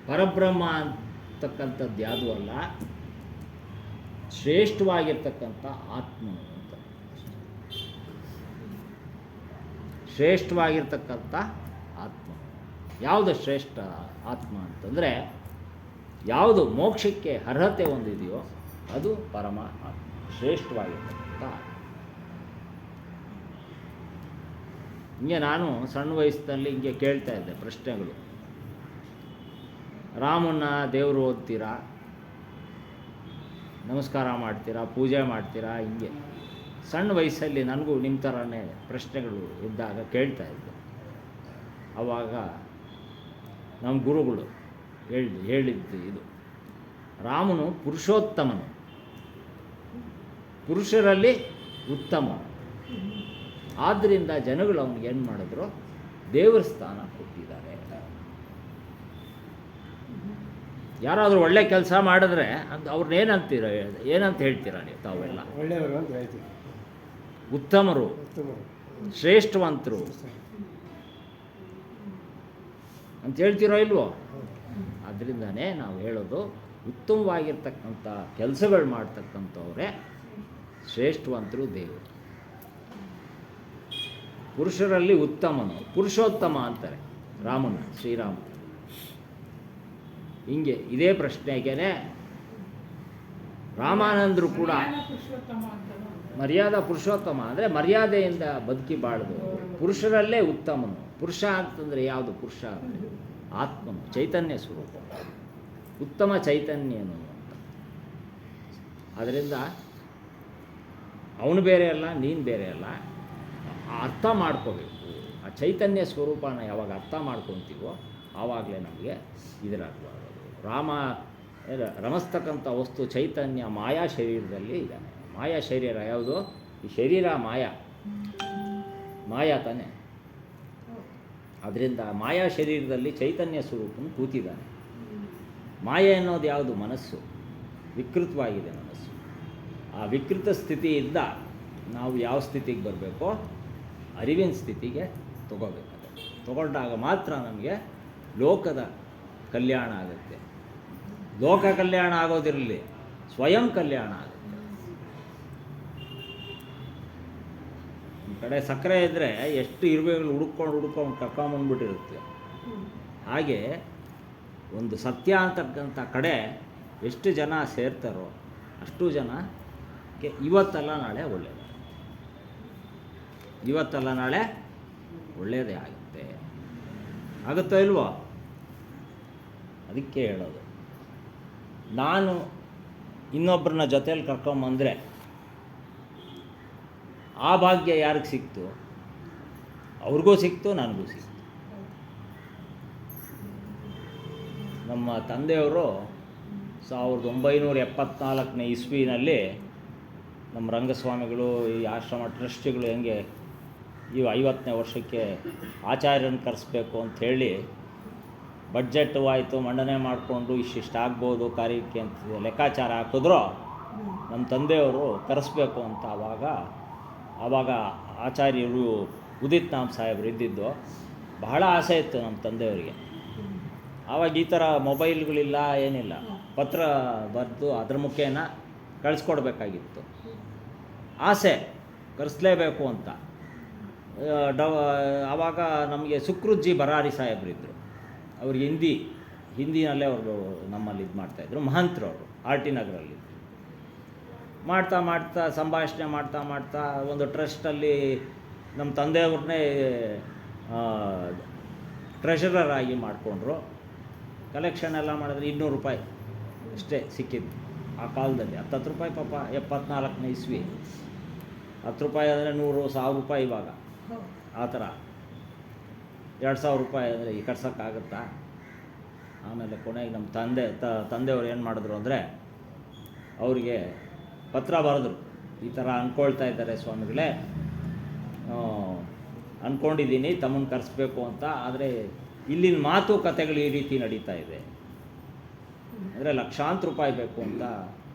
ಪರಬ್ರಹ್ಮ ಅಂತಕ್ಕಂಥದ್ದು ಯಾವುದೂ ಅಲ್ಲ, ಶ್ರೇಷ್ಠವಾಗಿರ್ತಕ್ಕಂಥ ಆತ್ಮನು ಅಂತ. ಶ್ರೇಷ್ಠವಾಗಿರ್ತಕ್ಕಂಥ ಆತ್ಮ ಯಾವುದು? ಶ್ರೇಷ್ಠ ಆತ್ಮ ಅಂತಂದರೆ ಯಾವುದು ಮೋಕ್ಷಕ್ಕೆ ಅರ್ಹತೆ ಹೊಂದಿದೆಯೋ ಅದು ಪರಮ ಆತ್ಮ, ಶ್ರೇಷ್ಠವಾಗಿರ್ತಕ್ಕಂಥ ಆತ್ಮ. ಹಿಂಗೆ ನಾನು ಸಣ್ಣ ವಯಸ್ಸಿನಲ್ಲಿ ಹಿಂಗೆ ಕೇಳ್ತಾ ಇದ್ದೆ ಪ್ರಶ್ನೆಗಳು. ರಾಮನ್ನ ದೇವರು ಓದ್ತೀರಾ, ನಮಸ್ಕಾರ ಮಾಡ್ತೀರಾ, ಪೂಜೆ ಮಾಡ್ತೀರಾ, ಹಿಂಗೆ ಸಣ್ಣ ವಯಸ್ಸಲ್ಲಿ ನನಗೂ ನಿಮ್ಮ ಥರನೇ ಪ್ರಶ್ನೆಗಳು ಇದ್ದಾಗ ಕೇಳ್ತಾ ಇದ್ದೆ. ಆವಾಗ ನಮ್ಮ ಗುರುಗಳು ಹೇಳಿದ್ದು ಇದು, ರಾಮನು ಪುರುಷೋತ್ತಮನು, ಪುರುಷರಲ್ಲಿ ಉತ್ತಮ. ಆದ್ದರಿಂದ ಜನಗಳು ಅವನಿಗೆ ಏನು ಮಾಡಿದ್ರು, ದೇವರ ಸ್ಥಾನ ಕೊಟ್ಟಿದ್ದಾರೆ. ಯಾರಾದರೂ ಒಳ್ಳೆ ಕೆಲಸ ಮಾಡಿದ್ರೆ ಅಂತ ಅವ್ರನ್ನ ಏನಂತ ಹೇಳ್ತೀರಾ ನೀವು ತಾವೆಲ್ಲ? ಒಳ್ಳೆಯವರು ಅಂತ ಹೇಳ್ತೀವಿ. ಉತ್ತಮರು, ಶ್ರೇಷ್ಠವಂತರು ಅಂತ ಹೇಳ್ತೀರೋ ಇಲ್ವೋ? ಅದರಿಂದನೇ ನಾವು ಹೇಳೋದು, ಉತ್ತಮವಾಗಿರ್ತಕ್ಕಂಥ ಕೆಲಸಗಳು ಮಾಡ್ತಕ್ಕಂಥವ್ರೆ ಶ್ರೇಷ್ಠವಂತರು ದೇವರು. ಪುರುಷರಲ್ಲಿ ಉತ್ತಮನು, ಪುರುಷೋತ್ತಮ ಅಂತಾರೆ ರಾಮನ, ಶ್ರೀರಾಮ. ಹಿಂಗೆ ಇದೇ ಪ್ರಶ್ನೆಗೇನೆ ರಾಮಾನಂದರು ಕೂಡ ಮರ್ಯಾದಾ ಪುರುಷೋತ್ತಮ ಅಂದರೆ ಮರ್ಯಾದೆಯಿಂದ ಬದುಕಿ ಬಾಳ್ದು. ಪುರುಷರಲ್ಲೇ ಉತ್ತಮನು. ಪುರುಷ ಅಂತಂದರೆ ಯಾವುದು? ಪುರುಷ ಅಂದರೆ ಆತ್ಮನು, ಚೈತನ್ಯ ಸ್ವರೂಪ, ಉತ್ತಮ ಚೈತನ್ಯನು ಅಂತ. ಅದರಿಂದ ಅವನು ಬೇರೆ ಅಲ್ಲ, ನೀನು ಬೇರೆ ಅಲ್ಲ. ಅರ್ಥ ಮಾಡ್ಕೋಬೇಕು. ಆ ಚೈತನ್ಯ ಸ್ವರೂಪನ ಯಾವಾಗ ಅರ್ಥ ಮಾಡ್ಕೊತೀವೋ ಆವಾಗಲೇ ನಮಗೆ ಇದರಾಗುವುದು. ರಮಿಸ್ತಕ್ಕಂಥ ವಸ್ತು ಚೈತನ್ಯ ಮಾಯಾ ಶರೀರದಲ್ಲಿ ಇದ್ದಾನೆ. ಮಾಯಾ ಶರೀರ ಯಾವುದು? ಈ ಶರೀರ ಮಾಯಾ ತಾನೆ. ಅದರಿಂದ ಮಾಯಾ ಶರೀರದಲ್ಲಿ ಚೈತನ್ಯ ಸ್ವರೂಪನು ಕೂತಿದ್ದಾನೆ. ಮಾಯೆ ಅನ್ನೋದು ಯಾವುದು? ಮನಸ್ಸು. ವಿಕೃತವಾಗಿದೆ ಮನಸ್ಸು. ಆ ವಿಕೃತ ಸ್ಥಿತಿಯಿಂದ ನಾವು ಯಾವ ಸ್ಥಿತಿಗೆ ಬರಬೇಕೋ ಅರಿವಿನ ಸ್ಥಿತಿಗೆ ತಗೋಬೇಕಾಗುತ್ತೆ. ತಗೊಂಡಾಗ ಮಾತ್ರ ನಮಗೆ ಲೋಕದ ಕಲ್ಯಾಣ ಆಗುತ್ತೆ. ಲೋಕ ಕಲ್ಯಾಣ ಆಗೋದಿರಲಿ, ಸ್ವಯಂ ಕಲ್ಯಾಣ ಆಗುತ್ತೆ. ಈ ಕಡೆ ಸಕ್ಕರೆ ಇದ್ದರೆ ಎಷ್ಟು ಇರುವೆಗಳು ಹುಡ್ಕೊಂಡು ಕರ್ಕೊಂಬಂದ್ಬಿಟ್ಟಿರುತ್ತೆ. ಹಾಗೆ ಒಂದು ಸತ್ಯ ಅಂತಕ್ಕಂಥ ಕಡೆ ಎಷ್ಟು ಜನ ಸೇರ್ತಾರೋ ಅಷ್ಟು ಜನಕ್ಕೆ ಇವತ್ತಲ್ಲ ನಾಳೆ ಒಳ್ಳೆಯದು. ಇವತ್ತಲ್ಲ ನಾಳೆ ಒಳ್ಳೆಯದೇ ಆಗುತ್ತೆ. ಆಗುತ್ತೋ ಇಲ್ವೋ? ಅದಕ್ಕೆ ಹೇಳೋದು, ನಾನು ಇನ್ನೊಬ್ಬರನ್ನ ಜೊತೆಯಲ್ಲಿ ಕರ್ಕೊಂಬಂದರೆ ಆ ಭಾಗ್ಯ ಯಾರಿಗೆ ಸಿಕ್ತು? ಅವ್ರಿಗೂ ಸಿಕ್ತು, ನನಗೂ ಸಿಕ್ತು. ನಮ್ಮ ತಂದೆಯವರು 1974ನೇ ಇಸ್ವಿನಲ್ಲಿ ನಮ್ಮ ರಂಗಸ್ವಾಮಿಗಳು, ಈ ಆಶ್ರಮ ಟ್ರಸ್ಟಿಗಳು ಹೆಂಗೆ ಇವು 50ನೇ ವರ್ಷಕ್ಕೆ ಆಚಾರ್ಯನ ಕರೆಸ್ಬೇಕು ಅಂಥೇಳಿ ಬಡ್ಜೆಟ್ ಆಯಿತು, ಮಂಡನೆ ಮಾಡಿಕೊಂಡು ಇಷ್ಟಿಷ್ಟು ಆಗ್ಬೋದು ಕಾರ್ಯಕ್ಕೆ ಅಂತ ಲೆಕ್ಕಾಚಾರ ಹಾಕಿದ್ರು. ನಮ್ಮ ತಂದೆಯವರು ಕರೆಸ್ಬೇಕು ಅಂತ ಆವಾಗ ಆಚಾರ್ಯರು ಉದಿತ್ ನಾಮ್ ಸಾಹೇಬರು ಇದ್ದಿದ್ದು. ಬಹಳ ಆಸೆ ಇತ್ತು ನಮ್ಮ ತಂದೆಯವರಿಗೆ. ಆವಾಗ ಈ ಥರ ಮೊಬೈಲ್ಗಳಿಲ್ಲ, ಏನಿಲ್ಲ, ಪತ್ರ ಬರೆದು ಅದ್ರ ಮುಖೇನ ಕಳಿಸ್ಕೊಡ್ಬೇಕಾಗಿತ್ತು. ಆಸೆ ಕರೆಸ್ಲೇಬೇಕು ಅಂತ. ಆವಾಗ ನಮಗೆ ಸುಕ್ರುಜ್ಜಿ ಬರಾರಿ ಸಾಹೇಬರಿದ್ದರು. ಅವ್ರಿಗೆ ಹಿಂದಿನಲ್ಲೇ ಅವರು ನಮ್ಮಲ್ಲಿ ಇದು ಮಾಡ್ತಾಯಿದ್ರು. ಮಹಂತ್ರವರು ಆರ್ ಟಿ ನಗರಲ್ಲಿ ಮಾಡ್ತಾ ಸಂಭಾಷಣೆ ಮಾಡ್ತಾ ಒಂದು ಟ್ರಸ್ಟಲ್ಲಿ ನಮ್ಮ ತಂದೆಯವ್ರನ್ನೇ ಟ್ರೆಷರರ್ ಆಗಿ ಮಾಡಿಕೊಂಡ್ರು. ಕಲೆಕ್ಷನ್ ಎಲ್ಲ ಮಾಡಿದ್ರೆ 200 ರೂಪಾಯಿ ಅಷ್ಟೇ ಸಿಕ್ಕಿದ್ದು ಆ ಕಾಲದಲ್ಲಿ. 10 ರೂಪಾಯಿ ಪಾಪ 74ನೇ ಇಸ್ವಿ. 10 ರೂಪಾಯಿ ಅಂದರೆ 100, 1000 ರೂಪಾಯಿ ಇವಾಗ. ಆ ಥರ 2000 ರೂಪಾಯಿ ಅಂದರೆ ಈ ಕಟ್ಸೋಕ್ಕಾಗುತ್ತಾ? ಆಮೇಲೆ ಕೊನೆಗೆ ನಮ್ಮ ತಂದೆಯವ್ರು ಏನು ಮಾಡಿದ್ರು ಅಂದರೆ ಅವರಿಗೆ ಪತ್ರ ಬರೆದ್ರು, ಈ ಥರ ಅಂದ್ಕೊಳ್ತಾ ಇದ್ದಾರೆ ಸ್ವಾಮಿಗಳೇ, ಅಂದ್ಕೊಂಡಿದ್ದೀನಿ ತಮ್ಮನ್ನು ಕರೆಸ್ಬೇಕು ಅಂತ. ಆದರೆ ಇಲ್ಲಿನ ಮಾತುಕತೆಗಳು ಈ ರೀತಿ ನಡೀತಾ ಇದೆ, ಅಂದರೆ ಲಕ್ಷಾಂತರ ರೂಪಾಯಿ ಬೇಕು ಅಂತ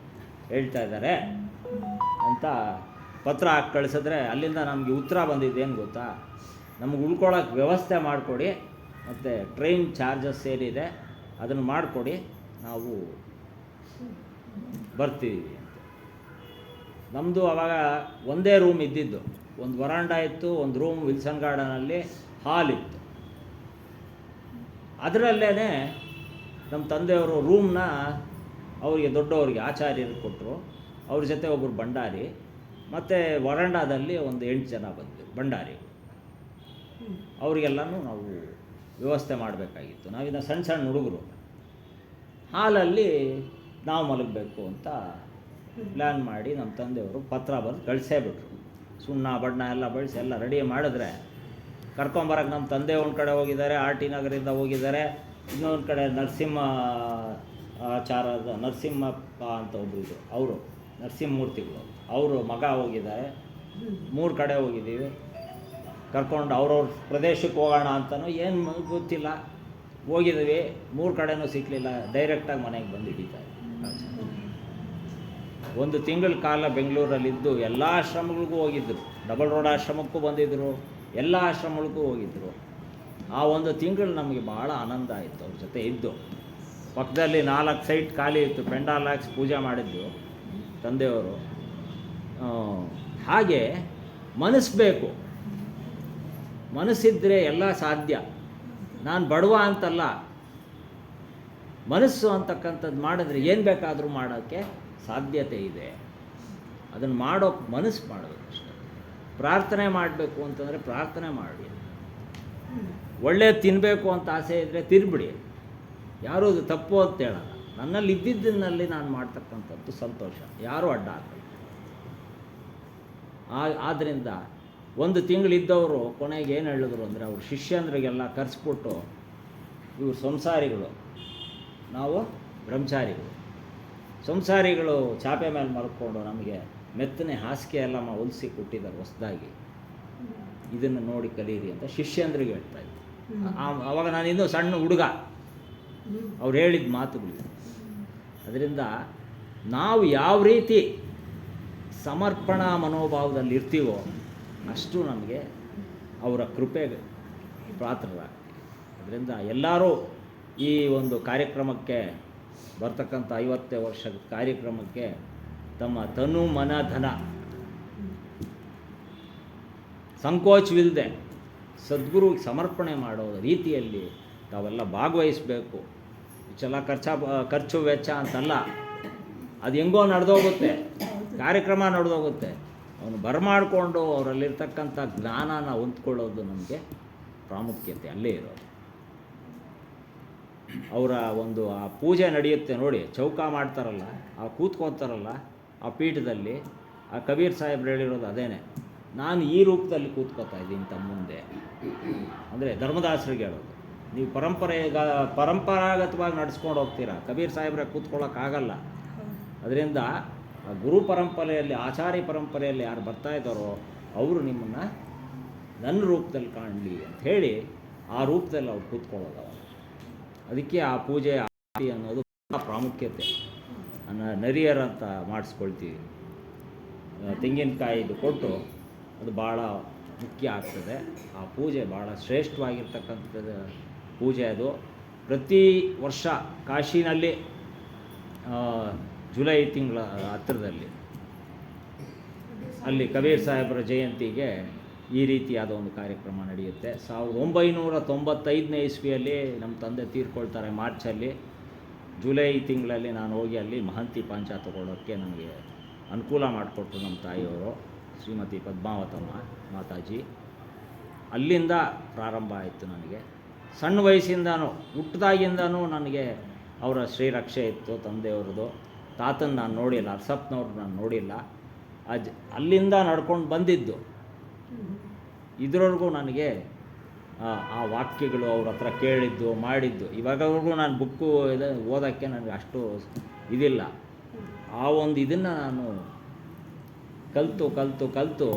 ಹೇಳ್ತಾ ಇದ್ದಾರೆ ಅಂತ ಪತ್ರ ಹಾಕಿ ಕಳಿಸಿದ್ರೆ ಅಲ್ಲಿಂದ ನಮಗೆ ಉತ್ತರ ಬಂದಿದ್ದೇನು ಗೊತ್ತಾ? ನಮಗೆ ಉಳ್ಕೊಳ್ಳೋಕೆ ವ್ಯವಸ್ಥೆ ಮಾಡಿಕೊಡಿ, ಮತ್ತು ಟ್ರೈನ್ ಚಾರ್ಜಸ್ ಏನಿದೆ ಅದನ್ನು ಮಾಡಿಕೊಡಿ, ನಾವು ಬರ್ತೀವಿ ಅಂತ. ನಮ್ಮದು ಆವಾಗ ಒಂದೇ ರೂಮ್ ಇದ್ದಿದ್ದು. ಒಂದು ವರಾಂಡ ಇತ್ತು, ಒಂದು ರೂಮ್ ವಿಲ್ಸನ್ ಗಾರ್ಡನಲ್ಲಿ ಹಾಲ್ ಇತ್ತು. ಅದರಲ್ಲೇ ನಮ್ಮ ತಂದೆಯವರು ರೂಮ್ನ ಅವರಿಗೆ ದೊಡ್ಡವರಿಗೆ ಆಚಾರ್ಯರಿಗೆ ಕೊಟ್ಟರು. ಅವ್ರ ಜೊತೆ ಒಬ್ಬರು ಭಂಡಾರಿ, ಮತ್ತು ವರಾಂಡಾದಲ್ಲಿ ಒಂದು 8 ಜನ ಬಂದರು ಭಂಡಾರಿ. ಅವರಿಗೆಲ್ಲನೂ ನಾವು ವ್ಯವಸ್ಥೆ ಮಾಡಬೇಕಾಗಿತ್ತು. ನಾವಿನ್ನು ಸಣ್ಣ ಹುಡುಗರು. ಹಾಲಲ್ಲಿ ನಾವು ಮಲಗಬೇಕು ಅಂತ ಪ್ಲ್ಯಾನ್ ಮಾಡಿ ನಮ್ಮ ತಂದೆಯವರು ಪತ್ರ ಬರೆದು ಕಳಿಸೇ ಬಿಟ್ರು. ಸುಣ್ಣ ಬಣ್ಣ ಎಲ್ಲ ಬಳಸಿ ಎಲ್ಲ ರೆಡಿ ಮಾಡಿದ್ರೆ ಕರ್ಕೊಂಬರಕ್ಕೆ ನಮ್ಮ ತಂದೆ ಒಂದು ಕಡೆ ಹೋಗಿದ್ದಾರೆ, ಆರ್ ಟಿ ನಗರಿಂದ ಹೋಗಿದ್ದಾರೆ. ಇನ್ನೊಂದು ಕಡೆ ನರಸಿಂಹಪ್ಪ ಅಂತ ಒಬ್ಬರು ಇದ್ದರು, ಅವರು ನರಸಿಂಹಮೂರ್ತಿಗಳು, ಅವರು ಮಗ ಹೋಗಿದ್ದಾರೆ. 3 ಕಡೆ ಹೋಗಿದ್ದೀವಿ. ಕರ್ಕೊಂಡು ಅವ್ರವ್ರ ಪ್ರದೇಶಕ್ಕೆ ಹೋಗೋಣ ಅಂತಲೂ ಏನು ಗೊತ್ತಿಲ್ಲ, ಹೋಗಿದ್ದೀವಿ. 3 ಕಡೆನೂ ಸಿಕ್ಕಲಿಲ್ಲ. ಡೈರೆಕ್ಟಾಗಿ ಮನೆಗೆ ಬಂದು ಹಿಡಿತಾರೆ. 1 ತಿಂಗಳ ಕಾಲ ಬೆಂಗಳೂರಲ್ಲಿದ್ದು ಎಲ್ಲ ಆಶ್ರಮಗಳಿಗೂ ಹೋಗಿದ್ದರು. ಡಬಲ್ ರೋಡ್ ಆಶ್ರಮಕ್ಕೂ ಬಂದಿದ್ದರು, ಎಲ್ಲ ಆಶ್ರಮಗಳಿಗೂ ಹೋಗಿದ್ದರು. ಆ 1 ತಿಂಗಳು ನಮಗೆ ಭಾಳ ಆನಂದ ಆಯಿತು ಅವ್ರ ಜೊತೆ ಇದ್ದು. ಪಕ್ಕದಲ್ಲಿ 4 ಸೈಟ್ ಖಾಲಿ ಇತ್ತು, ಪೆಂಡಾಲ್ ಹಾಕ್ಸಿ ಪೂಜೆ ಮಾಡಿದ್ದು ತಂದೆಯವರು. ಹಾಗೆ ಮನಸ್ಸು ಮನಸ್ಸಿದ್ದರೆ ಎಲ್ಲ ಸಾಧ್ಯ. ನಾನು ಬಡವ ಅಂತಲ್ಲ, ಮನಸ್ಸು ಅಂತಕ್ಕಂಥದ್ದು ಮಾಡಿದ್ರೆ ಏನು ಬೇಕಾದರೂ ಮಾಡೋಕ್ಕೆ ಸಾಧ್ಯತೆ ಇದೆ. ಅದನ್ನು ಮಾಡೋಕ್ಕೆ ಮನಸ್ಸು ಮಾಡಬೇಕು ಅಷ್ಟೇ. ಪ್ರಾರ್ಥನೆ ಮಾಡಬೇಕು ಅಂತಂದರೆ ಪ್ರಾರ್ಥನೆ ಮಾಡಿ. ಒಳ್ಳೆಯದು ತಿನ್ನಬೇಕು ಅಂತ ಆಸೆ ಇದ್ದರೆ ತಿನ್ಬಿಡಿ, ಯಾರೂ ಅದು ತಪ್ಪು ಅಂತ ಹೇಳಲ್ಲ. ನನ್ನಲ್ಲಿ ಇದ್ದಿದ್ದನ್ನಲ್ಲಿ ನಾನು ಮಾಡ್ತಕ್ಕಂಥದ್ದು ಸಂತೋಷ, ಯಾರೂ ಅಡ್ಡ ಹಾಕಲ್ಲ. ಆದ್ದರಿಂದ 1 ತಿಂಗಳಿದ್ದವರು ಕೊನೆಗೆ ಏನು ಹೇಳಿದ್ರು ಅಂದರೆ, ಅವ್ರ ಶಿಷ್ಯಂದ್ರಿಗೆಲ್ಲ ಕರೆಸ್ಬಿಟ್ಟು, ಇವರು ಸಂಸಾರಿಗಳು, ನಾವು ಬ್ರಹ್ಮಚಾರಿಗಳು. ಸಂಸಾರಿಗಳು ಚಾಪೆ ಮೇಲೆ ಮಲ್ಕೊಂಡು ನಮಗೆ ಮೆತ್ತನೆ ಹಾಸಿಗೆ ಎಲ್ಲ ಹೊಲಿಸಿ ಕೊಟ್ಟಿದ್ದಾರೆ ಹೊಸದಾಗಿ, ಇದನ್ನು ನೋಡಿ ಕಲೀರಿ ಅಂತ ಶಿಷ್ಯಂದ್ರಿಗೆ ಹೇಳ್ತಾ ಇದ್ದೆ. ಆವಾಗ ನಾನು ಇನ್ನೂ ಸಣ್ಣ ಹುಡುಗ, ಅವ್ರು ಹೇಳಿದ ಮಾತುಗಳು. ಅದರಿಂದ ನಾವು ಯಾವ ರೀತಿ ಸಮರ್ಪಣಾ ಮನೋಭಾವದಲ್ಲಿ ಇರ್ತೀವೋ ಅಷ್ಟು ನಮಗೆ ಅವರ ಕೃಪೆಗೆ ಪಾತ್ರರಾಗ್ತೀವಿ. ಅದರಿಂದ ಎಲ್ಲರೂ ಈ ಒಂದು ಕಾರ್ಯಕ್ರಮಕ್ಕೆ ಬರ್ತಕ್ಕಂಥ 50 ವರ್ಷದ ಕಾರ್ಯಕ್ರಮಕ್ಕೆ ತಮ್ಮ ತನು ಮನ ಧನ ಸಂಕೋಚವಿಲ್ಲದೆ ಸದ್ಗುರುಗೆ ಸಮರ್ಪಣೆ ಮಾಡೋ ರೀತಿಯಲ್ಲಿ ತಾವೆಲ್ಲ ಭಾಗವಹಿಸಬೇಕು. ಇಷ್ಟೆಲ್ಲ ಖರ್ಚು ವೆಚ್ಚ ಅಂತಲ್ಲ, ಅದು ಹೆಂಗೋ ನಡೆದೋಗುತ್ತೆ, ಕಾರ್ಯಕ್ರಮ ನಡೆದೋಗುತ್ತೆ. ಅವನು ಬರಮಾಡಿಕೊಂಡು ಅವರಲ್ಲಿರ್ತಕ್ಕಂಥ ಜ್ಞಾನನ ಹೊಂದ್ಕೊಳ್ಳೋದು ನಮಗೆ ಪ್ರಾಮುಖ್ಯತೆ ಅಲ್ಲೇ ಇರೋದು. ಅವರ ಒಂದು ಆ ಪೂಜೆ ನಡೆಯುತ್ತೆ ನೋಡಿ, ಚೌಕ ಮಾಡ್ತಾರಲ್ಲ, ಆ ಕೂತ್ಕೊತಾರಲ್ಲ ಆ ಪೀಠದಲ್ಲಿ, ಆ ಕಬೀರ್ ಸಾಹೇಬ್ರು ಹೇಳಿರೋದು ಅದೇನೆ, ನಾನು ಈ ರೂಪದಲ್ಲಿ ಕೂತ್ಕೋತಾ ಇದ್ದೀನಿ ತಮ್ಮ ಮುಂದೆ. ಅಂದರೆ ಧರ್ಮದಾಸರಿಗೆ ಹೇಳೋದು, ನೀವು ಪರಂಪರಾಗತವಾಗಿ ನಡ್ಸ್ಕೊಂಡು ಹೋಗ್ತೀರಾ, ಕಬೀರ್ ಸಾಹೇಬ್ರೆ ಕೂತ್ಕೊಳ್ಳೋಕ್ಕಾಗಲ್ಲ. ಅದರಿಂದ ಆ ಗುರು ಪರಂಪರೆಯಲ್ಲಿ, ಆಚಾರ್ಯ ಪರಂಪರೆಯಲ್ಲಿ ಯಾರು ಬರ್ತಾ ಇದ್ದಾರೋ ಅವರು ನಿಮ್ಮನ್ನು ನನ್ನ ರೂಪದಲ್ಲಿ ಕಾಣಲಿ ಅಂತ ಹೇಳಿ ಆ ರೂಪದಲ್ಲಿ ಅವ್ರು ಕೂತ್ಕೊಳ್ಳೋದು. ಅದಕ್ಕೆ ಆ ಪೂಜೆ ಆರತಿ ಅನ್ನೋದು ಪ್ರಾಮುಖ್ಯತೆ. ನರಿಯರ್ ಅಂತ ಮಾಡಿಸ್ಕೊಳ್ತೀವಿ, ತೆಂಗಿನಕಾಯಿದು ಕೊಟ್ಟು ಅದು ಭಾಳ ಮುಖ್ಯ ಆಗ್ತದೆ. ಆ ಪೂಜೆ ಭಾಳ ಶ್ರೇಷ್ಠವಾಗಿರ್ತಕ್ಕಂಥದ್ದು ಪೂಜೆ ಅದು. ಪ್ರತಿ ವರ್ಷ ಕಾಶಿನಲ್ಲಿ ಜುಲೈ ತಿಂಗಳ ಹತ್ತಿರದಲ್ಲಿ ಅಲ್ಲಿ ಕಬೀರ್ ಸಾಹೇಬರ ಜಯಂತಿಗೆ ಈ ರೀತಿಯಾದ ಒಂದು ಕಾರ್ಯಕ್ರಮ ನಡೆಯುತ್ತೆ. 1995ನೇ ಇಸ್ವಿಯಲ್ಲಿ ನಮ್ಮ ತಂದೆ ತೀರ್ಕೊಳ್ತಾರೆ ಮಾರ್ಚಲ್ಲಿ. ಜುಲೈ ತಿಂಗಳಲ್ಲಿ ನಾನು ಹೋಗಿ ಅಲ್ಲಿ ಮಹಂತಿ ಪಾಂಚ ತಗೊಳ್ಳೋಕ್ಕೆ ನನಗೆ ಅನುಕೂಲ ಮಾಡಿಕೊಟ್ರು ನಮ್ಮ ತಾಯಿಯವರು, ಶ್ರೀಮತಿ ಪದ್ಮಾವತಮ್ಮ ಮಾತಾಜಿ. ಅಲ್ಲಿಂದ ಪ್ರಾರಂಭ ಆಯಿತು ನನಗೆ. ಸಣ್ಣ ವಯಸ್ಸಿಂದನೂ, ಹುಟ್ಟಿದಾಗಿಂದನೂ ನನಗೆ ಅವರ ಶ್ರೀರಕ್ಷೆ ಇತ್ತು ತಂದೆಯವ್ರದ್ದು. ತಾತನ ನಾನು ನೋಡಿಲ್ಲ, ಅರ್ಸಪ್ಪನವ್ರು ನಾನು ನೋಡಿಲ್ಲ. ಅಲ್ಲಿಂದ ನಡ್ಕೊಂಡು ಬಂದಿದ್ದು ಇದರವರೆಗೂ ನನಗೆ ಆ ವಾಕ್ಯಗಳು ಅವ್ರ ಹತ್ರ ಕೇಳಿದ್ದು ಮಾಡಿದ್ದು, ಇವಾಗವರೆಗೂ ನಾನು ಬುಕ್ಕು ಓದೋಕ್ಕೆ ನನಗೆ ಅಷ್ಟು ಇದಿಲ್ಲ. ಆ ಒಂದು ಇದನ್ನು ನಾನು ಕಲಿತು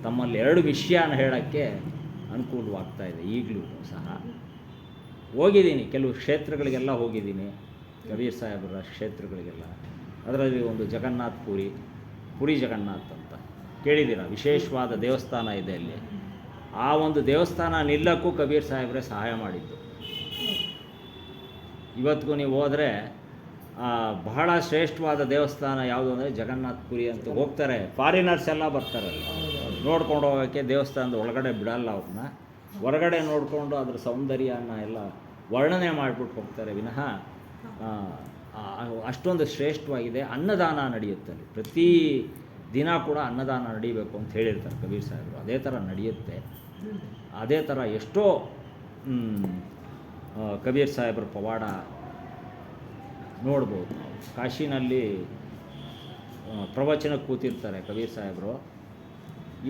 ತಮ್ಮಲ್ಲಿ 2 ವಿಷಯನ ಹೇಳೋಕ್ಕೆ ಅನುಕೂಲವಾಗ್ತಾಯಿದೆ. ಈಗಲೂ ಸಹ ಹೋಗಿದ್ದೀನಿ, ಕೆಲವು ಕ್ಷೇತ್ರಗಳಿಗೆಲ್ಲ ಹೋಗಿದ್ದೀನಿ, ಕಬೀರ್ ಸಾಹೇಬರ ಕ್ಷೇತ್ರಗಳಿಗೆಲ್ಲ. ಅದರಲ್ಲಿ ಒಂದು ಜಗನ್ನಾಥ್ ಪುರಿ ಜಗನ್ನಾಥ್ ಅಂತ ಕೇಳಿದ್ದೀರ, ವಿಶೇಷವಾದ ದೇವಸ್ಥಾನ ಇದೆ ಅಲ್ಲಿ. ಆ ಒಂದು ದೇವಸ್ಥಾನ ನಿಲ್ಲಕ್ಕೂ ಕಬೀರ್ ಸಾಹೇಬ್ರೆ ಸಹಾಯ ಮಾಡಿದ್ದು. ಇವತ್ತಿಗೂ ನೀವು ಹೋದರೆ ಬಹಳ ಶ್ರೇಷ್ಠವಾದ ದೇವಸ್ಥಾನ ಯಾವುದು ಅಂದರೆ ಜಗನ್ನಾಥ್ ಪುರಿ ಅಂತ ಹೋಗ್ತಾರೆ. ಫಾರಿನರ್ಸ್ ಎಲ್ಲ ಬರ್ತಾರೆ ನೋಡ್ಕೊಂಡು ಹೋಗೋಕ್ಕೆ. ದೇವಸ್ಥಾನದ ಒಳಗಡೆ ಬಿಡಲ್ಲ ಅವ್ರನ್ನ, ಹೊರಗಡೆ ನೋಡಿಕೊಂಡು ಅದ್ರ ಸೌಂದರ್ಯನ ಎಲ್ಲ ವರ್ಣನೆ ಮಾಡಿಬಿಟ್ಟು ಹೋಗ್ತಾರೆ ವಿನಃ ಅಷ್ಟೊಂದು ಶ್ರೇಷ್ಠವಾಗಿದೆ. ಅನ್ನದಾನ ನಡೆಯುತ್ತೆ ಅಲ್ಲಿ, ಪ್ರತಿ ದಿನ ಕೂಡ ಅನ್ನದಾನ ನಡೀಬೇಕು ಅಂತ ಹೇಳಿರ್ತಾರೆ ಕಬೀರ್ ಸಾಹೇಬರು. ಅದೇ ಥರ ನಡೆಯುತ್ತೆ. ಅದೇ ಥರ ಎಷ್ಟೋ ಕಬೀರ್ ಸಾಹೇಬ್ರ ಪವಾಡ ನೋಡ್ಬೋದು ನಾವು. ಕಾಶಿನಲ್ಲಿ ಪ್ರವಚನಕ್ಕೆ ಕೂತಿರ್ತಾರೆ ಕಬೀರ್ ಸಾಹೇಬರು.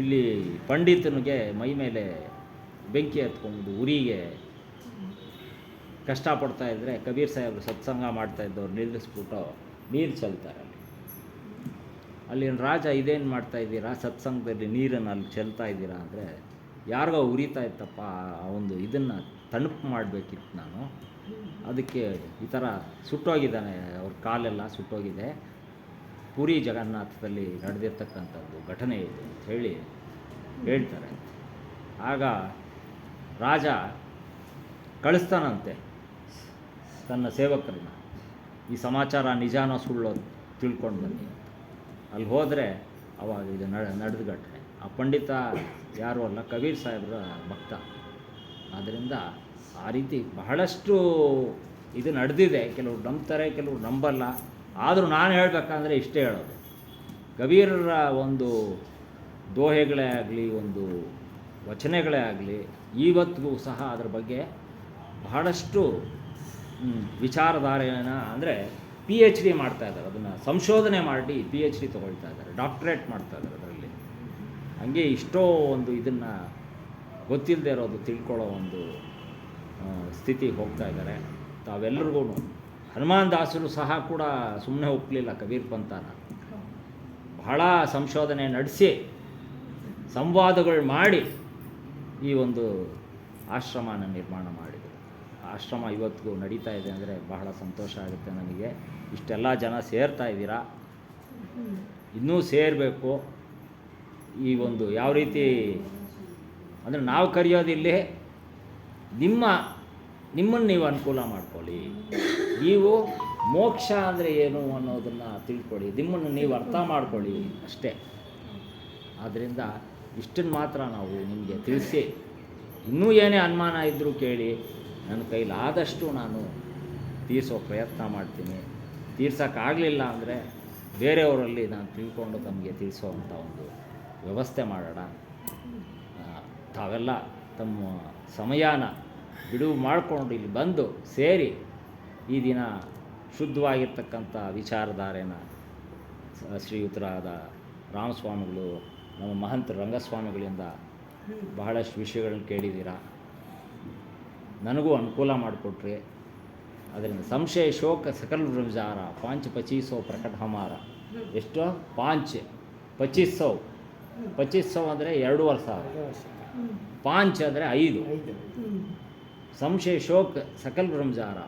ಇಲ್ಲಿ ಪಂಡಿತನಿಗೆ ಮೈ ಮೇಲೆ ಬೆಂಕಿ ಹತ್ಕೊಂಡು ಉರಿಗೆ ಕಷ್ಟಪಡ್ತಾ ಇದ್ದರೆ ಕಬೀರ್ ಸಾಹೇಬರು ಸತ್ಸಂಗ ಮಾಡ್ತಾಯಿದ್ದವ್ರು ನಿಲ್ಲಿಸ್ಬಿಟ್ಟು ನೀರು ಚೆಲ್ತಾರೆ ಅಲ್ಲಿನ ರಾಜ. ಇದೇನು ಮಾಡ್ತಾ ಇದ್ದೀರಾ, ಸತ್ಸಂಗದಲ್ಲಿ ನೀರನ್ನು ಅಲ್ಲಿ ಚೆಲ್ತಾ ಇದ್ದೀರಾ ಅಂದರೆ, ಯಾರಿಗೋ ಉರಿತಾ ಇತ್ತಪ್ಪ, ಆ ಒಂದು ಇದನ್ನು ತಣುಪು ಮಾಡಬೇಕಿತ್ತು ನಾನು, ಅದಕ್ಕೆ ಈ ಥರ ಸುಟ್ಟೋಗಿದ್ದಾನೆ, ಅವ್ರ ಕಾಲೆಲ್ಲ ಸುಟ್ಟೋಗಿದೆ, ಪುರಿ ಜಗನ್ನಾಥದಲ್ಲಿ ನಡೆದಿರ್ತಕ್ಕಂಥದ್ದು ಘಟನೆ ಇದು ಅಂತ ಹೇಳ್ತಾರೆ. ಆಗ ರಾಜ ಕಳಿಸ್ತಾನಂತೆ ತನ್ನ ಸೇವಕರನ್ನ, ಈ ಸಮಾಚಾರ ನಿಜಾನೋ ಸುಳ್ಳೋ ತಿಳ್ಕೊಂಡು ಬನ್ನಿ. ಅಲ್ಲಿ ಹೋದರೆ ಅವಾಗ ಇದು ನಡೆದ ಘಟನೆ. ಆ ಪಂಡಿತ ಯಾರೂ ಅಲ್ಲ, ಕಬೀರ್ ಸಾಹೇಬ್ರ ಭಕ್ತ. ಆದ್ದರಿಂದ ಆ ರೀತಿ ಬಹಳಷ್ಟು ಇದು ನಡೆದಿದೆ. ಕೆಲವರು ನಂಬ್ತಾರೆ, ಕೆಲವರು ನಂಬಲ್ಲ. ಆದರೂ ನಾನು ಹೇಳಬೇಕಂದ್ರೆ ಇಷ್ಟೇ ಹೇಳೋದು, ಕಬೀರರ ಒಂದು ದೋಹೆಗಳೇ ಆಗಲಿ, ಒಂದು ವಚನೆಗಳೇ ಆಗಲಿ, ಇವತ್ತಿಗೂ ಸಹ ಅದರ ಬಗ್ಗೆ ಬಹಳಷ್ಟು ವಿಚಾರಧಾರೆಯನ್ನು, ಅಂದರೆ PhD ಮಾಡ್ತಾಯಿದ್ದಾರೆ, ಅದನ್ನು ಸಂಶೋಧನೆ ಮಾಡಿ PhD ತೊಗೊಳ್ತಾ ಇದ್ದಾರೆ, ಡಾಕ್ಟ್ರೇಟ್ ಮಾಡ್ತಾಯಿದ್ದಾರೆ ಅದರಲ್ಲಿ. ಹಂಗೆ ಇಷ್ಟೋ ಒಂದು ಇದನ್ನು ಗೊತ್ತಿಲ್ಲದೆ ಇರೋದು ತಿಳ್ಕೊಳ್ಳೋ ಒಂದು ಸ್ಥಿತಿಗೆ ಹೋಗ್ತಾ ಇದ್ದಾರೆ. ತಾವೆಲ್ಲರಿಗೂ ಹನುಮಾನ್ ದಾಸರು ಸಹ ಕೂಡ ಸುಮ್ಮನೆ ಒಪ್ಪಲಿಲ್ಲ ಕಬೀರ್ ಪಂಥನ. ಬಹಳ ಸಂಶೋಧನೆ ನಡೆಸಿ ಸಂವಾದಗಳು ಮಾಡಿ ಈ ಒಂದು ಆಶ್ರಮನ ನಿರ್ಮಾಣ ಮಾಡಿದರು. ಆಶ್ರಮ ಇವತ್ತಿಗೂ ನಡೀತಾ ಇದೆ ಅಂದರೆ ಬಹಳ ಸಂತೋಷ ಆಗುತ್ತೆ ನನಗೆ. ಇಷ್ಟೆಲ್ಲ ಜನ ಸೇರ್ತಾ ಇದ್ದೀರಾ, ಇನ್ನೂ ಸೇರಬೇಕು. ಈ ಒಂದು ಯಾವ ರೀತಿ ಅಂದರೆ ನಾವು ಕರೆಯೋದಿಲ್ಲಿ ನಿಮ್ಮನ್ನು ನೀವು ಅನುಕೂಲ ಮಾಡ್ಕೊಳ್ಳಿ, ನೀವು ಮೋಕ್ಷ ಅಂದರೆ ಏನು ಅನ್ನೋದನ್ನು ತಿಳ್ಕೊಳ್ಳಿ, ನಿಮ್ಮನ್ನು ನೀವು ಅರ್ಥ ಮಾಡ್ಕೊಳ್ಳಿ ಅಷ್ಟೇ. ಆದ್ದರಿಂದ ಇಷ್ಟನ್ನು ಮಾತ್ರ ನಾವು ನಿಮಗೆ ತಿಳಿಸಿ, ಇನ್ನೂ ಏನೇ ಅನುಮಾನ ಇದ್ದರೂ ಕೇಳಿ, ನನ್ನ ಕೈಲಾದಷ್ಟು ನಾನು ತೀರಿಸೋ ಪ್ರಯತ್ನ ಮಾಡ್ತೀನಿ. ತೀರ್ಸೋಕ್ಕಾಗಲಿಲ್ಲ ಅಂದರೆ ಬೇರೆಯವರಲ್ಲಿ ನಾನು ತಿಳ್ಕೊಂಡು ತಮಗೆ ತಿಳಿಸೋವಂಥ ಒಂದು ವ್ಯವಸ್ಥೆ ಮಾಡೋಣ. ತಾವೆಲ್ಲ ತಮ್ಮ ಸಮಯನ ಬಿಡುವು ಮಾಡಿಕೊಂಡು ಇಲ್ಲಿ ಬಂದು ಸೇರಿ ಈ ದಿನ ಶುದ್ಧವಾಗಿರ್ತಕ್ಕಂಥ ವಿಚಾರಧಾರೆನ ಶ್ರೀಯುತರಾದ ರಾಮಸ್ವಾಮಿಗಳು, ನಮ್ಮ ಮಹಂತ ರಂಗಸ್ವಾಮಿಗಳಿಂದ ಬಹಳಷ್ಟು ವಿಷಯಗಳನ್ನು ಕೇಳಿದ್ದೀರಾ, ನನಗೂ ಅನುಕೂಲ ಮಾಡಿಕೊಟ್ರಿ. ಅದರಿಂದ ಸಂಶಯ ಶೋಕ ಸಕಲ ವಿಚಾರ 5-25 ಪ್ರಕಟ ಹಮಾರ. ಎಷ್ಟು? 5-25. 2500 ಅಂದರೆ 2,500. 5 ಅಂದರೆ 5. ಸಂಶಯ ಶೋಕ ಸಕಲ ಬ್ರಹ್ಮಚಾರ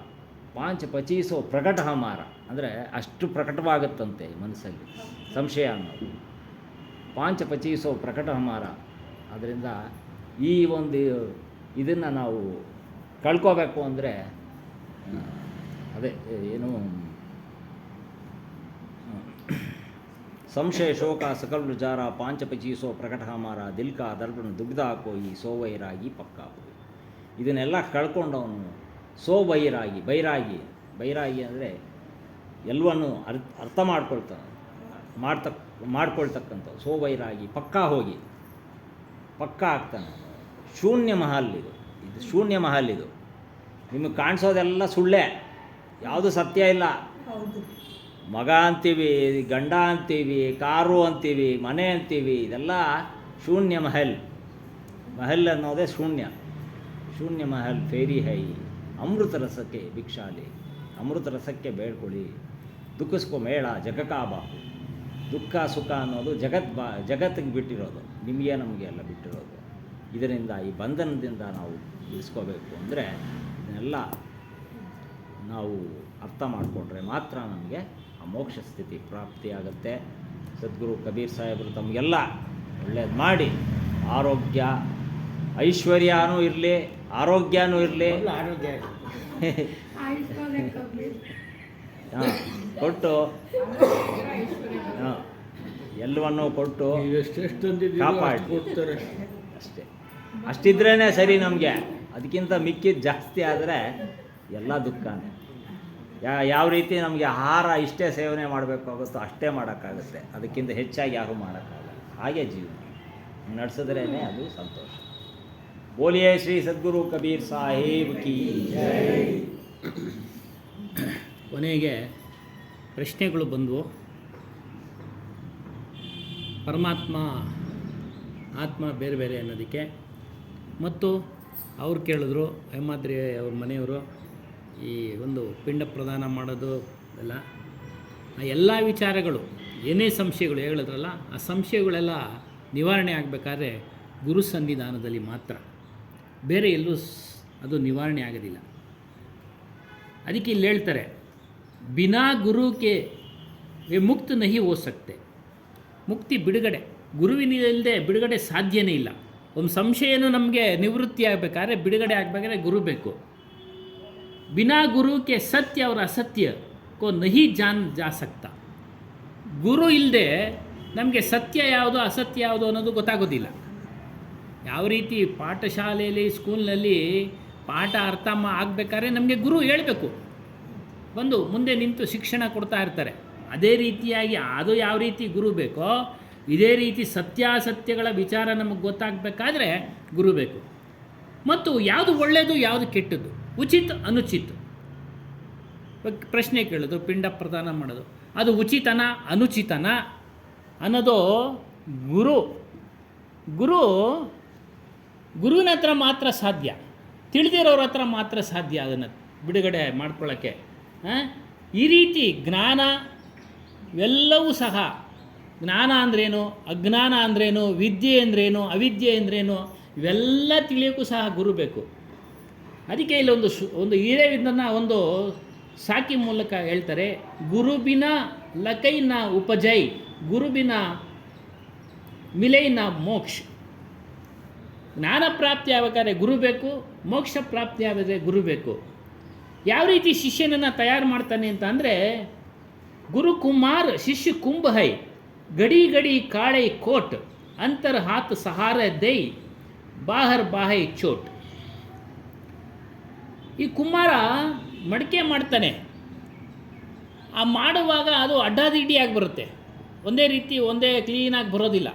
5-25 ಪ್ರಕಟ ಹಮಾರ ಅಂದರೆ ಅಷ್ಟು ಪ್ರಕಟವಾಗುತ್ತಂತೆ ಮನಸ್ಸಲ್ಲಿ ಸಂಶಯ ಅನ್ನೋದು. 5-25 ಪ್ರಕಟ ಹಮಾರ. ಅದರಿಂದ ಈ ಒಂದು ಇದನ್ನು ನಾವು ಕಳ್ಕೋಬೇಕು ಅಂದರೆ ಅದೇ ಏನು ಸಂಶಯ ಶೋಕ ಸಕಲ ವಿಚಾರ 5-25 ಪ್ರಕಟ ಹಮಾರ ದಿಲ್ಕ ದರ್ಪಣ ದುಗ್ಧ ಕೋಯಿ ಸೋವೈರಾಗಿ ಪಕ್ಕಾ ಹೋಗಿ. ಇದನ್ನೆಲ್ಲ ಕಳ್ಕೊಂಡವನು ಸೋಬೈರಾಗಿ ಬೈರಾಗಿ ಅಂದರೆ ಎಲ್ಲವನ್ನು ಅರ್ಥ ಮಾಡ್ಕೊಳ್ತಕ್ಕಂಥ ಸೋಬೈರಾಗಿ ಪಕ್ಕಾ ಹೋಗಿ ಪಕ್ಕಾ ಆಗ್ತಾನೆ. ಶೂನ್ಯ ಮಹಲ್ ಇದು ಶೂನ್ಯ ಮಹಲ್. ಇದು ನಿಮಗೆ ಕಾಣಿಸೋದೆಲ್ಲ ಸುಳ್ಳೆ, ಯಾವುದು ಸತ್ಯ ಇಲ್ಲ. ಮಗ ಅಂತೀವಿ, ಗಂಡ ಅಂತೀವಿ, ಕಾರು ಅಂತೀವಿ, ಮನೆ ಅಂತೀವಿ, ಇದೆಲ್ಲ ಶೂನ್ಯ ಮಹಲ್. ಮಹಲ್ ಅನ್ನೋದೇ ಶೂನ್ಯ ಮಹಲ್ ಫೇರಿ ಹೈ. ಅಮೃತ ರಸಕ್ಕೆ ಭಿಕ್ಷಾಲಿ, ಅಮೃತ ರಸಕ್ಕೆ ಬೇಡ್ಕೊಳ್ಳಿ. ದುಃಖಸ್ಕೋ ಮೇಳ ಜಗಕಾಬಾಹು. ದುಃಖ ಸುಖ ಅನ್ನೋದು ಜಗತ್ತಿಗೆ ಬಿಟ್ಟಿರೋದು, ನಿಮಗೆ ನಮಗೆ ಎಲ್ಲ ಬಿಟ್ಟಿರೋದು. ಇದರಿಂದ ಈ ಬಂಧನದಿಂದ ನಾವು ಇಳಿಸ್ಕೋಬೇಕು ಅಂದರೆ ಇದನ್ನೆಲ್ಲ ನಾವು ಅರ್ಥ ಮಾಡಿಕೊಂಡ್ರೆ ಮಾತ್ರ ನಮಗೆ ಆ ಮೋಕ್ಷ ಸ್ಥಿತಿ ಪ್ರಾಪ್ತಿಯಾಗುತ್ತೆ. ಸದ್ಗುರು ಕಬೀರ್ ಸಾಹೇಬರು ತಮಗೆಲ್ಲ ಒಳ್ಳೇದು ಮಾಡಿ ಆರೋಗ್ಯ ಐಶ್ವರ್ಯನೂ ಇರಲಿ, ಆರೋಗ್ಯನೂ ಇರಲಿ, ಕೊಟ್ಟು ಎಲ್ಲವನ್ನೂ ಕೊಟ್ಟು ಕಾಪಾಡಿ ಅಷ್ಟೇ. ಅಷ್ಟಿದ್ರೇ ಸರಿ ನಮಗೆ. ಅದಕ್ಕಿಂತ ಮಿಕ್ಕಿದ್ದು ಜಾಸ್ತಿ ಆದರೆ ಎಲ್ಲ ದುಃಖನೇ. ಯಾವ ರೀತಿ ನಮಗೆ ಆಹಾರ ಇಷ್ಟೇ ಸೇವನೆ ಮಾಡಬೇಕಾಗುತ್ತೋ ಅಷ್ಟೇ ಮಾಡೋಕ್ಕಾಗುತ್ತೆ, ಅದಕ್ಕಿಂತ ಹೆಚ್ಚಾಗಿ ಯಾರೂ ಮಾಡೋಕ್ಕಾಗಲ್ಲ. ಹಾಗೆ ಜೀವನ ನಡೆಸಿದ್ರೇ ಅದು ಸಂತೋಷ. ಬೋಲಿಯೇ ಶ್ರೀ ಸದ್ಗುರು ಕಬೀರ್ ಸಾಹೇಬ್ ಕಿ ಜೈ. ಕೊನೆಗೆ ಪ್ರಶ್ನೆಗಳು ಬಂದವು. ಪರಮಾತ್ಮ ಆತ್ಮ ಬೇರೆ ಬೇರೆ ಅನ್ನೋದಕ್ಕೆ, ಮತ್ತು ಅವ್ರು ಕೇಳಿದ್ರು ಹೇಮಾದ್ರಿ ಅವ್ರ ಮನೆಯವರು ಈ ಒಂದು ಪಿಂಡ ಪ್ರದಾನ ಮಾಡೋದು ಎಲ್ಲ ವಿಚಾರಗಳು ಏನೇ ಸಂಶಯಗಳು ಹೇಳಿದ್ರಲ್ಲ, ಆ ಸಂಶಯಗಳೆಲ್ಲ ನಿವಾರಣೆ ಆಗಬೇಕಾದ್ರೆ ಗುರು ಸನ್ನಿಧಾನದಲ್ಲಿ ಮಾತ್ರ, ಬೇರೆ ಎಲ್ಲೂ ಅದು ನಿವಾರಣೆ ಆಗೋದಿಲ್ಲ. ಅದಕ್ಕೆ ಇಲ್ಲಿ ಹೇಳ್ತಾರೆ, ಬಿನಾ ಗುರುಕ್ಕೆ ಮುಕ್ತ ನಹಿ ಹೋ ಸಕ್ತೆ. ಮುಕ್ತಿ ಬಿಡುಗಡೆ, ಗುರುವಿನಿಲ್ಲದೆ ಬಿಡುಗಡೆ ಸಾಧ್ಯನೇ ಇಲ್ಲ. ಒಂದು ಸಂಶಯನೂ ನಮಗೆ ನಿವೃತ್ತಿ ಆಗಬೇಕಾದ್ರೆ, ಬಿಡುಗಡೆ ಆಗಬೇಕಾದ್ರೆ ಗುರು ಬೇಕು. ಬಿನಾ ಗುರುಕ್ಕೆ ಸತ್ಯ और ಅಸತ್ಯ ಕೋ ನಹಿ ಜಾನ್ ಜಾ ಸಕ್ತಾ. ಗುರು ಇಲ್ಲದೆ ನಮಗೆ ಸತ್ಯ ಯಾವುದು ಅಸತ್ಯ ಯಾವುದು ಅನ್ನೋದು ಗೊತ್ತಾಗೋದಿಲ್ಲ. ಯಾವ ರೀತಿ ಪಾಠಶಾಲೆಯಲ್ಲಿ ಸ್ಕೂಲ್ನಲ್ಲಿ ಪಾಠ ಅರ್ಥ ಆಗಬೇಕಾದ್ರೆ ನಮಗೆ ಗುರು ಹೇಳಬೇಕು, ಬಂದು ಮುಂದೆ ನಿಂತು ಶಿಕ್ಷಣ ಕೊಡ್ತಾ ಇರ್ತಾರೆ. ಅದೇ ರೀತಿಯಾಗಿ ಅದು ಯಾವ ರೀತಿ ಗುರು ಬೇಕೋ ಇದೇ ರೀತಿ ಸತ್ಯಾಸತ್ಯಗಳ ವಿಚಾರ ನಮಗೆ ಗೊತ್ತಾಗಬೇಕಾದ್ರೆ ಗುರು ಬೇಕು. ಮತ್ತು ಯಾವುದು ಒಳ್ಳೆಯದು ಯಾವುದು ಕೆಟ್ಟದ್ದು, ಉಚಿತ ಅನುಚಿತ ಪ್ರಶ್ನೆ ಕೇಳೋದು, ಪಿಂಡ ಪ್ರದಾನ ಮಾಡೋದು ಅದು ಉಚಿತನ ಅನುಚಿತನ ಅನ್ನೋದು ಗುರುವಿನ ಹತ್ರ ಮಾತ್ರ ಸಾಧ್ಯ, ತಿಳಿದಿರೋರ ಹತ್ರ ಮಾತ್ರ ಸಾಧ್ಯ ಅದನ್ನು ಬಿಡುಗಡೆ ಮಾಡ್ಕೊಳ್ಳೋಕ್ಕೆ. ಈ ರೀತಿ ಜ್ಞಾನ ಇವೆಲ್ಲವೂ ಸಹ ಜ್ಞಾನ ಅಂದ್ರೇನು, ಅಜ್ಞಾನ ಅಂದ್ರೇನು, ವಿದ್ಯೆ ಅಂದ್ರೇನು, ಅವಿದ್ಯೆ ಅಂದ್ರೇನು, ಇವೆಲ್ಲ ತಿಳಿಯೋಕ್ಕೂ ಸಹ ಗುರು ಬೇಕು. ಅದಕ್ಕೆ ಇಲ್ಲಿ ಒಂದು ಹಿರೇವಿದನ್ನು ಒಂದು ಸಾಕಿ ಮೂಲಕ ಹೇಳ್ತಾರೆ, ಗುರುಬಿನ ಲಕೈನ ಉಪಜೈ, ಗುರುಬಿನ ಮಿಲೈನ ಮೋಕ್ಷ. ಜ್ಞಾನ ಪ್ರಾಪ್ತಿ ಆಗಬೇಕಾದ್ರೆ ಗುರು ಬೇಕು, ಮೋಕ್ಷ ಪ್ರಾಪ್ತಿ ಆಗಬೇಕಾದ್ರೆ ಗುರು ಬೇಕು. ಯಾವ ರೀತಿ ಶಿಷ್ಯನನ್ನು ತಯಾರು ಮಾಡ್ತಾನೆ ಅಂತ ಅಂದರೆ, ಗುರು ಕುಮಾರ್ ಶಿಷ್ಯ ಕುಂಭ ಹೈ, ಗಡಿ ಗಡಿ ಕಾಳೆ ಕೋಟ್, ಅಂತರ್ ಹಾತ್ ಸಹಾರ ದೈ, ಬಾಹರ್ ಬಾಹೈ ಚೋಟ್. ಈ ಕುಮಾರ ಮಡಿಕೆ ಮಾಡ್ತಾನೆ, ಆ ಮಾಡುವಾಗ ಅದು ಅಡ್ಡಾದಿಡ್ಡಿಯಾಗಿ ಬರುತ್ತೆ, ಒಂದೇ ರೀತಿ ಒಂದೇ ಕ್ಲೀನಾಗಿ ಬರೋದಿಲ್ಲ.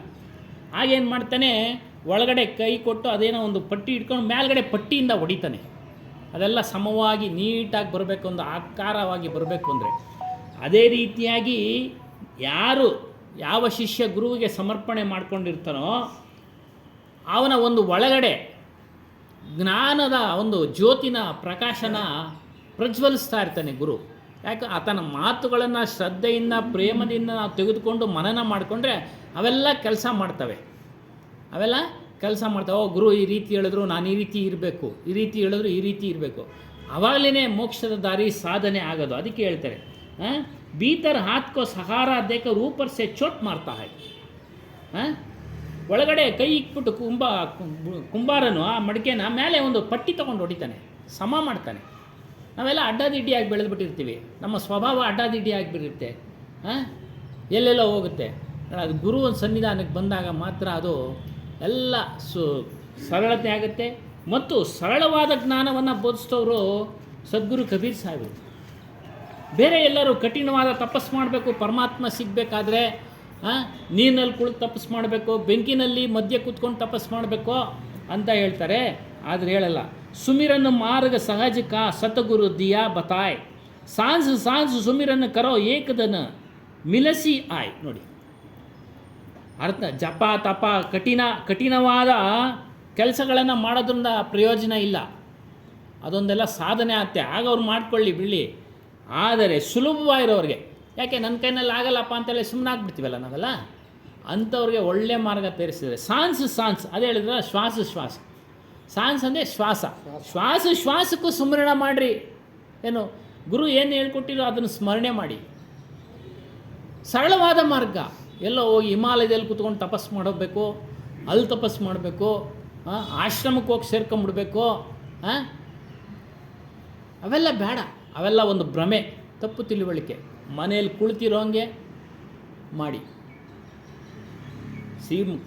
ಆಗೇನು ಮಾಡ್ತಾನೆ, ಒಳಗಡೆ ಕೈ ಕೊಟ್ಟು ಅದೇನೋ ಒಂದು ಪಟ್ಟಿ ಇಟ್ಕೊಂಡು ಮೇಲ್ಗಡೆ ಪಟ್ಟಿಯಿಂದ ಹೊಡಿತಾನೆ. ಅದೆಲ್ಲ ಸಮವಾಗಿ ನೀಟಾಗಿ ಬರಬೇಕು, ಒಂದು ಆಕಾರವಾಗಿ ಬರಬೇಕು ಅಂದರೆ. ಅದೇ ರೀತಿಯಾಗಿ ಯಾವ ಶಿಷ್ಯ ಗುರುವಿಗೆ ಸಮರ್ಪಣೆ ಮಾಡ್ಕೊಂಡಿರ್ತಾನೋ ಅವನ ಒಂದು ಒಳಗಡೆ ಜ್ಞಾನದ ಒಂದು ಜ್ಯೋತಿನ ಪ್ರಕಾಶನ ಪ್ರಜ್ವಲಿಸ್ತಾ ಇರ್ತಾನೆ ಗುರು. ಯಾಕೆ ಆತನ ಮಾತುಗಳನ್ನು ಶ್ರದ್ಧೆಯಿಂದ ಪ್ರೇಮದಿಂದ ನಾವು ತೆಗೆದುಕೊಂಡು ಮನನ ಮಾಡಿಕೊಂಡ್ರೆ ಅವೆಲ್ಲ ಕೆಲಸ ಮಾಡ್ತವೆ. ಓ ಗುರು ಈ ರೀತಿ ಹೇಳಿದ್ರು ನಾನು ಈ ರೀತಿ ಇರಬೇಕು, ಈ ರೀತಿ ಹೇಳಿದ್ರು ಈ ರೀತಿ ಇರಬೇಕು. ಆವಾಗಲೇ ಮೋಕ್ಷದ ದಾರಿ ಸಾಧನೆ ಆಗೋದು. ಅದಕ್ಕೆ ಹೇಳ್ತಾರೆ, ಭೀತರ ಹಾತ್ಕೋ ಸಹಾರ ದೇಕ ಊಪರ್ ಸೆ ಚೋಟ್ ಮಾರ್ತಾ ಹೈ. ಒಳಗಡೆ ಕೈ ಇಕ್ಬಿಟ್ಟು ಕುಂಬಾರನು ಆ ಮಡಿಕೆನ ಮೇಲೆ ಒಂದು ಪಟ್ಟಿ ತೊಗೊಂಡು ಹೊಡಿತಾನೆ, ಸಮ ಮಾಡ್ತಾನೆ. ನಾವೆಲ್ಲ ಅಡ್ಡಾದಿಡ್ಡಿಯಾಗಿ ಬೆಳೆದ್ಬಿಟ್ಟಿರ್ತೀವಿ, ನಮ್ಮ ಸ್ವಭಾವ ಅಡ್ಡಾದಿಡ್ಡಿಯಾಗಿ ಬಿಟ್ಟಿರುತ್ತೆ, ಎಲ್ಲೆಲ್ಲೋ ಹೋಗುತ್ತೆ. ಅದು ಗುರುವಿನ ಸನ್ನಿಧಾನಕ್ಕೆ ಬಂದಾಗ ಮಾತ್ರ ಅದು ಎಲ್ಲ ಸರಳತೆ ಆಗುತ್ತೆ. ಮತ್ತು ಸರಳವಾದ ಜ್ಞಾನವನ್ನು ಬೋಧಿಸಿದವರು ಸದ್ಗುರು ಕಬೀರ್ ಸಾಹೇಬರು. ಬೇರೆ ಎಲ್ಲರೂ ಕಠಿಣವಾದ ತಪಸ್ಸು ಮಾಡಬೇಕು, ಪರಮಾತ್ಮ ಸಿಗಬೇಕಾದ್ರೆ ನೀರಿನಲ್ಲಿ ಕುಳಿತು ತಪಸ್ಸು ಮಾಡಬೇಕು, ಬೆಂಕಿನಲ್ಲಿ ಮಧ್ಯೆ ಕೂತ್ಕೊಂಡು ತಪಸ್ಸು ಮಾಡಬೇಕು ಅಂತ ಹೇಳ್ತಾರೆ. ಆದರೆ ಹೇಳಲ್ಲ, ಸುಮಿರನ್ನು ಮಾರ್ಗ ಸಹಜಕ ಸತಗುರು ದಿಯಾ ಬತಾಯ್, ಸಾಂಜ್ ಸುಮಿರನ್ನು ಕರೋ ಏಕದನ ಮಿಲಸಿ ಆಯ್. ನೋಡಿ ಅರ್ಥ, ಜಪ ತಪ ಕಠಿಣವಾದ ಕೆಲಸಗಳನ್ನು ಮಾಡೋದ್ರಿಂದ ಪ್ರಯೋಜನ ಇಲ್ಲ, ಅದೊಂದೆಲ್ಲ ಸಾಧನೆ ಆಗುತ್ತೆ, ಆಗ ಅವ್ರು ಮಾಡ್ಕೊಳ್ಳಿ ಬಿಡಲಿ. ಆದರೆ ಸುಲಭವಾಗಿರೋರಿಗೆ, ಯಾಕೆ ನನ್ನ ಕೈನಲ್ಲಿ ಆಗಲ್ಲಪ್ಪ ಅಂತೇಳಿ ಸುಮ್ಮನಾಗ್ಬಿಡ್ತೀವಲ್ಲ ನಾವೆಲ್ಲ, ಅಂಥವ್ರಿಗೆ ಒಳ್ಳೆ ಮಾರ್ಗ ತೋರಿಸಿದರೆ ಸಾನ್ಸ್ ಅದೇ ಹೇಳಿದ್ರೆ ಶ್ವಾಸ ಸಾನ್ಸ್ ಅಂದರೆ ಶ್ವಾಸಕ್ಕೂ ಸ್ಮರಣ ಮಾಡಿರಿ. ಏನು ಗುರು ಏನು ಹೇಳ್ಕೊಟ್ಟಿರೋ ಅದನ್ನು ಸ್ಮರಣೆ ಮಾಡಿ. ಸರಳವಾದ ಮಾರ್ಗ. ಎಲ್ಲೋ ಹೋಗಿ ಹಿಮಾಲಯದಲ್ಲಿ ಕೂತ್ಕೊಂಡು ತಪಸ್ಸು ಮಾಡಬೇಕು, ಅಲ್ಲಿ ತಪಸ್ಸು ಮಾಡಬೇಕು, ಆಶ್ರಮಕ್ಕೆ ಹೋಗಿ ಸೇರ್ಕೊಂಬಿಡ್ಬೇಕು, ಅವೆಲ್ಲ ಬೇಡ. ಅವೆಲ್ಲ ಒಂದು ಭ್ರಮೆ, ತಪ್ಪು ತಿಳುವಳಿಕೆ. ಮನೆಯಲ್ಲಿ ಕುಳಿತಿರೋಂಗೆ ಮಾಡಿ.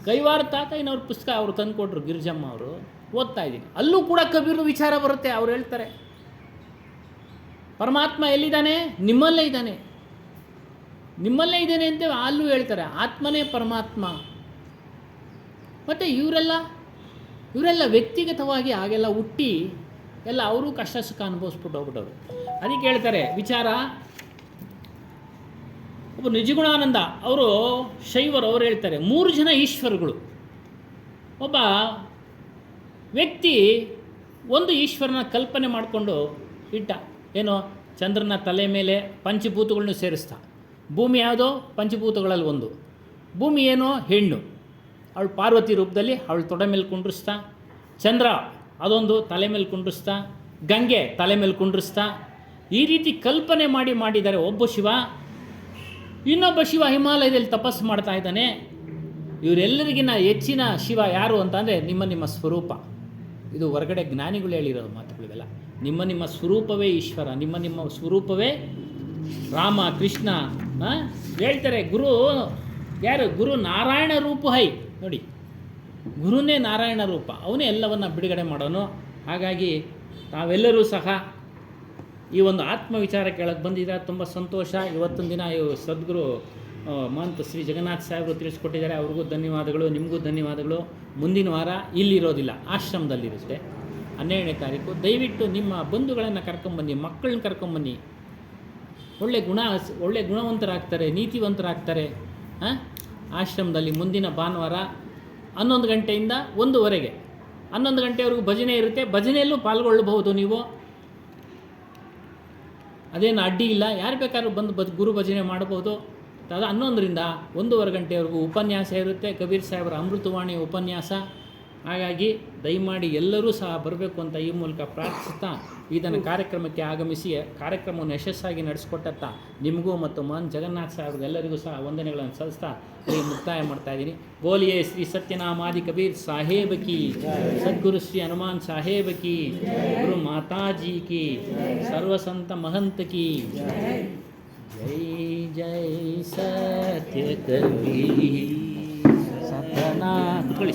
ಕೈವಾರ ತಾತಯ್ಯನವ್ರ ಪುಸ್ತಕ ಅವರು ತಂದುಕೊಟ್ರು, ಗಿರಿಜಮ್ಮ ಅವರು, ಓದ್ತಾ ಇದ್ದೀನಿ. ಅಲ್ಲೂ ಕೂಡ ಕಬೀರ್ ವಿಚಾರ ಬರುತ್ತೆ. ಅವ್ರು ಹೇಳ್ತಾರೆ, ಪರಮಾತ್ಮ ಎಲ್ಲಿದ್ದಾನೆ? ನಿಮ್ಮಲ್ಲೇ ಇದ್ದಾನೆ ಅಂತ ಅಲ್ಲೂ ಹೇಳ್ತಾರೆ. ಆತ್ಮನೇ ಪರಮಾತ್ಮ. ಮತ್ತು ಇವರೆಲ್ಲ ವ್ಯಕ್ತಿಗತವಾಗಿ ಹಾಗೆಲ್ಲ ಹುಟ್ಟಿ ಎಲ್ಲ ಅವರು ಕಷ್ಟ ಸುಖ ಅನುಭವಿಸ್ಬಿಟ್ಟು ಹೋಗ್ಬಿಟ್ಟವರು. ಅದಕ್ಕೆ ಹೇಳ್ತಾರೆ ವಿಚಾರ. ಒಬ್ಬ ನಿಜಗುಣಾನಂದ ಅವರು ಶೈವರು, ಅವರು ಹೇಳ್ತಾರೆ 3 ಜನ ಈಶ್ವರಗಳು. ಒಬ್ಬ ವ್ಯಕ್ತಿ ಒಂದು ಈಶ್ವರನ ಕಲ್ಪನೆ ಮಾಡಿಕೊಂಡು ಇಟ್ಟ. ಏನೋ ಚಂದ್ರನ ತಲೆ ಮೇಲೆ ಪಂಚಭೂತಗಳನ್ನು ಸೇರಿಸ್ತಾ. ಭೂಮಿ ಯಾವುದೋ ಪಂಚಭೂತಗಳಲ್ಲಿ ಒಂದು. ಭೂಮಿ ಏನೋ ಹೆಣ್ಣು, ಅವಳು ಪಾರ್ವತಿ ರೂಪದಲ್ಲಿ ಅವಳು ತೊಡೆ ಮೇಲೆ ಕುಂಡ್ರಿಸ್ತಾ. ಚಂದ್ರ ಅದೊಂದು ತಲೆ ಮೇಲೆ ಕುಂಡ್ರಿಸ್ತಾ. ಗಂಗೆ ತಲೆ ಮೇಲೆ ಕುಂಡ್ರಿಸ್ತಾ. ಈ ರೀತಿ ಕಲ್ಪನೆ ಮಾಡಿದ್ದಾರೆ. ಒಬ್ಬ ಶಿವ, ಇನ್ನೊಬ್ಬ ಶಿವ ಹಿಮಾಲಯದಲ್ಲಿ ತಪಸ್ಸು ಮಾಡ್ತಾ ಇದ್ದಾನೆ. ಇವರೆಲ್ಲರಿಗಿನ್ನ ಹೆಚ್ಚಿನ ಶಿವ ಯಾರು ಅಂತಂದರೆ ನಿಮ್ಮ ಸ್ವರೂಪ. ಇದು ಹೊರಗಡೆ ಜ್ಞಾನಿಗಳು ಹೇಳಿರೋ ಮಾತುಗಳಿವೆಲ್ಲ. ನಿಮ್ಮ ಸ್ವರೂಪವೇ ಈಶ್ವರ, ನಿಮ್ಮ ಸ್ವರೂಪವೇ ರಾಮ ಕೃಷ್ಣ. ಹೇಳ್ತಾರೆ ಗುರು ಯಾರು? ಗುರು ನಾರಾಯಣ ರೂಪ ಹೈ. ನೋಡಿ, ಗುರುನೇ ನಾರಾಯಣ ರೂಪ, ಅವನೇ ಎಲ್ಲವನ್ನು ಬಿಡುಗಡೆ ಮಾಡೋನು. ಹಾಗಾಗಿ ತಾವೆಲ್ಲರೂ ಸಹ ಈ ಒಂದು ಆತ್ಮವಿಚಾರ ಕೇಳಕ್ಕೆ ಬಂದಿದ್ದಾರೆ. ತುಂಬ ಸಂತೋಷ. ಇವತ್ತೊಂದು ದಿನ ಸದ್ಗುರು ಮಹಂತ ಶ್ರೀ ಜಗನ್ನಾಥ ಸಾಹೇಬರು ತಿಳಿಸ್ಕೊಟ್ಟಿದ್ದಾರೆ. ಅವ್ರಿಗೂ ಧನ್ಯವಾದಗಳು, ನಿಮಗೂ ಧನ್ಯವಾದಗಳು. ಮುಂದಿನ ವಾರ ಇಲ್ಲಿರೋದಿಲ್ಲ, ಆಶ್ರಮದಲ್ಲಿರುತ್ತೆ. 12ನೇ ತಾರೀಕು. ದಯವಿಟ್ಟು ನಿಮ್ಮ ಬಂಧುಗಳನ್ನು ಕರ್ಕೊಂಬನ್ನಿ, ಮಕ್ಕಳನ್ನ ಕರ್ಕೊಂಬನ್ನಿ. ಒಳ್ಳೆ ಗುಣವಂತರಾಗ್ತಾರೆ, ನೀತಿವಂತರಾಗ್ತಾರೆ. ಆಶ್ರಮದಲ್ಲಿ ಮುಂದಿನ ಭಾನುವಾರ 11 ಗಂಟೆಯಿಂದ 1:00ವರೆಗೆ 11 ಗಂಟೆವರೆಗೂ ಭಜನೆ ಇರುತ್ತೆ. ಭಜನೆಯಲ್ಲೂ ಪಾಲ್ಗೊಳ್ಳಬಹುದು ನೀವು, ಅದೇನು ಅಡ್ಡಿ ಇಲ್ಲ. ಯಾರು ಬೇಕಾದ್ರೂ ಬಂದು ಗುರು ಭಜನೆ ಮಾಡಬಹುದು. ಅದು 11ರಿಂದ 1:15 ಗಂಟೆವರೆಗೂ ಉಪನ್ಯಾಸ ಇರುತ್ತೆ. ಕಬೀರ್ ಸಾಹೇಬರ ಅಮೃತವಾಣಿ ಉಪನ್ಯಾಸ. ಹಾಗಾಗಿ ದಯಮಾಡಿ ಎಲ್ಲರೂ ಸಹ ಬರಬೇಕು ಅಂತ ಈ ಮೂಲಕ ಪ್ರಾರ್ಥಿಸ್ತಾ ಇದನ್ನು ಕಾರ್ಯಕ್ರಮಕ್ಕೆ ಆಗಮಿಸಿ ಕಾರ್ಯಕ್ರಮವನ್ನು ಯಶಸ್ಸಾಗಿ ನಡೆಸಿಕೊಟ್ಟಂಥ ನಿಮಗೂ ಮತ್ತು ಮೋಹನ್ ಜಗನ್ನಾಥ್ ಸಾಹೇಬ್ರಿಗೆಲ್ಲರಿಗೂ ಸಹ ವಂದನೆಗಳನ್ನು ಸಲ್ಲಿಸ್ತಾ ಇಲ್ಲಿ ಮುಕ್ತಾಯ ಮಾಡ್ತಾ ಇದ್ದೀನಿ. ಬೋಲಿಯೇ ಶ್ರೀ ಸತ್ಯನಾಮಾದಿ ಕಬೀರ್ ಸಾಹೇಬ್ ಕಿ, ಸದ್ಗುರು ಶ್ರೀ ಹನುಮಾನ್ ಸಾಹೇಬ್ ಕಿ, ಗುರು ಮಾತಾಜಿ ಕಿ, ಸರ್ವಸಂತ महंत की जय जय सत्य कबीर सतना कुत्ಕೊಳ್ಳಿ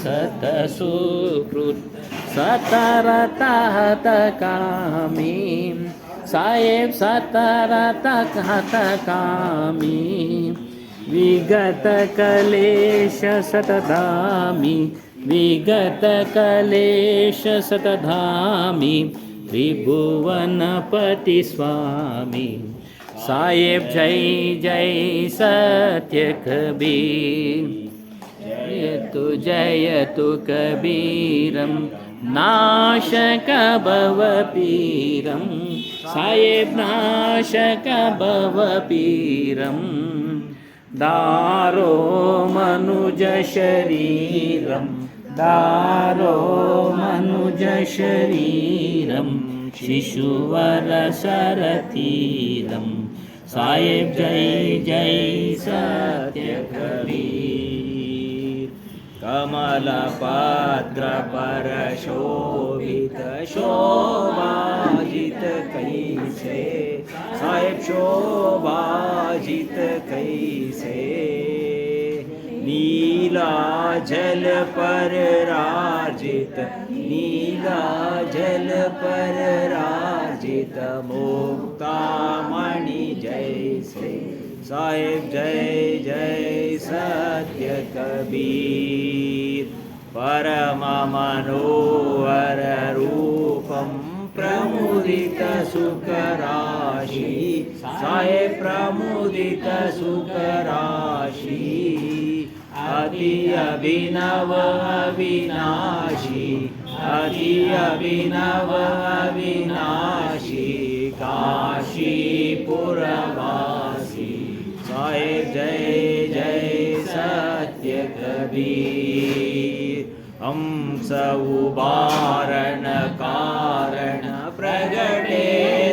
सत सुकृत सतरत कामी साहेब सतरत कामी विगत कलेश सतधामी विगत कलेश सतधामी त्रिभुवनपति स्वामी साहेब जय जय सत्य कबीर जयतु कबीरं नाशक भवपीरं साहेब नाशक भवपीरं दारो मनुज शरीरं दारो मनुज शरीरं शिशुवर सरतीरं साहेब जय जय सत्य कबीर कमलपत्र पर शोभित शोभाजित कैसे साहेब शोभाजित कैसे नीला जल पर राजित नीला जल पर राजित मुक्तामणि जैसे साहेब जय जय सत्य कबीर परम मनोहर रूपम प्रमुदित सुख राशि साहेब प्रमुदित सुख राशि अति अभिनव अविनाशी अति अभिनव अविनाशी काशीपुरवासी साहेब जय जय सत्य कबीर हम सउबारण कारण प्रगटे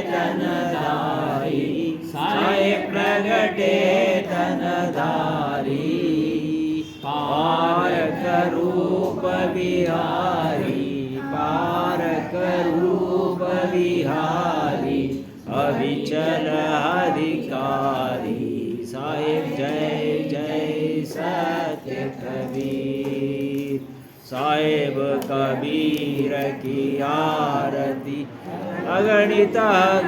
तनधारी साहेब प्रगटे तनधारी पारक रूप विहारी पारक रूप विहारी अविचल अधिकारी साहेब जय जय सत्य कबीर साहेब कबीर की आरती अगणित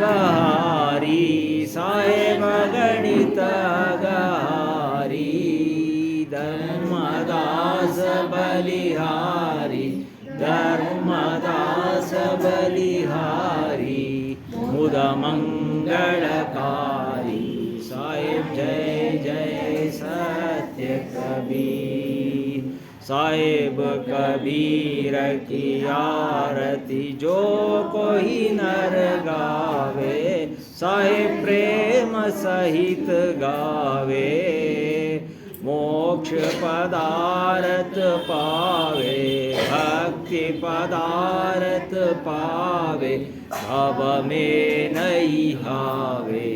गहारी साहेब अगणित गहारी धर्मदास बलिहारी धर्मदास बलिहारी मुद मंगलकारी साहेब जय जय सत्य कबीर साहेब कबीर की आरती जो कोई नर गावे साहेब प्रेम सहित गावे मोक्ष पदारथ पावे भक्ति पदारथ पावे भव में नहीं हावे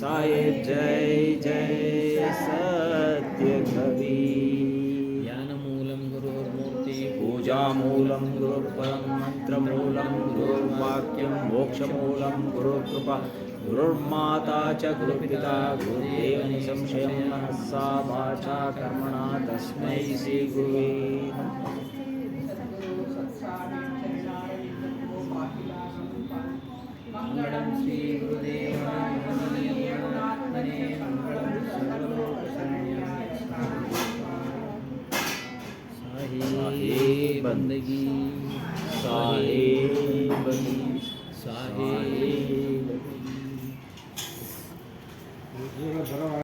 साहेब जय जय सत्य कबीर ज्ञानमूलं गुरुर्मूर्ति पूजामूलं गुरुर्परं मन्त्रमूलं गुरुर्वाक्यं मोक्षमूलं गुरुकृपा गुरुर्माता च गुरुपिता गुरुदेव निसंशयं मनसा वाचा कर्मणा तस्मै श्री गुरुवे नमः। मंगलं श्री गुरुदेवाय महनीयात्मने मंगलं सर्वलोकशरण्याय साहेब बंदगी साहेब बंदगी साहेब